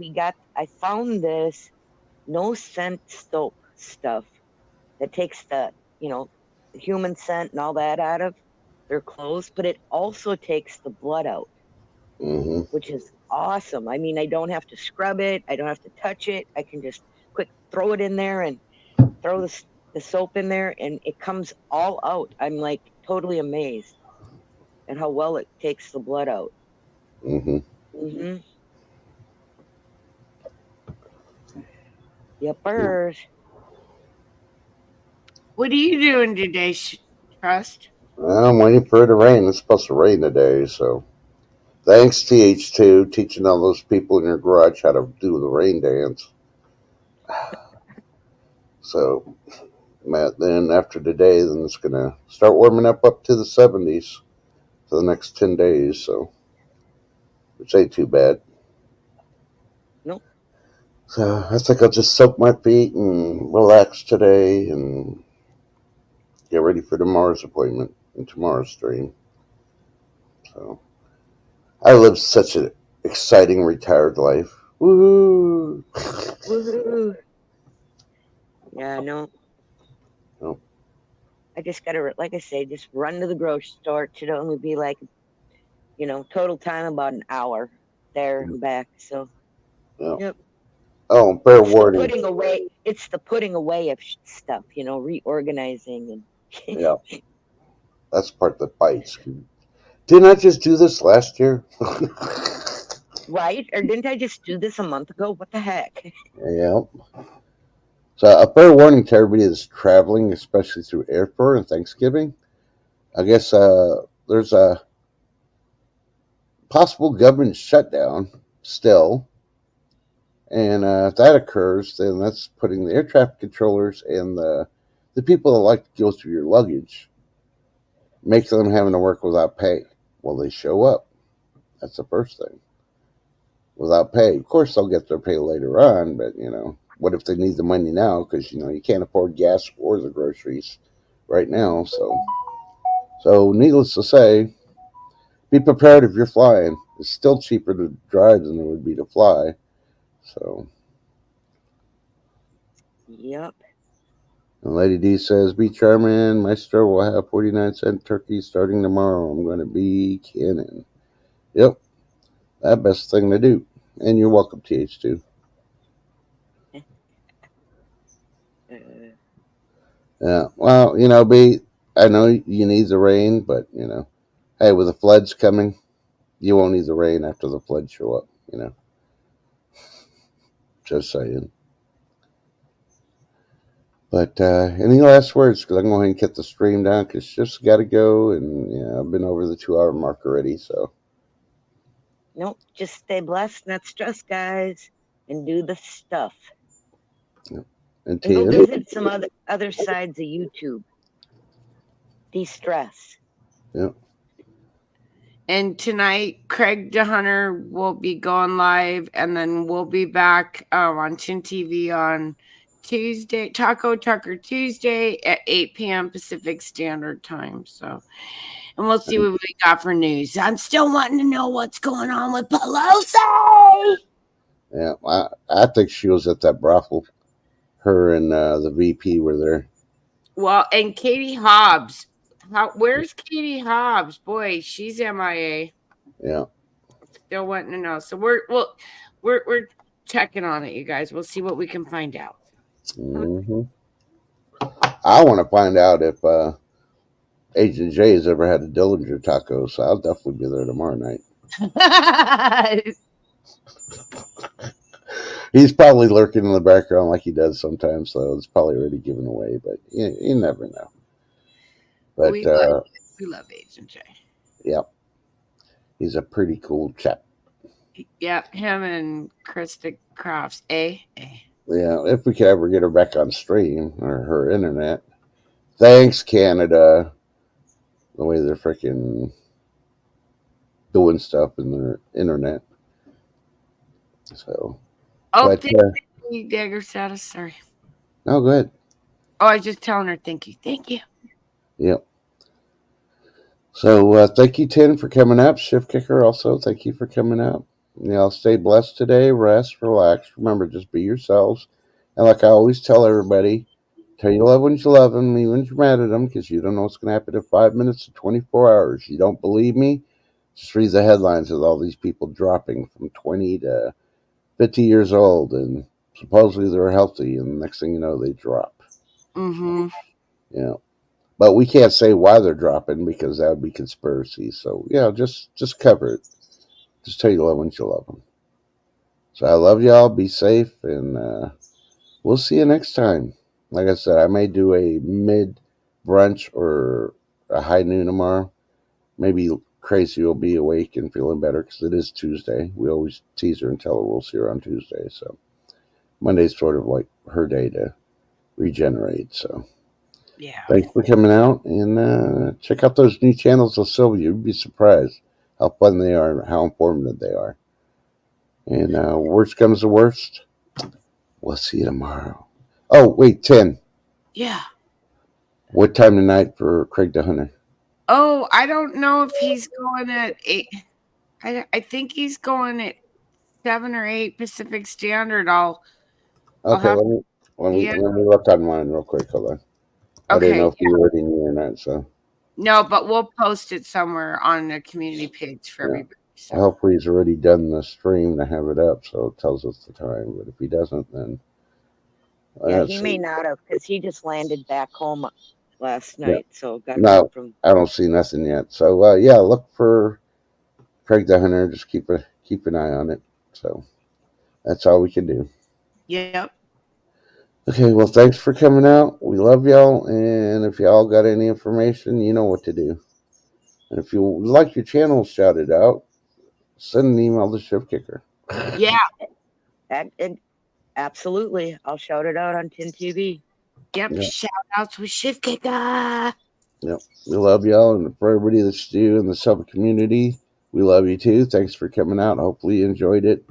I found this no scent soap stuff that takes the human scent and all that out of their clothes, but it also takes the blood out, which is awesome. I mean, I don't have to scrub it. I don't have to touch it. I can just quick throw it in there and throw the soap in there, and it comes all out. I'm like totally amazed at how well it takes the blood out. Yepers. What are you doing today, Trust? I'm waiting for it to rain. It's supposed to rain today, so thanks, TH2, teaching all those people in your garage how to do the rain dance. So, then after today, then it's going to start warming up to the 70s for the next 10 days, so which ain't too bad. Nope. So I think I'll just soak my feet and relax today and get ready for tomorrow's appointment and tomorrow's stream. So I live such an exciting retired life. Woohoo! Woohoo! Yeah, no. Nope. I just gotta, like I say, just run to the grocery store. It should only be like, total time about an hour there and back. So, Yep. Oh, fair warning. It's the putting away of stuff, reorganizing and. Yeah. That's the part that bites. Didn't I just do this last year? Right? Or didn't I just do this a month ago? What the heck? Yeah. So a fair warning to everybody that's traveling, especially through airport and Thanksgiving. I guess there's a possible government shutdown still. And if that occurs, then that's putting the air traffic controllers and the people that like to go through your luggage, make them having to work without pay. Well, they show up. That's the first thing. Without pay. Of course, they'll get their pay later on, but, what if they need the money now? Because, you can't afford gas or the groceries right now. So needless to say, be prepared if you're flying. It's still cheaper to drive than it would be to fly. So, Yep. and Lady D says, be charming. My store will have 49-cent turkey starting tomorrow. I'm going to be canning. Yep. That best thing to do. And you're welcome, TH2. Yeah. Well, B, I know you need the rain, but, hey, with the floods coming, you won't need the rain after the floods show up, Just saying. But any last words? Because I'm going to go ahead and get the stream down because just got to go. And I've been over the 2-hour mark already. So, Nope. Just stay blessed, not stressed, guys, and do the stuff. and And go visit some other sides of YouTube. De-stress. Yep. And tonight, Craig DeHunter will be going live, and then we'll be back on Chin TV on Tuesday, Taco Tucker Tuesday at 8 p.m. Pacific Standard Time. So, and we'll see what we got for news. I'm still wanting to know what's going on with Pelosi. Yeah, I think she was at that brothel. Her and the VP were there. Well, and Katie Hobbs. Where's Katie Hobbs? Boy, she's MIA. Yeah. Still wanting to know. So we're checking on it, you guys. We'll see what we can find out. Mm-hmm. I want to find out if Agent J has ever had a Dillinger taco, so I'll definitely be there tomorrow night. He's probably lurking in the background like he does sometimes, so it's probably already given away, but you never know. But we love Agent J. Yep. He's a pretty cool chap. Yep, him and Krista Crofts. Yeah, if we could ever get her back on stream or her internet. Thanks, Canada. The way they're freaking doing stuff in their internet. So. Thank you, Dagger Status. Sorry. No, go ahead. I was just telling her thank you. Thank you. Yep. So thank you, Tin, for coming up. Shift Kicker also, thank you for coming up. Stay blessed today. Rest, relax. Remember, just be yourselves. And like I always tell everybody, tell your loved ones you love them, even if you're mad at them, because you don't know what's going to happen in 5 minutes to 24 hours. You don't believe me? Just read the headlines of all these people dropping from 20 to 50 years old, and supposedly they're healthy, and the next thing you know, they drop. Mm-hmm. Yeah. But we can't say why they're dropping because that would be conspiracy. So, just cover it. Just tell your loved ones you love them. So I love y'all. Be safe, and we'll see you next time. Like I said, I may do a mid-brunch or a high noon tomorrow. Maybe Crazy will be awake and feeling better because it is Tuesday. We always tease her and tell her we'll see her on Tuesday. So Monday's sort of like her day to regenerate. So. Yeah. Thanks for coming out, and check out those new channels of Sylvia. You'd be surprised how fun they are and how informative they are. And worst comes to worst, we'll see you tomorrow. Oh, wait, 10. Yeah. What time tonight for Craig DeHunter? Oh, I don't know if he's going at 8. I think he's going at 7 or 8 Pacific Standard. Okay, let me look on mine real quick. Hold on. I didn't know if you already knew or not. So. No, but we'll post it somewhere on the community page for everybody. So. Hopefully he's already done the stream to have it up, so it tells us the time. But if he doesn't, then he may not have, because he just landed back home last Yeah. night, so got No. home from. I don't see nothing yet. So yeah, look for Craig the Hunter. Just keep an eye on it. So that's all we can do. Yep. Okay, well, thanks for coming out. We love y'all, and if y'all got any information, you know what to do. And if you would like your channel shouted out, send an email to Shift Kicker. Yeah. Absolutely, I'll shout it out on Tin TV. Yep. Yeah. Shout outs with Shift Kicker. Yep, we love y'all, and for everybody that's new in the sub community, we love you too. Thanks for coming out. Hopefully you enjoyed it.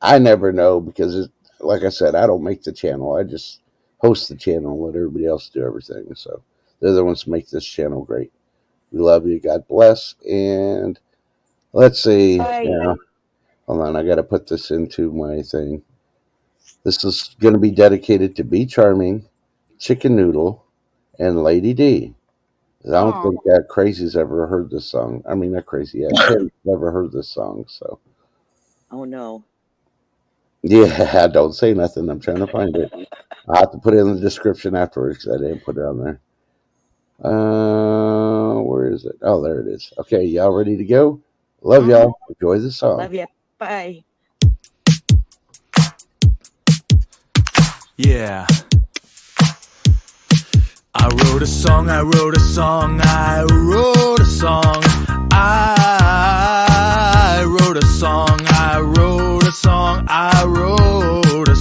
I never know because, like I said, I don't make the channel. I just host the channel and let everybody else do everything. So they're the ones who make this channel great. We love you. God bless. And let's see. Bye. Yeah, hold on. I got to put this into my thing. This is going to be dedicated to Be Charming, Chicken Noodle, and Lady D. I don't Aw. think that Crazy's ever heard this song. I mean, not Crazy. Yeah, Tim's never heard this song. So Oh no. yeah, don't say nothing. I'm trying to find it. I'll have to put it in the description afterwards because I didn't put it on there. Where is it? Oh, there it is. Okay, y'all ready to go? Love y'all. Enjoy the song. Love you. Bye. Yeah. I wrote a song, I wrote a song, I wrote a song. I wrote a song, I wrote a song, I wrote a